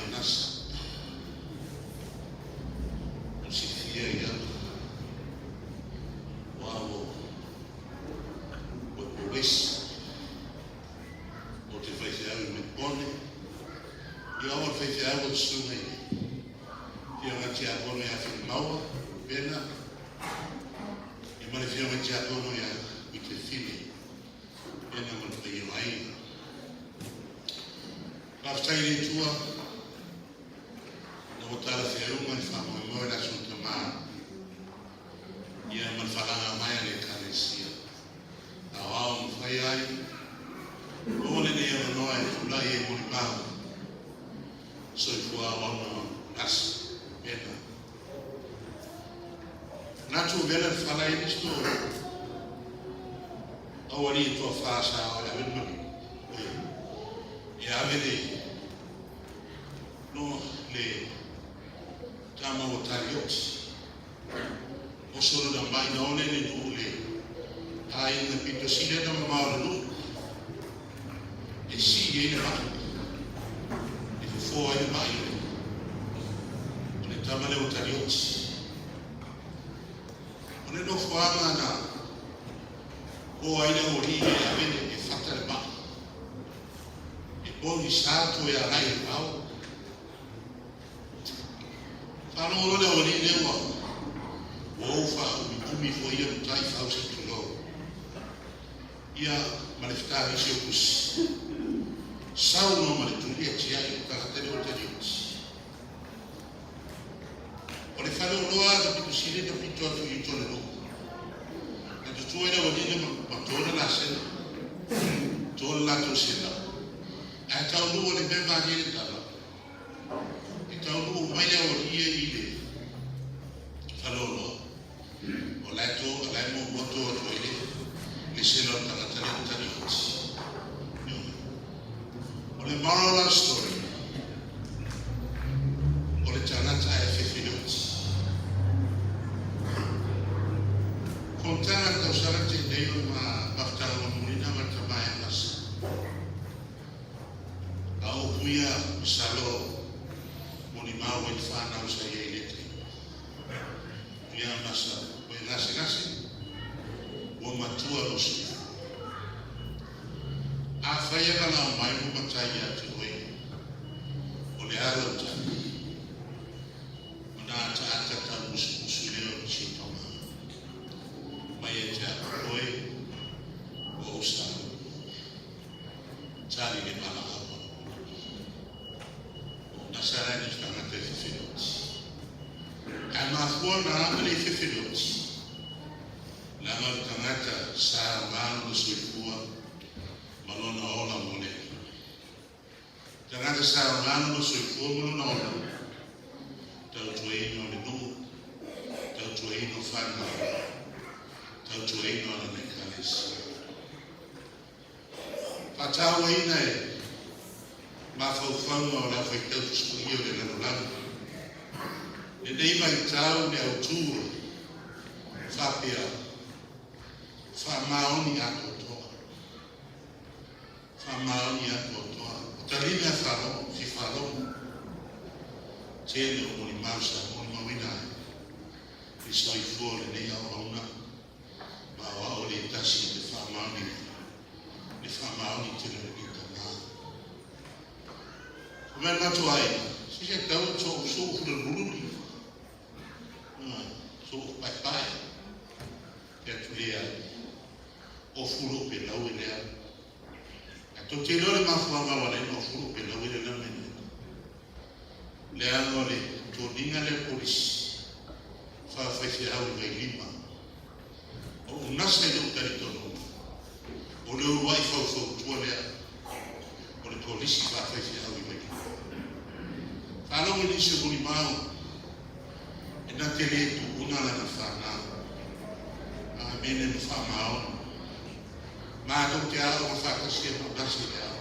Unasa Siufaga wao wawesi wote faisi yao imepone yao faisi yao sunai yao ngati akono ya FilimauaAiga imani yao ngati akono ya itefili yana Maiava Aftaili tua na utara fiarunga ni famo moyo na suntama ya malfalanga maya le karesia na wao mfayai ole ne ya noa ya fula ye mulibao so ifua wana nas bena natu vela fala ini sto awali to fasa ya wenmani ya vele no le kama watariot o solo da mai na one le dule ai na pito sile da maulu e si ye na e fo ai mai le tama le watariot one no fo amana o ai na ori ya vele e fatta le ba Boni sato ya rai pau. Fano ole oni lewa. Wo fa umi fo ia mutai fa se tulo. Ia malefta isi okus. Sau no maletulia tia i karateri o tadios. Ole fano loa da pitusile da pito atu i tole lo. Na tutu ina oni le matona la sena. Tola to sena. Atau lu oleh bebas ini tak, atau lu banyak orang ini, kalau lo, oleh tu, oleh mu motor tu ini, lisenor tak tadi, oleh moral story, oleh jangan saya fifidot, konten atau syarat jadi ma bakal memulihkan macam mana nas. Au kuia salo monimau e fana o sai elete ia masa o nasi o matua o su a faia kana mai mo matai atu o le ala ta ona ta musu leo si toma mai e ta o sa tali le pala Nasarani stanga te fifilot. Ama fua na amele fifilot. Lama tangata sa maano suifua malona ola mole. Tangata sa ngano so ifo malona ola. Tau tuaino le nu. Tau tuaino whana. Tau tuaino ala nekalesi. Patau ina e. Mafau o la whaitau tuskio le lalolana. Le nei mai tau le autua. Whapea. Whamaoni ato toa. Whamaoni ato toa. Tarina wharo, si wharo. Tēne o mori mausa, mori mawina. I soi fōre nei au auna. Ma wao le tasi le whamaoni. Le whamaoni tēne le kita maa. Kumea matu ai. Si se tau tō so hura mururi. So pai pai. Pea tulea. O furo pe lau e lea. A to te lore mafuanga wale no furo pe lau e lea mene. Lea ngore, to ninga le polisi. Whawhaife au i mai lima. O unasa i utari tono. O le uruai whau tua lea. O le polisi whawhaife au i mai lima. Whanau i nisi o muni mau. E na te le tu unala na whanau. A mene no whamau. Ma tau te ao ma whakasia ma nasi le ao.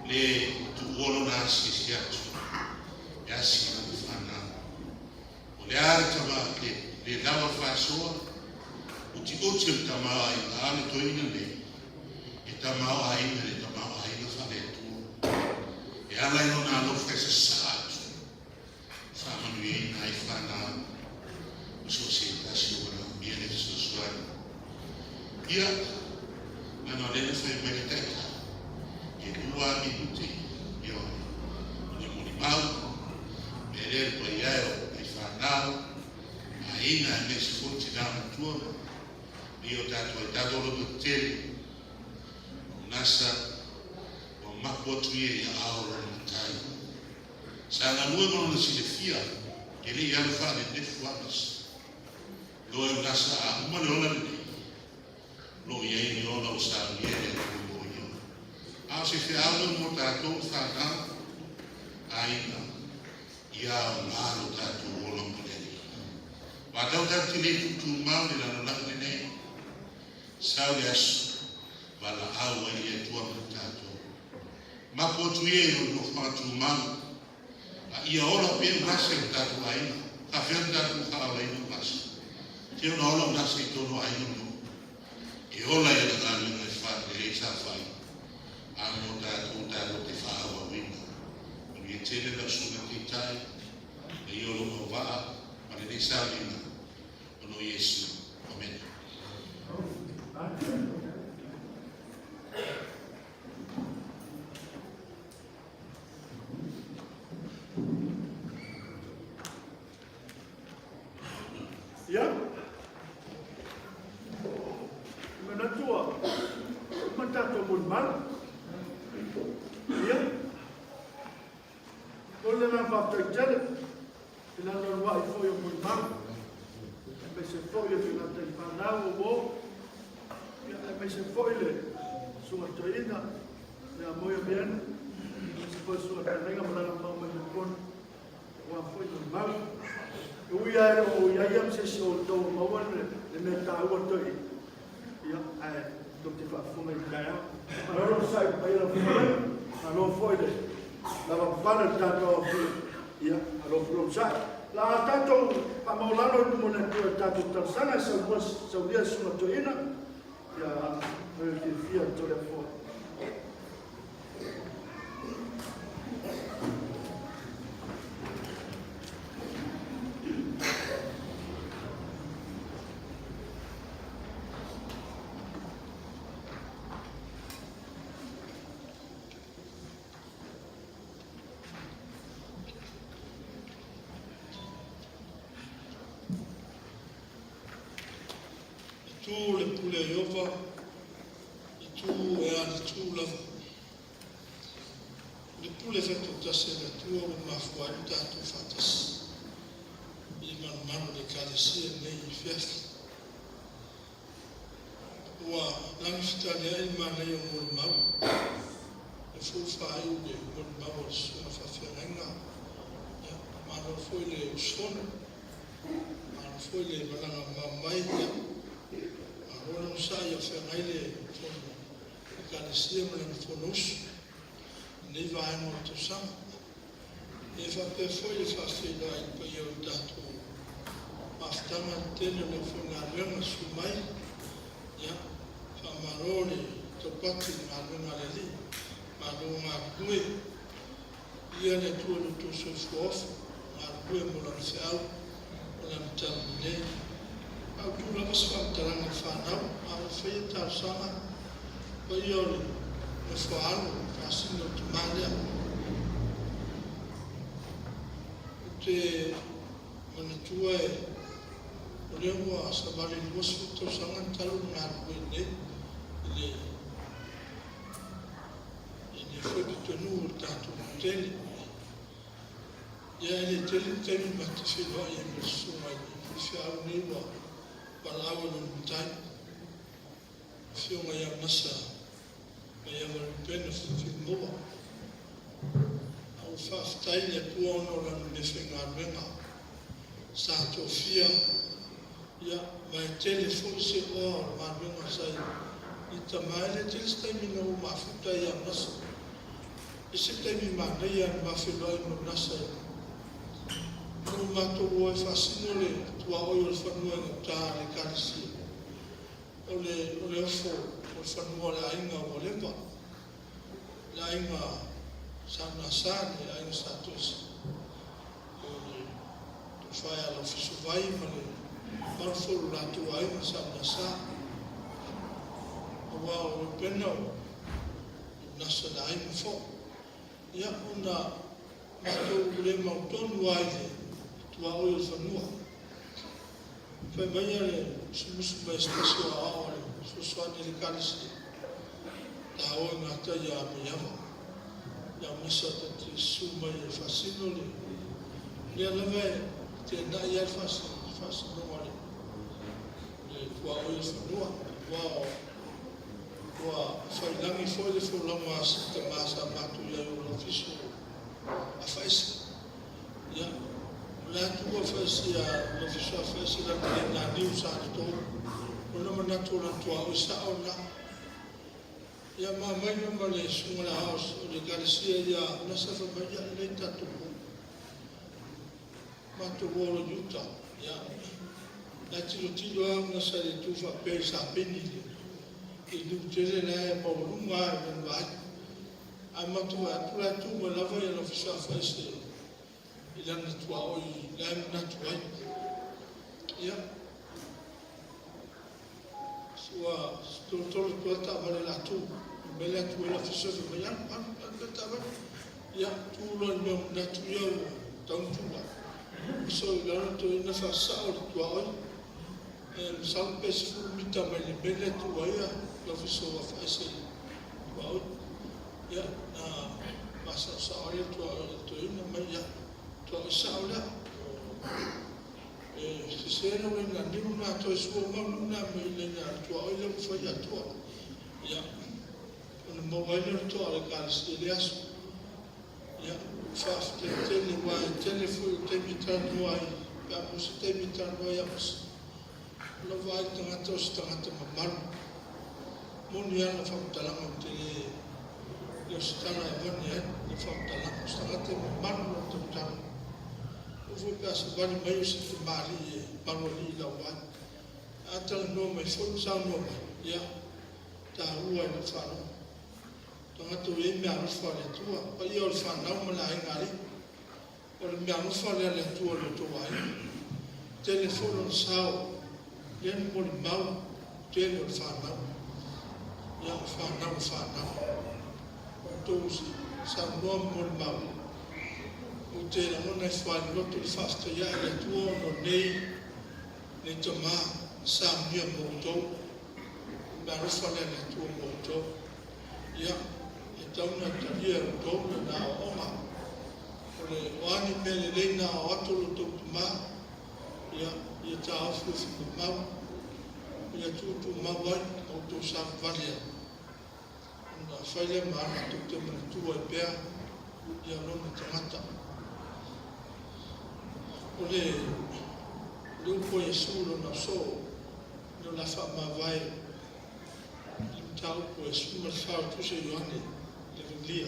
Le tu olo nasi si atu. E asi na te whanau. O le are tama le lawa whasoa. Uti uti o tamau ai na ale toina le. E tamau ai na le tamau ai na whale tu. E ala ino na alo whaisa sa atu. Whamanu i na i whanau. So se tasi o na miene so suana. Ia. Nano lena fai meditata. E 2 minuti. Io. Le muni mau. Me lere pa iao. Ai whanau. A ina e mesi futi dama tua. Io tato ai tatolo do tele. Unasa. O makotu e ia aura na tai. Sa na lua mana si le fia. E le iaro whare nefu amas. Loe unasa a umane ola le. Lo iei ni ola o sa miere o mo ia. Ao se fe au mo tātou whanau. Aina. Ia o ngāro tātou ola mo leni. Watau tātou le tutu mau ni lana lana nei. Sau le asu. Wala au ai e tua mo tātou. Mapotu e o whātu mau. A ia ola pe ngase o tātou aina. Ka whian tātou whao aina ngase. Te ona ola ngase i tono aina no. E ola e la ngana e whare e sa whai. Amo tātou te whaawa wina. O ni e tene la suna te tai. E i olo mau waa. Ma le sa wina. O no Yesu. Amen. Ia. Mana tua. Mata tu mun mal. Ia. Olha na volta jale. Ila no wa foi o mun mal. Mas se foi o final do panau o mas se foi le sua toina. Ya moyo bien. Se foi sua carrega para la mão mais con. Wa foi mun mal. Ui ai o iam se so to mawan le meta o to ia ai to te fa fuma i kai alo sai pai la fuma alo foi le la va para tanto ia alo from sai la tanto pa maulano mo na to tanto tarsana so dia sulla toina ia che fia to le fo tu le pule iova, tu e ana tu lava. Le pule fetu tase le tua o mafua i tatu fatas. I manu le kalesia nei i fiafi. ua langstania i mana i o mori mau. E fuwhai u le mori mau o suna whawhianenga. Mano foi le usona. Mano foi le malanga mamai ia. Arona usai a whengai le fono. I kalesia malanga fonosu. Nei vai mo to sama. E whape foi le whawhila i pa iau datu. Maftama tene le whenga renga sumai. Ia. Whamarore to pati ngā renga le li. Mano ngā kue. Ia le tua le tu so fuofu. Ngā kue mo lang se au. Mo lang tala nei. Au tu lama swam taranga whanau. Au whea tau sama. Pa iau le. Le whaano. Whasino tu malea. Te manitua e. O leo a Savaii luasu tau sangan talu ngā kue nei. Ele foi de tonu tanto tele. E ele teve bate filho e me suma e fiau niwa palau no mutai. Fio mai Unasa. Maiava Reupena Filimauaaiga. Au whaftai le tua ono ranu me whengaruenga. Sa tofia. Ia, mai tele fose o maruenga sai. I tamaile tele staimina o mafuta i Unasa. I se taimi manei an mawhenoi mo Unasa. No mato o e whasino le tua oi o le whanua ngā tā le karisia. O le ofo o le whanua le ainga o lewa. Le ainga sa Unasa le ainga sa tosa. O le whai ala Savaii ma le marforo la tua ainga sa Unasa. O wā o Reupena o Unasa le ainga fo. Ia una matou le mautonu ai le tua oi o whanua. Whai mai ale sumusu mai stasio a ao le susuani le karisi. Ta oi ngā tai a Maiava. Ia Unasa ta te su mai e whasino le. Lea lewe te nai ai whasino ale. Le tua oi o whanua. Wa whailangi foi le whaulango a sita masa matu ia o la fiso a whaisi. Ia, la tua whaisi a la fiso a whaisi la te na niu sa to. O nama natu la tua o sa o na. Ia ma mai nama le sunga la house o le garisia ia Unasa whamaya le tatu. Matu wolo yuta. Ia, la tilo a Unasa le tufa pe sa peni le. I lutele la e maurunga e menwai. A matua atua tu ma lava e la fisa whaise. I lana tua oi, la e mnatuai. Ia. Sua, stoltolo tua ta vale la tu. Mele atu e la fisa se mai anu ta vale. Ia, tu lo me mnatu iau tautula. So i lana tu ina whasa o tua oi. E salpe se furumita mai le mele tua ia. La fiso a whaise wau. Ia, masa saoria tua ina mai ia. Tua saoria. E sisera wai nga niru nga toi sua maunu nga me ile nga tua oile mwhai atua. Ia, ona mawaile tua le karisi le asu. Ia, whaaf te tele wai, tele fui te mitanu ai. Pea musa te mitanu ai amusa. Ona vai tangata o si tangata mamaru. Moni ana whakatalanga o te leo sitana e vani e whakatalanga. Stangate me manu o te utana. Ufu pia Savaii mai o se te maari e manuali i lau ai. Atala no mai fonu sao no mai. Ia, ta ua i na whanau. Tangata o e mea rufa le tua. Pa ia o le whanau ma la e ngari. O le mea rufa le tua le tua ai. Telefonu na sao. Leni mo le mau. Tele o le whanau. Ia whanau. O tōsi, sa noa mo le mau. O te rangona e whai roto le whasta ia e le tua no nei, ne te mā, sa mia mo tō. Mea rufa le tua mo tō. Ia, e tauna taria o tō le nā o oma. O le wani me le leina o atolo tō te mā. Ia, ia tā awhi whiku mau. ia tutu mawai o tō Savaii. Na whaile maana tuk te manitua I pēr ia lona tangata. O le upo Yesu lona so no la wha mawai ta upo Yesu ma whao tuse Ioane le Biblia.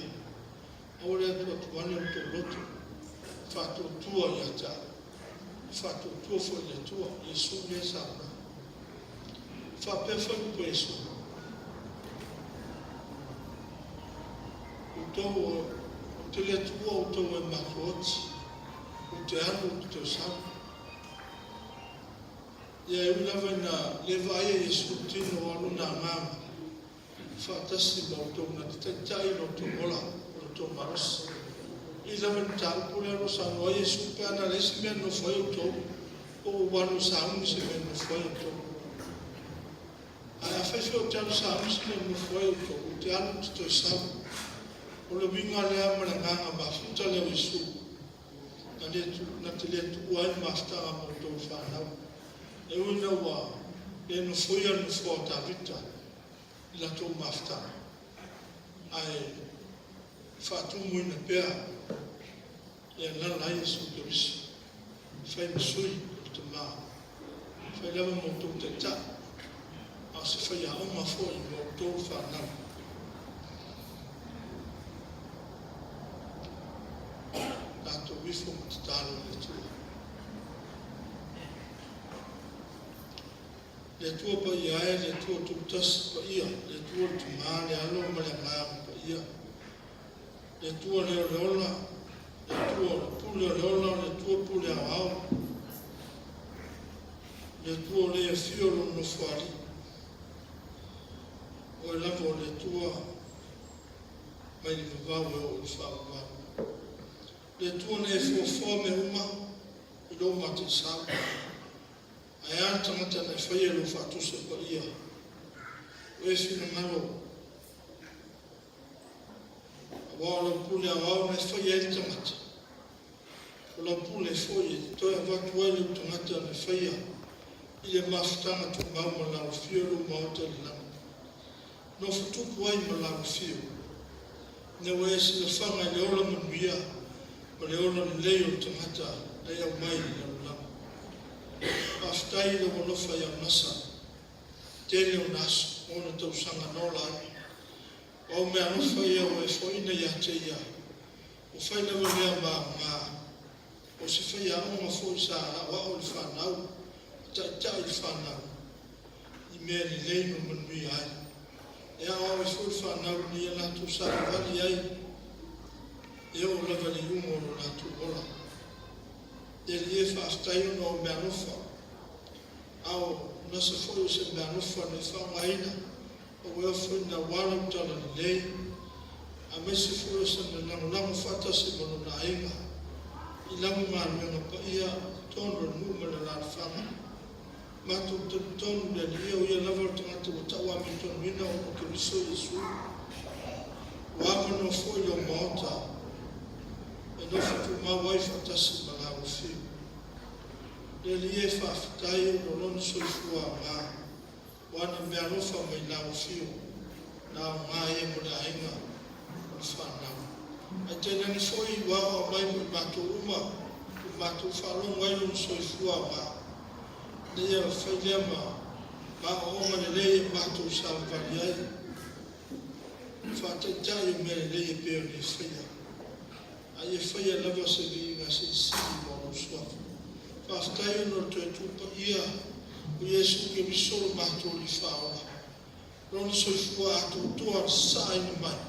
O le atua tuane o tō loto whato tua ia ta. Whato tua fo le tua Yesu le sauna. Whapefa upo Yesu. O te le tua o tō e makoti. O te anu o te sau. Ia e ulawa na le vaia Yesu tino o aluna ngama. Whaatasi ma o tō na te tai no tō mola o tō marosi. I lawa na tā upule aro sa noa Yesu pe ana lesi mea no whai o tō. O wanu sa unu se mea no whai o tō. Ai a whaiwhi o te anu sa unu se mea no whai o tō. O te anu te tō sau. O le winga lea mana nganga ma futa leo Yesu. Na te lea tu uai maftanga mo tō whanau. E uina ua e no whoia no whoa tā vita I la tō maftanga. Ai whātu muina pēr e lala Yesu Kirisi. Whai masui o te mā. Whai lewa mo tō te tā. A se whai a oma fōi mo tō whanau. Tātou wifo mo te tālo le tua. Le tua pa ia e, le tua tūtasi pa ia, le tua tu mā, le alo ma le ngāma pa ia. Le tua leo leola, le tua pule leola, le tua pule au au. Le tua lea fiolo no whari. O e lavo le tua mai ni vavau e o le whāwavau. Le tua ne fo me uma I lo mate sau. Ai an tangata ne whaia lo whātusa pa ia. O e whina ngalo. A wāla pule a wāu ne whaia e tangata. O la pule whaia toi a watu ai le tangata ne whaia. I le mafutanga tu mau ma lau whio lo mauta le lama. No futuku ai ma lau whio. Ne wa e sila whanga le ola manuia. O le ona le leo tangata le au mai le ulama. Aftai le walofa I Unasa. Tele Unasa, ona tau sanga no lai. O me anofa ia o e whoina ia te ia. O whaina wale a ngā. O se whai a onga whoi sa a wao le whanau. Tai le whanau. I mea ni leino manui ai. E a o e whoi whanau ni a nātu sa wali ai. E o lava le umo no nātu ola. E li e whaaftai ono o mea nofa. Ao nasa whoi se mea nofa ne whaungaina. O ea whoi na wala utala ni lei. A me se whoi se me langu whata se mono na inga. I langu ngā ruenga pa ia tono nu me na lana whanga. Mātou tonu le li o ia lava o tangata o tawa me tonu ina o ke riso Yesu. Wāmano whoi o maota. E nofa tu mawai whatasi ma ngā uwhiu. Le li e whawhitai o no lono soifua ngā. Wana mea nofa mai ngā uwhiu. Nā o ngā e mo na inga o whanau. Ai tēnā ni whoi wā mai mo mātou uma. O mātou whalonga i lono soifua ngā. Le ia whailea ma o oma le le e mātou Savaii ai. Whātaitai o mea le le e pēo ni whaia. Ai e whaia lava se vi ngā se siri mo o suafu. Whaftai ono to e tupa ia o Yesu ke misoro mātou li whaora. Rono soifua atu toa sa ina mai.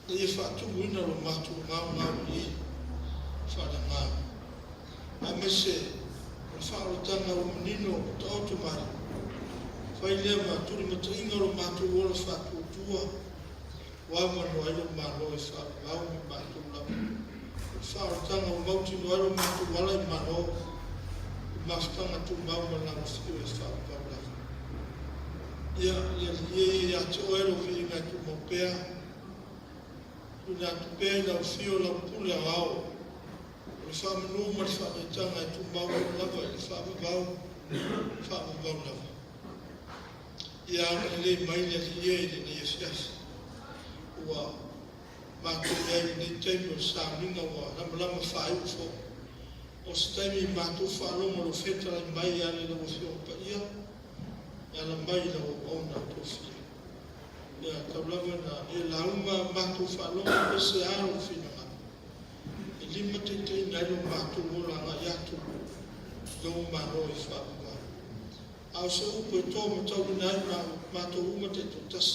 Le e whātumu ina ro mātou ngau i whara ngau. A me se o whaorotanga o manino o tautu mai. Whailea māturi mata inga ro mātou ola whātua tua. Wāmano ailo mālo e whāpau me mātou lau. Whaorotanga o mauti no ailo mātou wala I mano. Mafutanga tu mau ma lau whiu e whāpau lau. Ia te oero vi ngā tu mo pēr. Ngā tu pēr lau whiu lau pule a ao. Le whamanu ma le whametanga e tu mau lava e le whamavau lava. ia ona le mai le ia le ne fias ua ma ko le ni te mo sa minga wa lama fai fo o stemi ma tu fa lo mo feta la mai ia le mo fio pa ia ya la mai la ona to fi ya tablava na e la uma ma tu fa lo mo se a lo fina e lima te na lo ma tu mo la na ya tu lo ma no e fa au se upo e tō ma tau nai ma tō uma te tutas.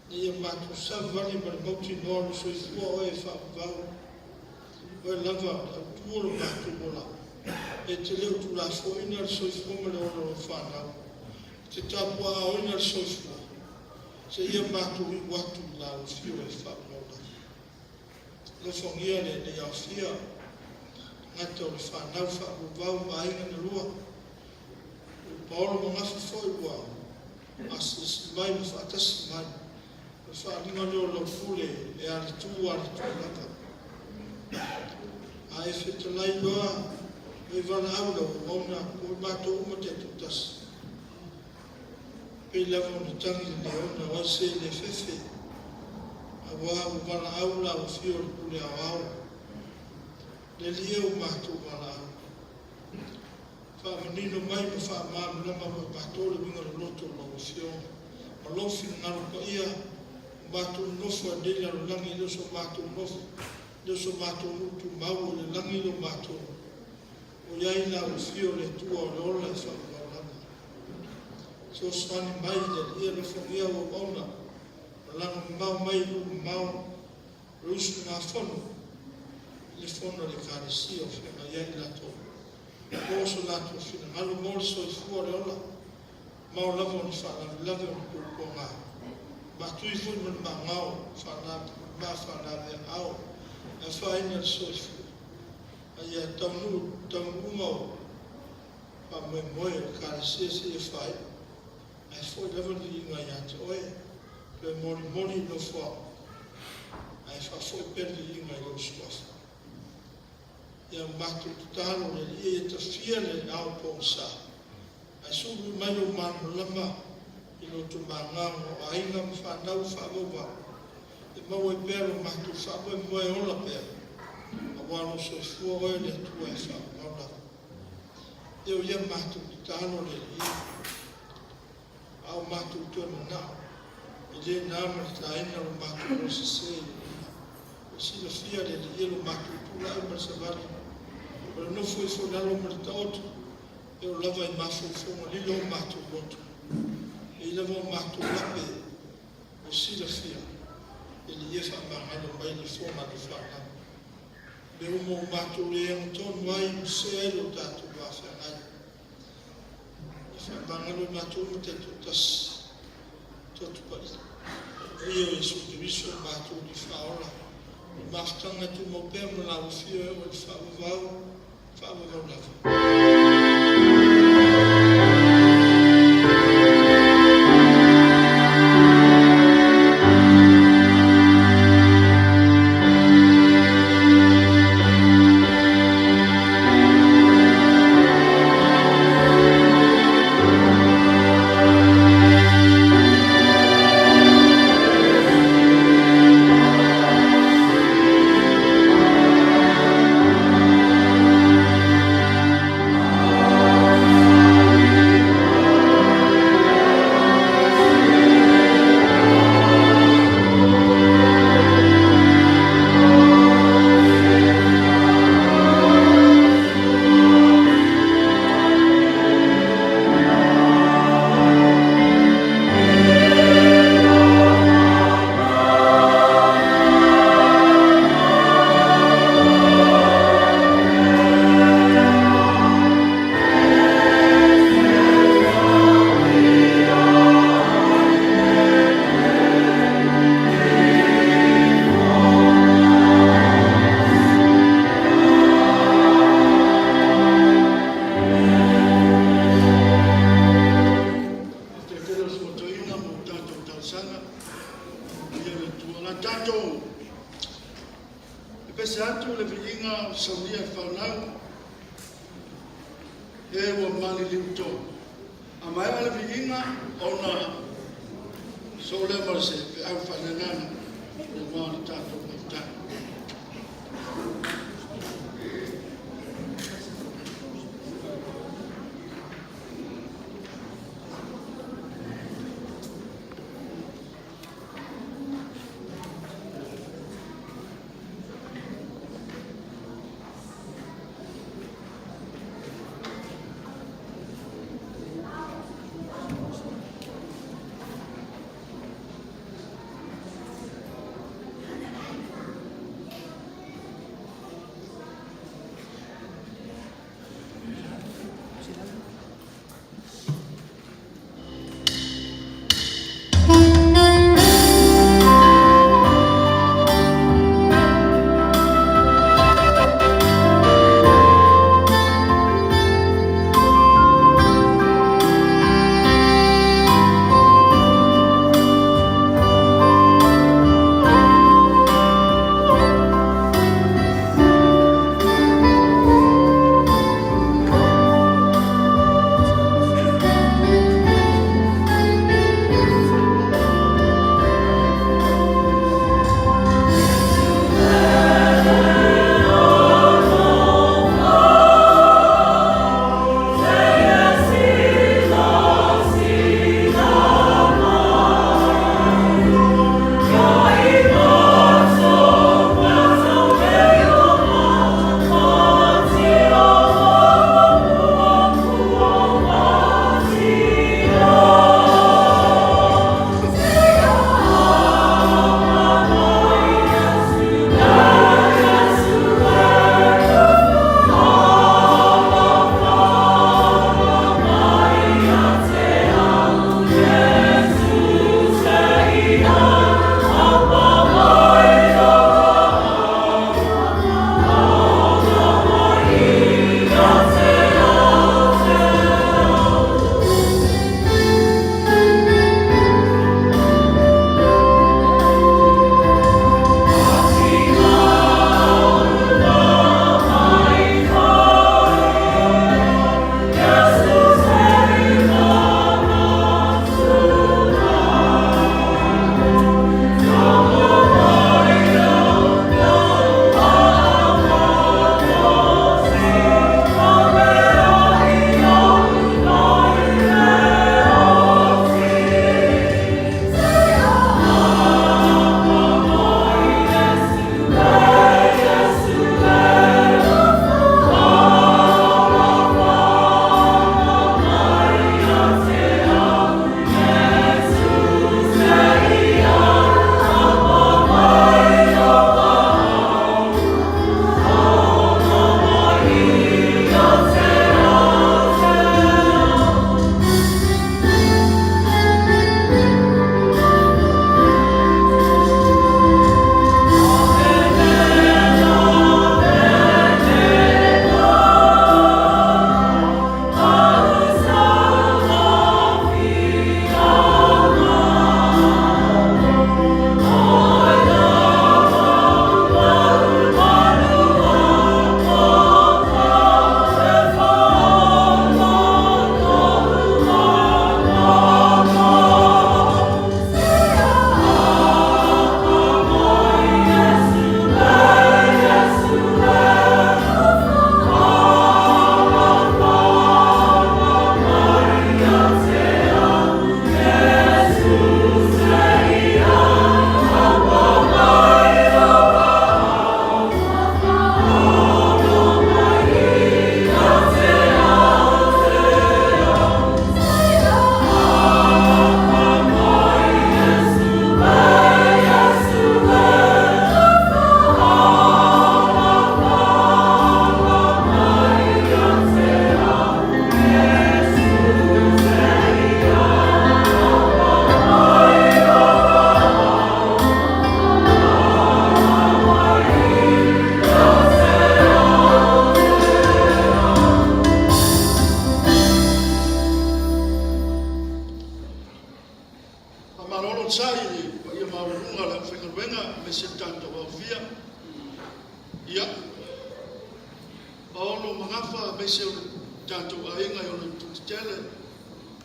Ni e ma tō sa vani ma le mauti noa no so i fua o e whakavau. O e lava au tuoro ma tō mola. E te leo tu la fo ina le so i fua ma le ono o whanau. Te tapua a ina le so i fua. Se ia ma tō i watu la o fio e whakavau. Lo whangia le ne au fia. Ngata o le whanau whakavau ma inga na lua. Paolo mo ngafu foi wa as mai mo fatas mai fa ninga no lo fule e ali tu lata ai fete lai loa e vana aulo ona o mato uma te tutas pe lava no tangi ne ona o se le fefe awa o vana aula o fio pule ao le lia o mato vana menino mai ma fa ma lama ma patole vinga lo loto lo fio ma lo fin na ko ia ma tu no fo de la langi lo so ma tu no lo so ma tu tu ma o le langi lo ma tu o ia ina o fio le tu o lo la so la so swani mai de ia lo fo ia o ona lang ma mai lu ma rus na fono le fono le caresi o fe ia ina to Poso la tu fina alu morso i fu ore ola ma o lavo ni fa la lavo ni ko nga ma tu i fu ni ma ngao fa na ma fa na de ao e fa ina so i fu ai tamu mo pa me moe ka se e fa ai fo lavo ni nga ya to e pe moni no fo ai fa fo per di nga lo so ia matu tutalo le ia te fia le au ponsa. Ai sugu mai o manu lama i lo tu mangamo a inga mwhanau whamowa. E mau e pero matu whamo e moe ola pero. A wano so fua oe le tua e whamola. Eo ia matu tutalo le ia. Au matu tuana nao. E le nama ta ina lo matu o se se. E sila fia le ia lo matu tula e marsavani. Pero no foi fonalo marta outro. Eu lava em maço fogo ali lo mato outro. E leva o mato lá o sila fia. Ele ia falar no meio de forma de falar. Deu um mato le um ton vai o céu da tua fana. E falar no mato no teto das todo país. E eu sou de isso mato de fala. Mas tanga tu mo pemo lá o fio eu falo Fala Amai ala viginga ona sole marse au fananana le mwana tato mata.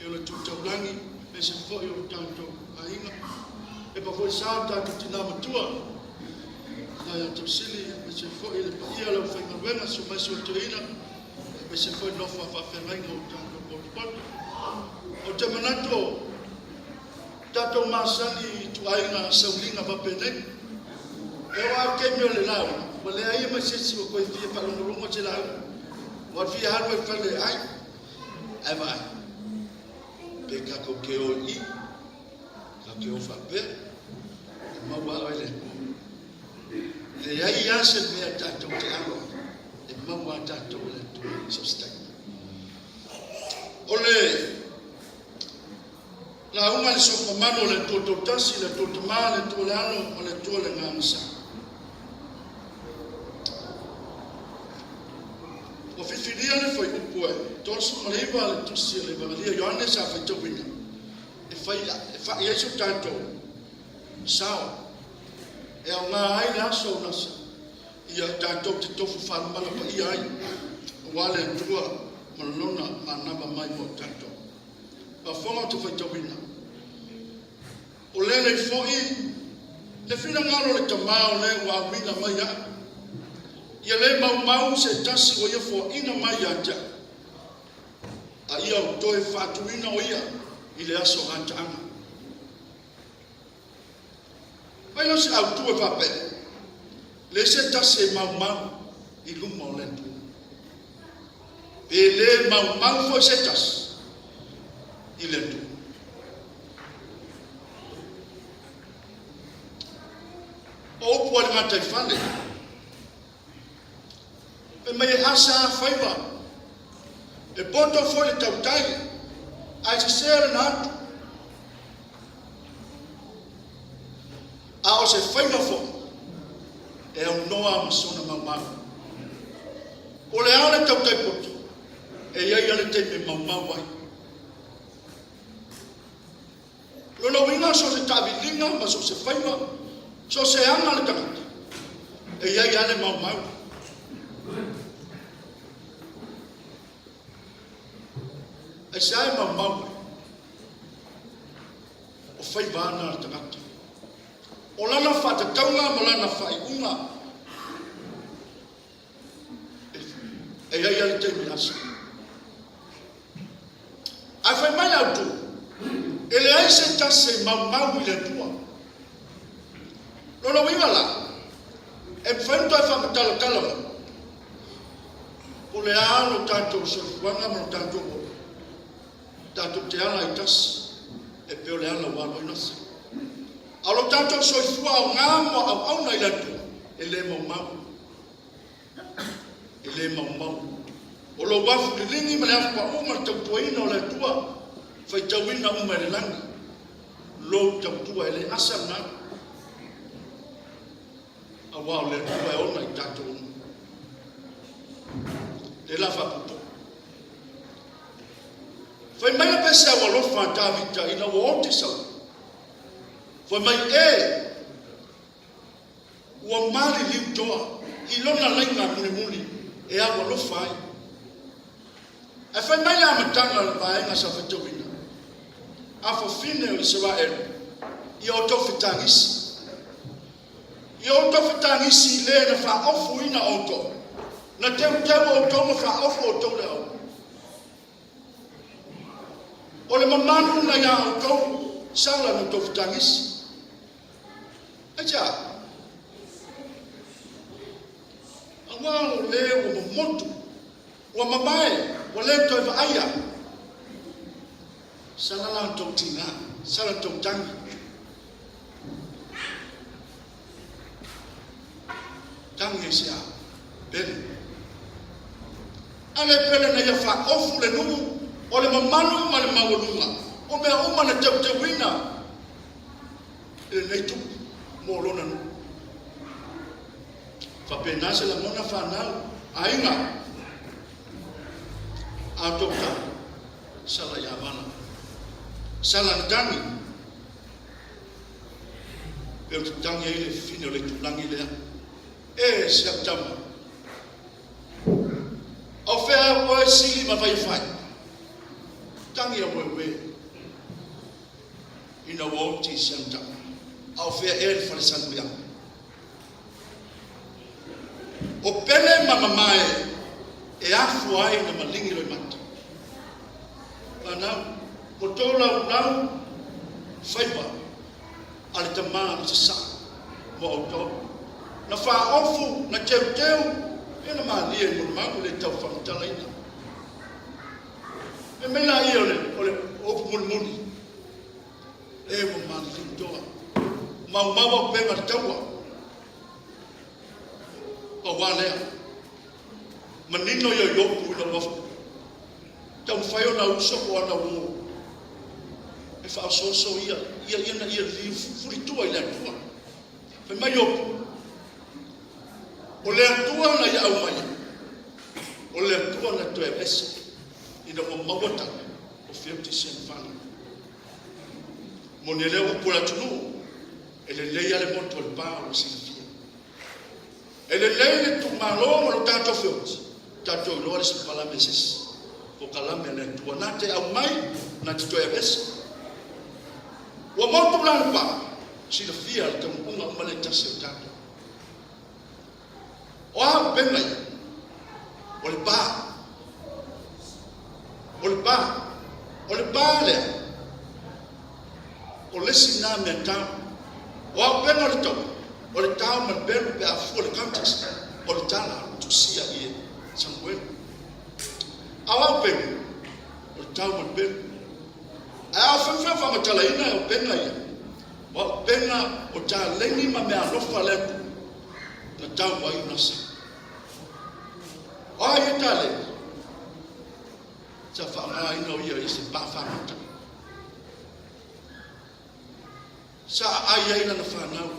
e le tutaulangi, e se fo o tātou ainga. E pa fo sā tātou tina matua, na ia tausili, e se fo i le paia lau whaingawenga, so mai so tuina, e se fo i nofa whawhengainga o tātou potu. O te manato, tātou māsani tu ainga saulinga wapenei, e wā kemio le lau, ma le aia mai sesi o koe fia palongorongo te lau, wa fia haru e whale ai, ai vai, pe kako ke o I, ka ke o whape, e maua o ele. Le ai ase mea tātou te alo, e maua tātou le tu sostai. O le, la unga le sofa mano le toto tasi, le toto maa, le tole ano, o le tole ngamsa. O whiwhiria le whai upoe, tōsu mareiwa le tusi le vangalia, Ioane sa whai tawina. E whai esu tātou, sao, e au ngā ai le aso Unasa, ia tātou te tofu whanumana pa i ai, o wale tua, malona, manaba mai mo tātou. Pa whonga te whai tawina. O lele fōi, le whina ngaro le tamao le wa wina mai a. Ia le mau se tasi o ia fōina mai a ta. A ia o toe whātuina o ia, I le aso hantanga. Mai no se au tue whape, le se tasi e mau I luma o lentu. E le mau fōi se tasi I lentu. O upu ale matai whane. E mai e asa whaiwa. E poto foi le tautai. Ai se sere na atu. A o se whaiwa fo. E au noa masona mau. O le ao le tautai poto. E iai ale te me mau wai. Lona winga so se tabilinga ma so se whaiwa. So se anga le tangata. E iai ale mau. E sai mau. O whai vana le tangata. O lana whata taunga ma lana whai unga. E iai ale te minasa. Ai whai mai au tu. E le ai se tase mau I le tua. Lona winga la, e mwhainto e whakatala. O le aano tātou Siufaga mo tātou o. Tātou te ala I tasi, e peo le ala walo Unasa. Alo tātou soifua o ngāmo au auna I latu, e le mau. E le mau. O lo wafu li lingi ma le awha uma tau tuaina o le tua, whai tauina uma le langi. Lo tau tua e le asa ngā. A wao le tua e ona I tātou. Le lafa puto. Whai mai a pese a walofa a tāwita ina o te sau. Whai mai ua mali liu toa. I lona lainga muni e a walofa ai. E whai mai a matanga le vaenga sa whatawina. A whawhine o I Savaii. I o tofitangisi. I o tofitangisi le na whaofu ina o to. Na teu o to ma whaofu o to le au. O le mamanu na ia o to sala na tofitangisi. E tia. Awao le o mamotu. O mamae. O le to eva aia. Sala la to tina. Sala to tangi. Tangi sia. Bene. Ale pele na ia whaofu le numu. O le mamanu ma le mawalunga. O mea uma na te wina. E nei tu. Mo lona nu. Whapena se la mona whanau. Ainga. A toka. Sala Iavana. Sala Ntangi. Pero tangi e le fine o le tulangi lea. E September. Au whea o e sili ma vai whai. tangi a wewe ina wauti santa au fea eri fale sangu ya o pele mamamae e afu ai na malingi roi mata ana motola unau faiva ale tamana se sa mo auto na fa ofu na teu ena malia mo mangu le tau famtala ina me mena ia ole ofu mulmuni e mo man fintoa mau penga taua o wale manino yo yopu na wafu tau faio na uso ko ana wo e fa so ia li furitua ile tua pe mai yopu ole tua na ya au mai ole tua na to ese ina mo mawata o 50 cent fan monele o pola tunu ele leia le monto le pa o silfia ele leia tu malo o tato fiot tato lo se pala meses o kalame le tua nate au mai na to ese o monto blanca silfia te unga male tase tato o benai o le pa le o le sina me tau o pena le tau o le tau me belu pe afu le context o le tala tu sia ie sangue awa pe o le tau me belu a fa ma tala ina o pena ia o pena o ta lengi ma me alofa le na tau wa Unasa o ia tale sa fa ma ina o ia ise pa fa ma sa ai na whanau.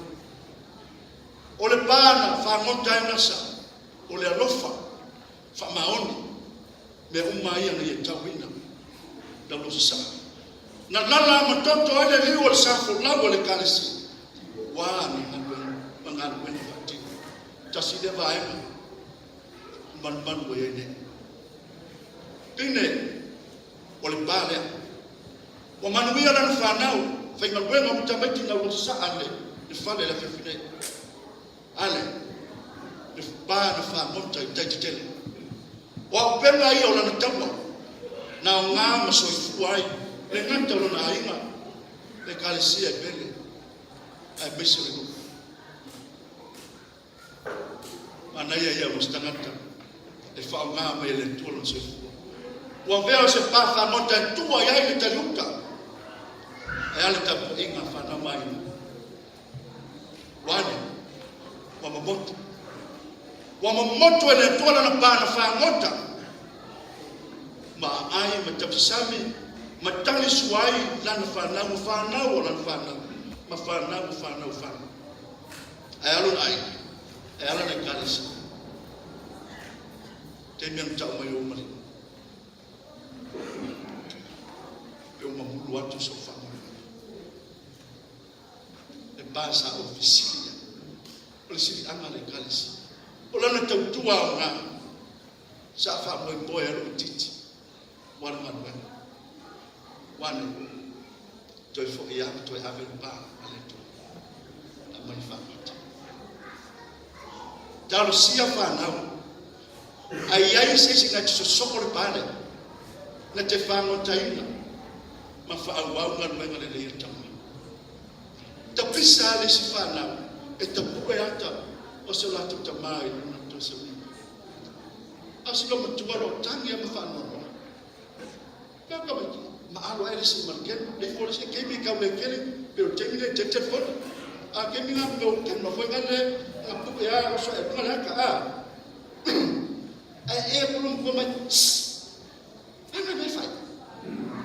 O le pāna whangonta Unasa, o le alofa, whamaoni, me umai ana i tauina, na losa sa. Na lala matoto ai le liu o le safo lau o le kalesi, wāni manganu wena whati. Tasi le vaenga, manu e ene. Pine, o le pālea, o manuia lana whanau, fai maluenga mutamati na losa ale, le fale la fefine. Ale, le pa na fa monta i taitele. Wa pena ia o lana taua, na o ngā masoi fuai, le nganta o na inga, le kalesia e pele, ai mese le nuku. Mana ia o stangata, le fa o ngā mai le tua lana soi fuai. Wa vea se pa fa monta i tua iai le taliuta, e ale tapu inga fa na mai. Wane, wa mamoto ele tola na pana fa ngota ma ai matapsami matali suai lana fa na wala fa na ma fa na ai alo na kalis temen ta mai o mari eu mamulu atu so fa e pasa oficina polisi anga le kalis olana tautua o ngā sa wha moe aro titi wana manuana wana toi fo i ama toi ave pā ale tu a mai whamata taro sia whanau ai sesi ngā tiso soko le pāne na te whango taina ma whaau ngā nuenga le leia tama ta pisa ale si whanau e ta pue ata o se latu tamai na to se mi asilo matuaro tangi ama fano ka ma alo ele se marken de fo se ke mi ka me kele pero tengi te telefon a ke mi na no ke no foi ngale a pu ya so e ngala ka e pulum ko ma ana me fai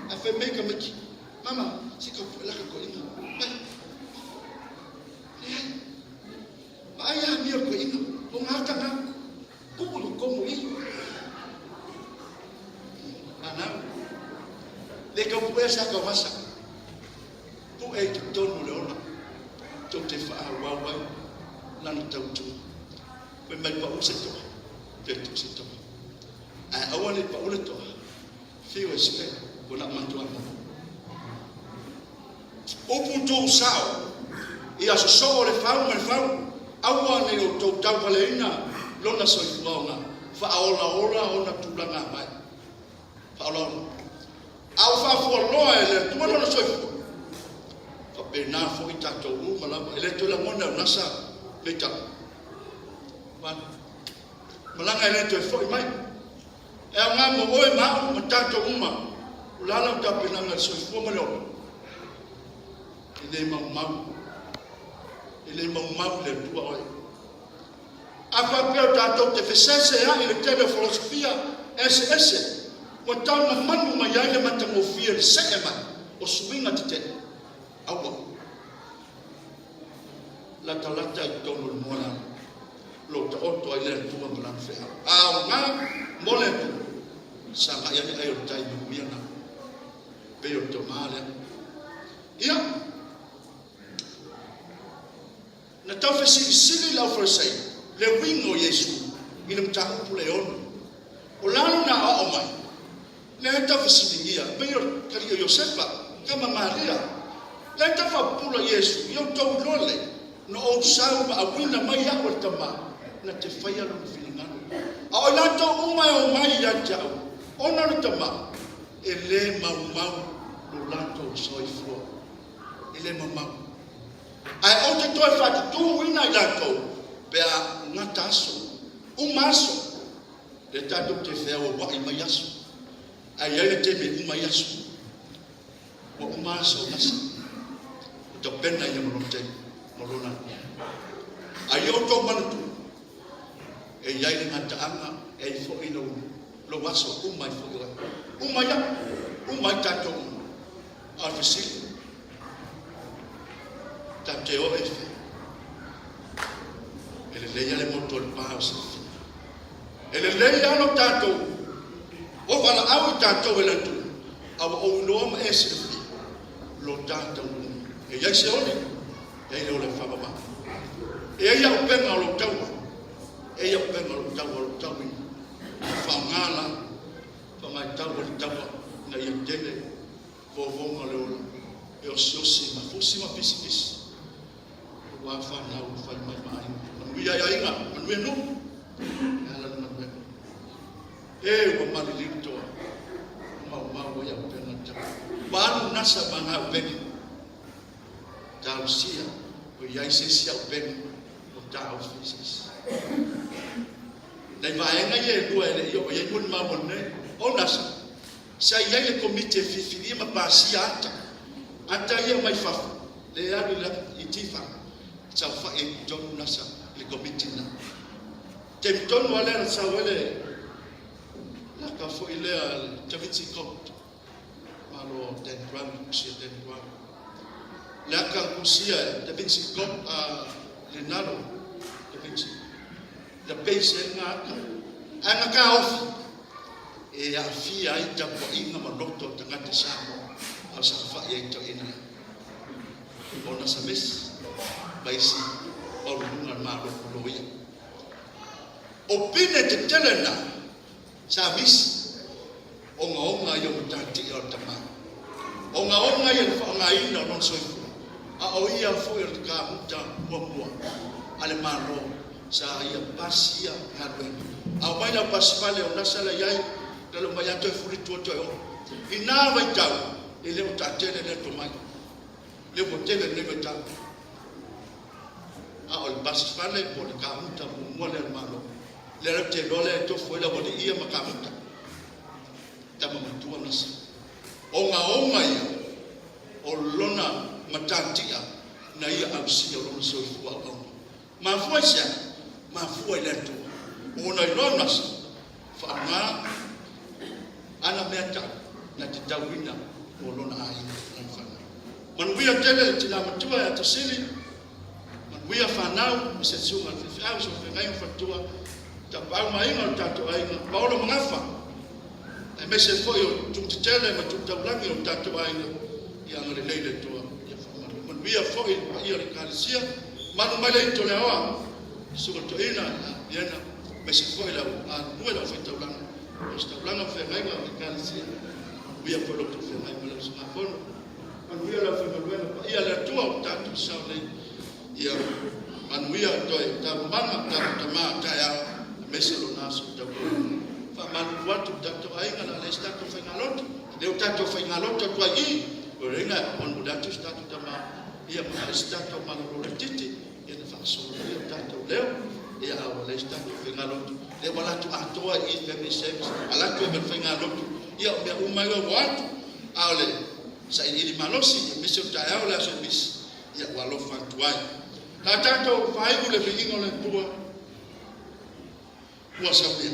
a fe me ka maki mama si ka la ka ko ina ai a mia ko ina o ngata na pulu como i ana le ka puesa ka masa tu e tu tonu le ona tu te fa wa na no tau tu me mai pa usa to te tu se to a awale pa ule to fi o se Kuna mantuana. Upu tu sao. Ia so le fau. Aua ne o tau tau paleina. Lona soifuaunga. Fa'aola ona tulanga mai. Fa'aola. Au fa'afua loa ele. Tuma lona soifua. Fa'pena fo i tatou uma lama. Ele tola mona Unasa. Le tau. Malanga ele toi fo i mai. E ngā mo oe mao ma tatou uma. Ulala ta penanga soifua ma leo. Ele mau. Ele mau le tua oe. Apa peo tatou te fesese ya ile tele filosofia ese. Wa tau na manu ma yale matangofia le seema o suinga te te. Awa. La talata i tono le mola. Lo ta oto ai le tua ma lan fea. Ngā mole tu. Sanga yani ayo tai miana. Peo to male. Ia. Na tau fesili la ofresai. Le wingo Yesu. Ina mtaku pule ono. O lalo na o mai. Le tau fesili ia. Peo kario Yosefa. Kama Maria. Le tau fa pula Yesu. Yo tau lole. No o sau ma awina mai ya o tama. Na te whaia lo whilingano. A o lato umai o mai ya tau. Ona le tama. E le mau lo lato soifua. E le mau. Ai o te toi whati tu wina i lato. Pea ngata aso. Umaso. Le tato te whea o wai mai aso. Ai ele te me umai aso. O umaso nasa. O ta pena i amonote. Molona. Ai o tau manatu. E iai le ngata anga. E i fo ino lo waso umai fo ila. Umai tato alfasili. Tate o efe. Ele leia le moto le pao sa fi. Ele leia no tato. O wala au tato ele tu. Au o noam ese fi. Lo tato. E iai se ole. E iai ole whabama. E iai au penga lo taua. E iai au penga lo taua. Whaungala. Whamai taua li taua. Na ia tele. Vovonga le ola. E o siosi ma fusi ma pisi. Wa whanau whai mai. Manuia ia inga. Manuia no. Ala manuia. E wa maliliu toa. Mau ia pena taua. Baru nasa manga upeni. Tau sia. O iai se sia upeni. O tau fisis. Nei vaenga ia dua ele o ia mun mawone. O nasa. Sa iai le komite fifiri ma pasia ata. Ata ia mai fafu. Le alu la itifa. Sa fa e John Nasa le komite na. Tem tonu wale na sa wale. La ka fo ile al Javitsi Court. Malo den gram kusia den gram. La ka kusia Javitsi Court le nalo Javitsi. La pese nga anga ka ofi. E a fia i tapo inga maloto tangata samo au sa fa i to ina ona sa mes baisi o lunga ma lo loia o pine te telena sa mis onga yo mutati o tama onga yo fa nga ina non so a o ia fo ir ka muta mo ale malo sa ia pasia ngadwen au mai na pasipale ona sala yai kalau banyak tu furi tu tu, ina macam ele utate le tu mai, le bote le macam, awal pas fale boleh kamu tak mulai malu, le rete dole tu fui dah boleh ia macam tu, tak membantu nasi, onga ya, olona macam dia, na ia absi olona soifu awam, mafu aja, mafu ele tu, ona olona nasi, faham? Ana meta na titawina olona ai nafana manuia tele tina matua ya tosili manuia fanau msetsunga fiau so fengai fatua tabau mai no tato ai na paulo mangafa e mese foi tutele ma tutaulangi o tato ai ya ngale leile toa ya manuia foi ia rekalisia manu male to lewa suko to ina yana mese foi la nuela foi taulangi Esta plana fengai na kalisia. manuia ko lo to fe mai mala sa fono manuia la fe manuia pa ia le tua o tatu sa le ia manuia to ta manga ta ma ta ya meselo naso ta ko fa manu watu tatu ainga la le sta to fe ngaloto le tatu fe ngaloto to ai o renga on budatu sta to ma ia ma sta to ma lo le titi ia fa so ia tatu leo ia au le sta to fe ngaloto le wala tu atoa I family service ala tu be fe ngaloto ia me umai watu au le sa ini malosi mesio ta ya la service ia walo fatuai na tanto fai le vingo le tua tua sabia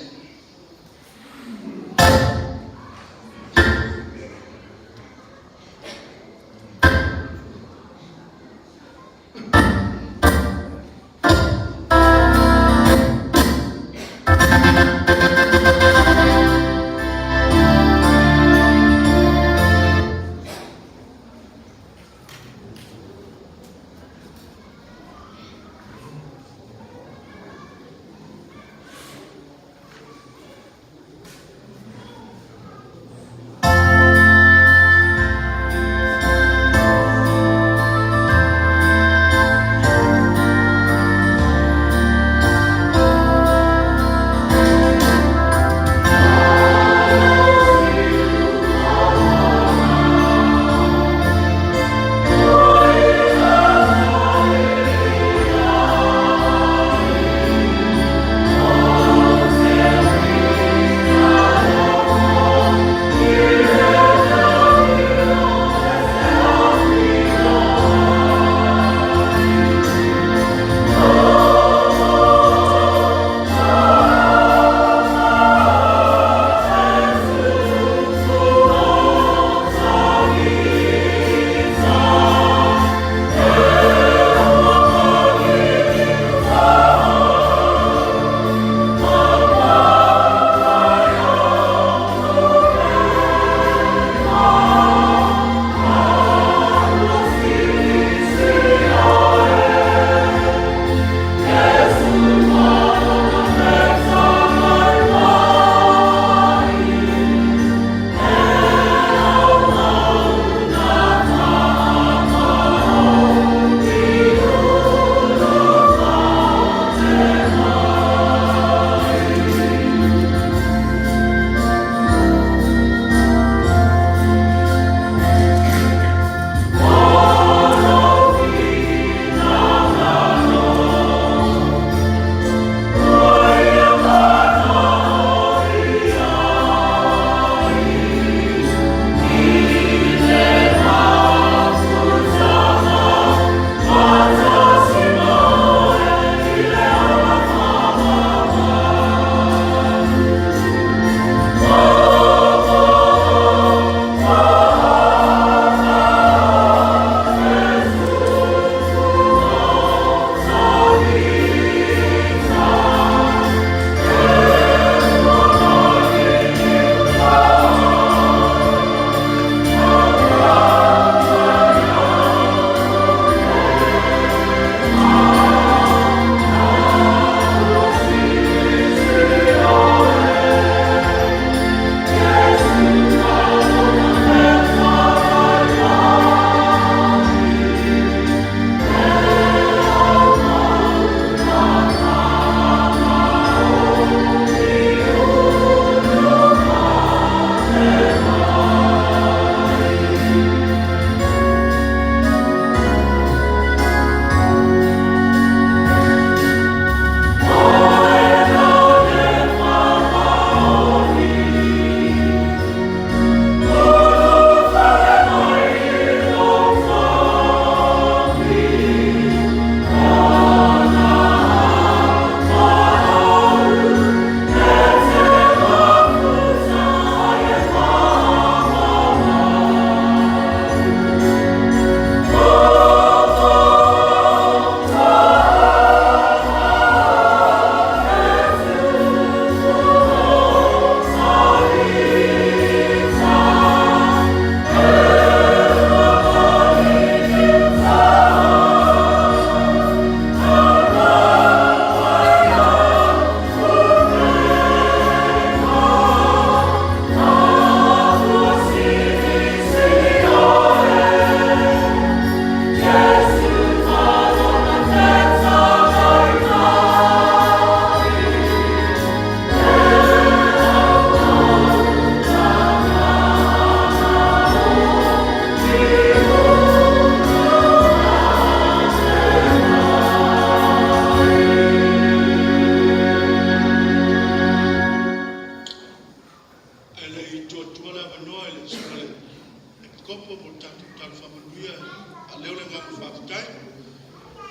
whaafutai.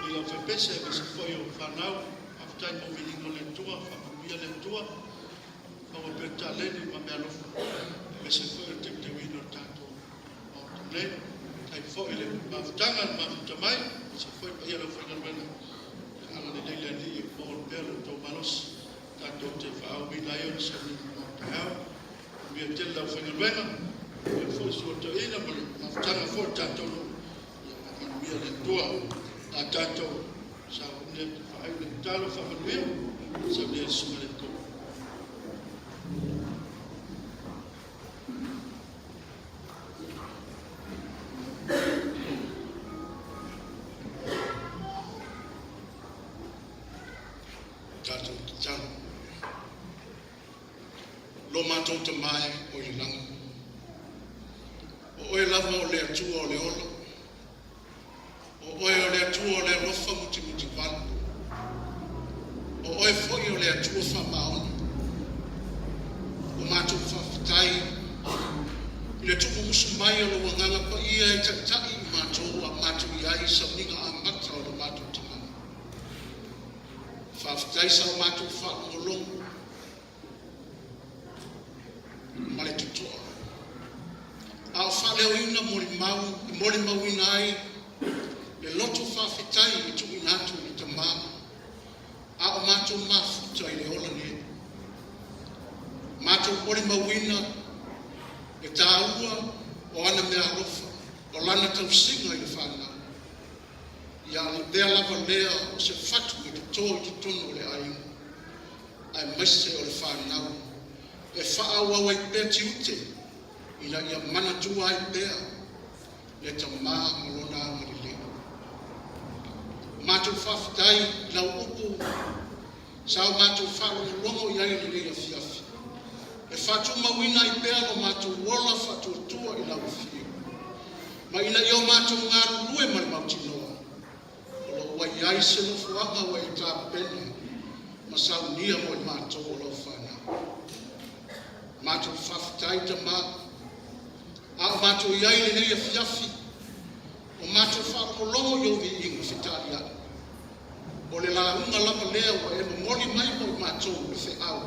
Ia whepese e se whoi o whanau, whaafutai mo vilingo le tua, whaafuia le tua, whaua peta leni ma mea lofu. E se whoi o te wino tātou o tane, tai whoi le mawhutanga na mawhutamai, se whoi pa ia lo whaingaruena. Ala ni leile ni i Paul Bell tau malos, tātou te whaau wina eo ni sa ni mawhutahau. Mia te lau whaingaruena, e whoi sua to ina mo le mawhutanga whoi tātou no. Mia le tua, a tātou sa ne whaau le tālo whamanuia, sa ne suma le tua. Tātou te tālo. Lo mātou te mai o i langa. O e lava o le atua o le ola. O oe o le atua o le rofa muti muti wala. O oe foi o le atua whamaona. O mātou whawhitai. I le tuku musu mai o lo wanganga pa ia e takitai i mātou a mātou i ai sa minga a mata o le mātou te mana. Whawhitai sa o mātou whaangolongo. Ma le tutoa. A o whaleo ina mori mau ina ai. Le loto whawhitai i tuku nātu i ta maa. A o mātou mafuta i le ola ni. Mātou mori mau ina e tā ua o ana mea rofa. O lana tau singa i le whana. Ia le bea lava lea o se whatu i te tō i te tono le ainga. Ai maise o le whanau. E whaau au ai pēr ti ute. Ina ia mana tua ai pēr. Le ta maa malona amari le. Mātou whawhitai lau upu. Sao mātou whaau longo i ai le lea fiafi. E whatu mawina i pēr no mātou wola whatu tua i lau fio. Ma ina i o mātou ngāru lue mari mauti noa. O lo ua i ai se no fuanga wa i tā pene. Ma sao nia mo i mātou o lau whanau. Mātou whawhitai ta mā. A o mātou i ai le lea fiafi. O mātou whako longo i o vi inga whitari atu. O le la unga lama lea wa e no moli mai mo i mātou le whi au.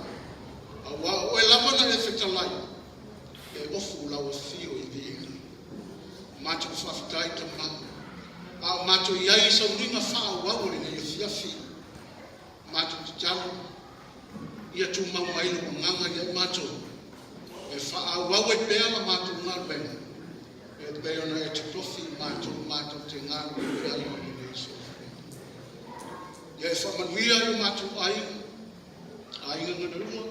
A wa o e lama na e whitalai. E ofu lau a fio i vi inga. Mātou whawhitai ta mā. A o mātou i ai sa uringa whao wau le lea fiafi. Mātou te talo. Ia tu mau mailo o nganga i mātou. E whaau wau e pēr na mātou ngā ruenga. E pēr na e te tofi mātou te ngā ruenga i le iso. Ia e whamanuia i mātou ainga. Ainga ngana rua.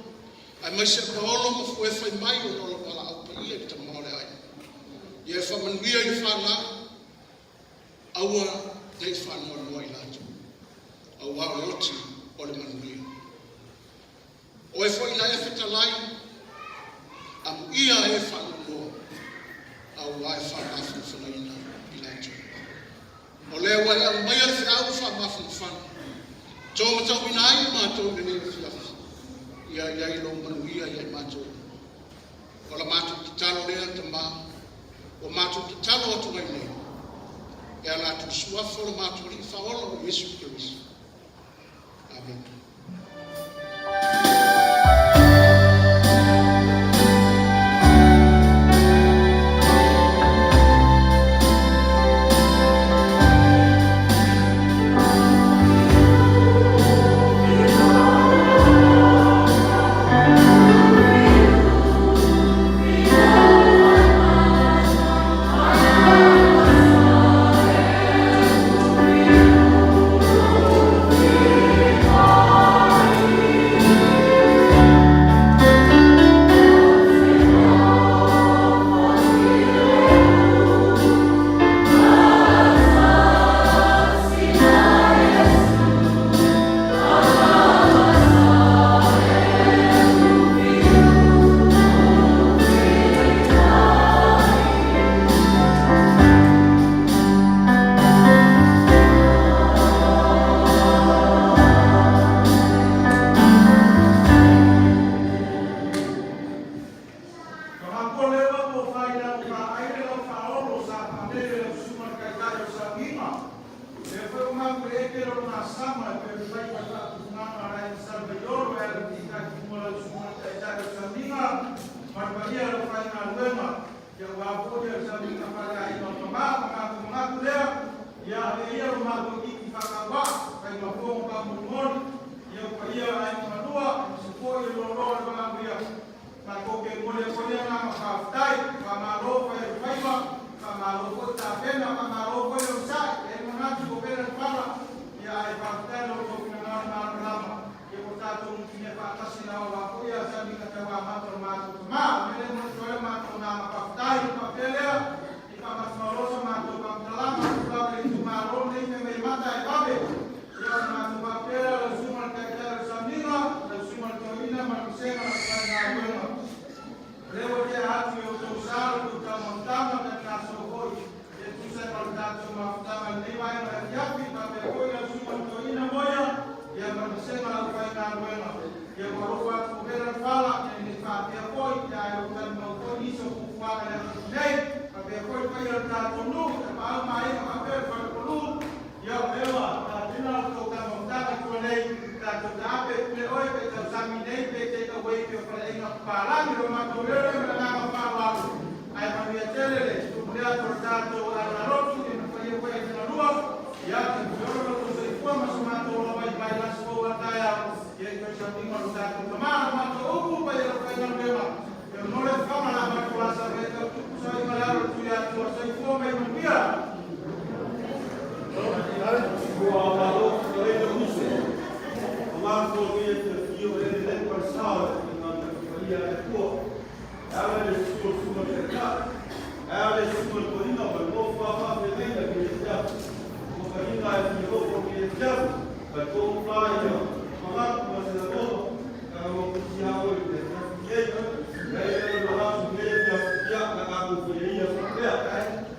Ai mai se paolo ma fue whai mai o nola wala au pa ia ki ta maore ainga. Ia e whamanuia i whana. Aua nei whanua noa i lātou. Aua o oti o le manuia. O e fwoi na e whitalai. Amu ia e whanua. Au ai whanafun whanaina i lātou. O lea wai au mai al whiau whanafun whanu. Tō matau ina ai mātou ne nea whiafi. Ia i lo manuia i ai mātou. O la mātou ki talo lea ta mā. O mātou ki talo atu ngai nei. E a lātou suafo la mātou ri whaola o Yesu Kirisi. Amen. Oh kero na sama pe vai para na ara Salvador era kita kumula semua cara saminga marbaria lo fai na wema ya wapo ya saminga para ino mama mengaku dia ya dia rumah bagi kita kawa kai mapo kamu ya dia ai madua sepoi lo para dia na koke mole na mafai kamaro fai kamaro kota pena kamaro fai usai mengaku kopera para ya ai partelo ko na rama ya potato mungkin pa kasi na wa ko ya sabi ka tawa mato mele mo soe mato na mafai papelea ikamas malosa mato pamdalama kwa itu maro ni me mata ai babe ya mato papelea la suma ka samina la suma toina makusema na wema leo ke hatu yo usalo tutamontama na sokoi Saltato maftama lima ya yapi pape koya suma toina moya ya manasema la faina wema ya marofa kubera fala ni fatia koi ya utan mokoni so kufala ya nei pape koi kaya tato nu pa mai pape fal kolu ya lewa ta dina to ka montana kolei ta to dape le oi pe ta samine pe te ka wei pe fala ina pala ni ro ma to le na ma pa wa ai ma via tele dia portato alla rotu che non fai poi che la lua ya che giorno lo sei qua ma sono andato lo vai la sua daya che questo primo lo dato ma to ugu poi lo fai non beva e non le fa ma la ma la sapete tu sai malare tu ya tu sei come non via ma lo credo così ma to che io le passare non faria il tuo avere il suo mercato Ela escuta o corino, mas vou falar para ele que ele já. O corino é que eu vou que ele já. Mas como fala eu, falar com você na boca, eu vou puxar o ele. E aí ele não vai subir já na casa do filho,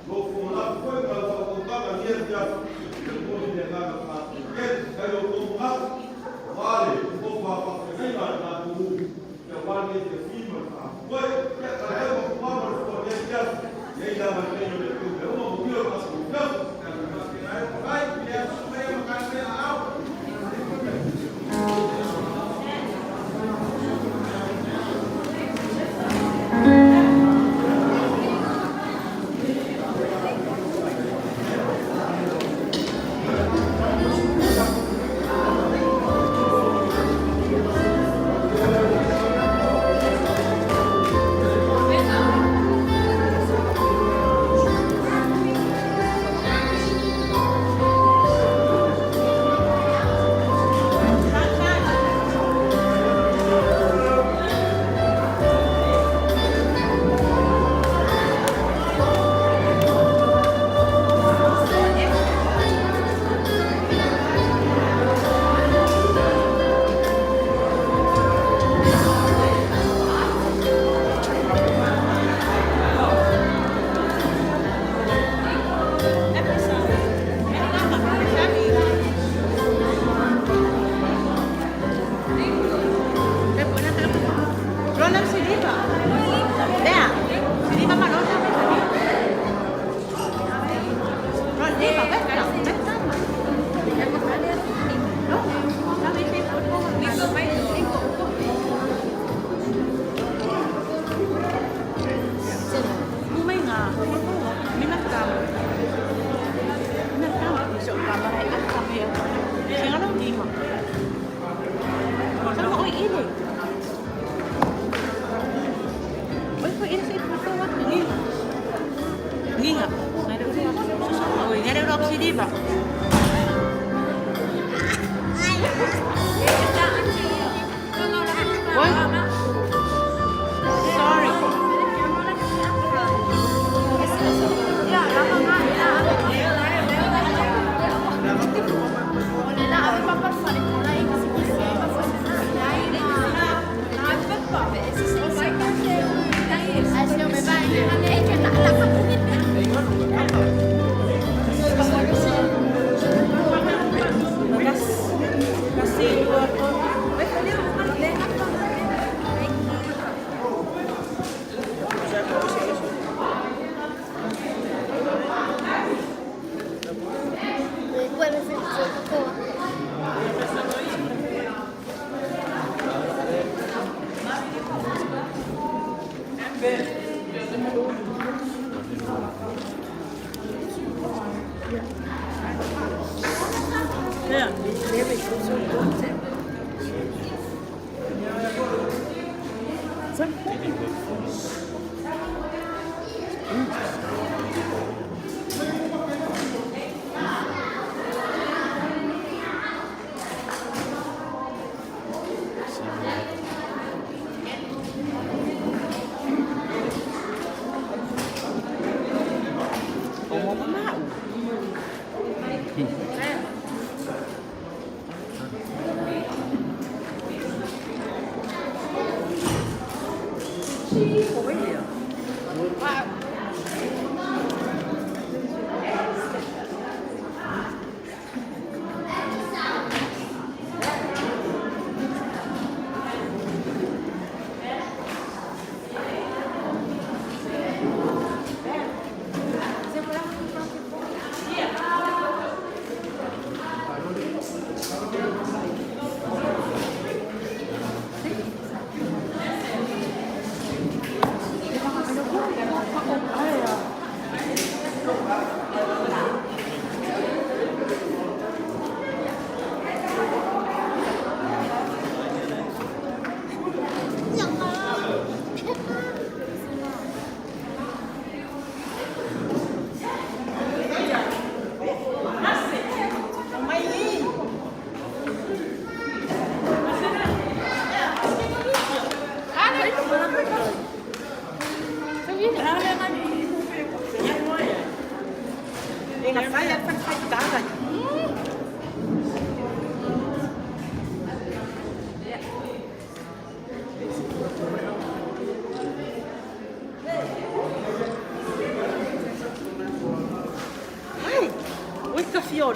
vou falar foi para voltar a minha já. Eu vou me levar na casa. Aí eu vou lá, vale, vou falar para ele lá na rua. Eu vou ali de cima, foi, eu vou falar para ele já. E aí dá mais bem o YouTube. Eu não vou ver o nosso campo. Vai, ele assume uma casa na aula.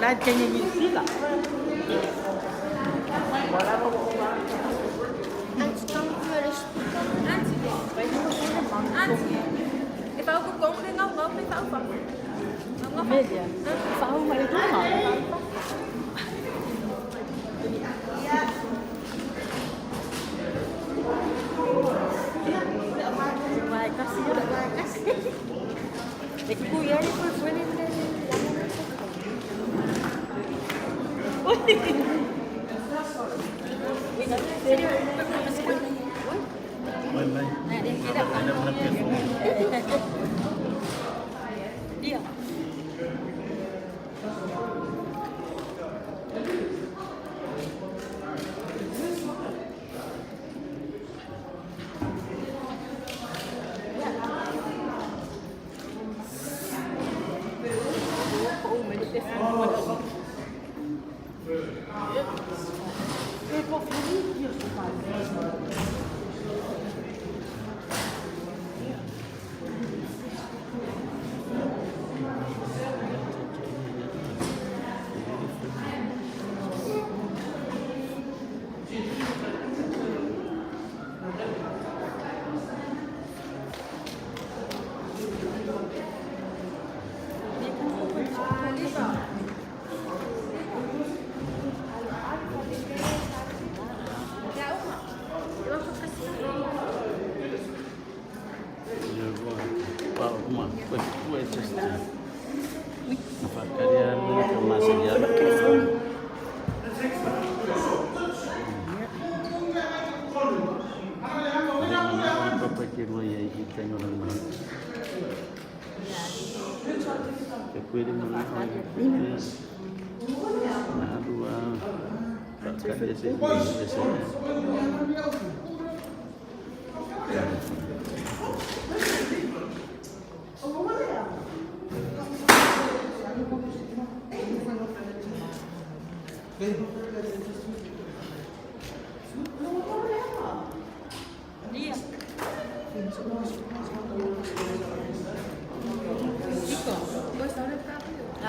La tiene mi fila. If I could go, then I'll go with Alpha. Media. Sao mà đi đúng rồi. Vai kasih udah vai kasih. Iku ya ni pun boleh. Dia.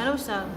Não sabe.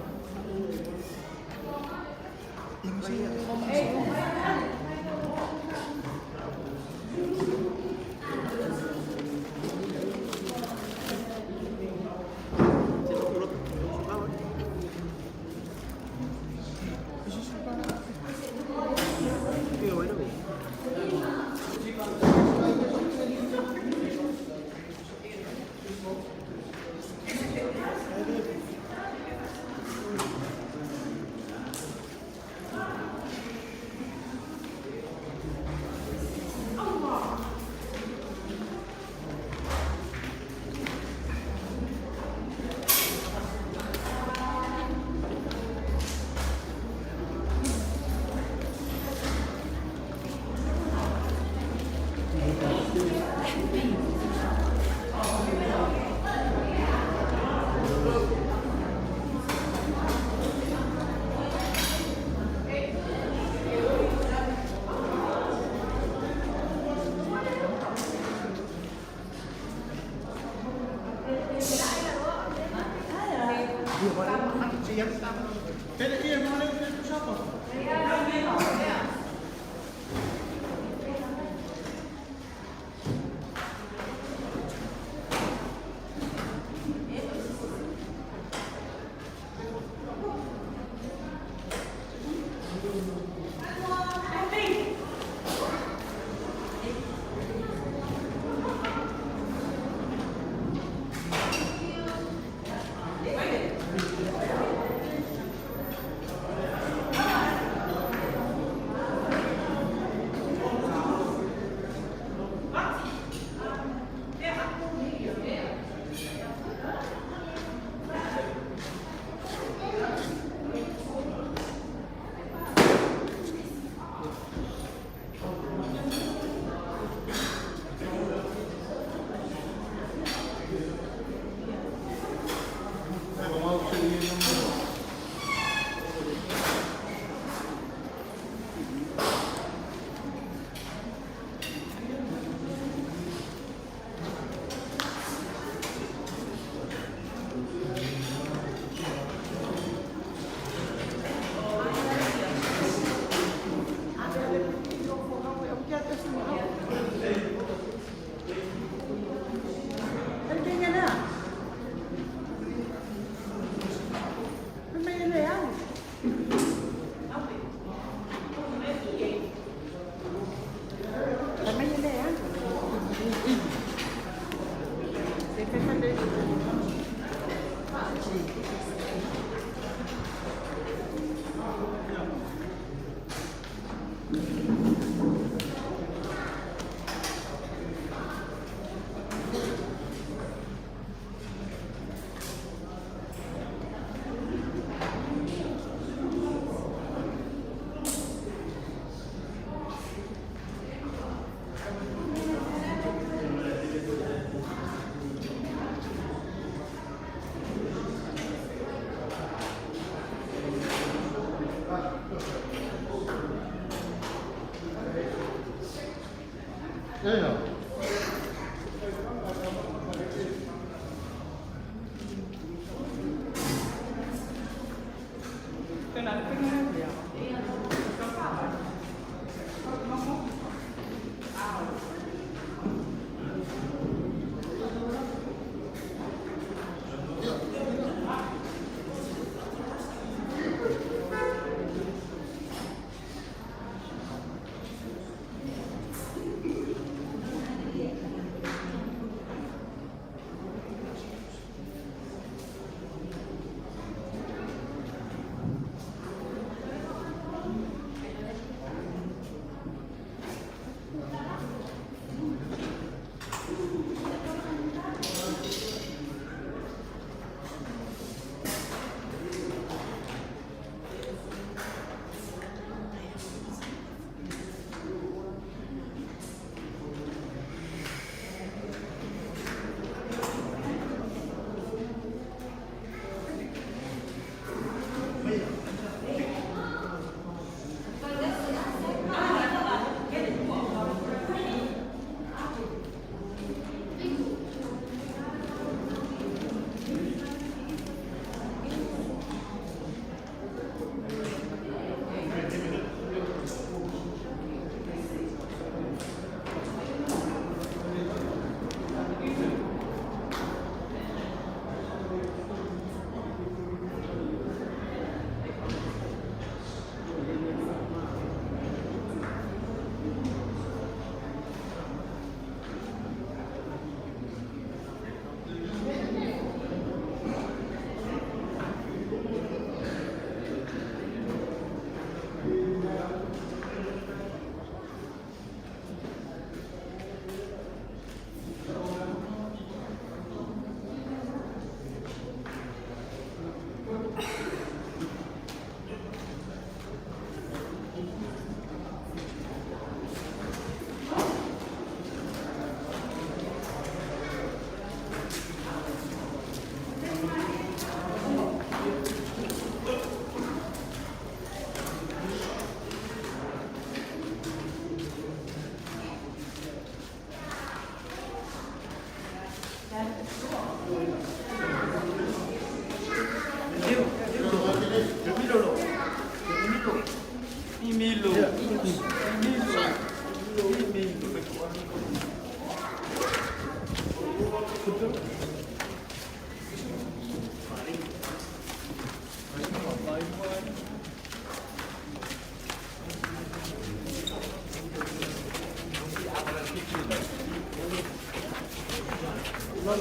Vai,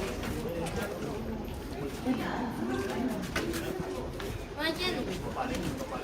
Jen.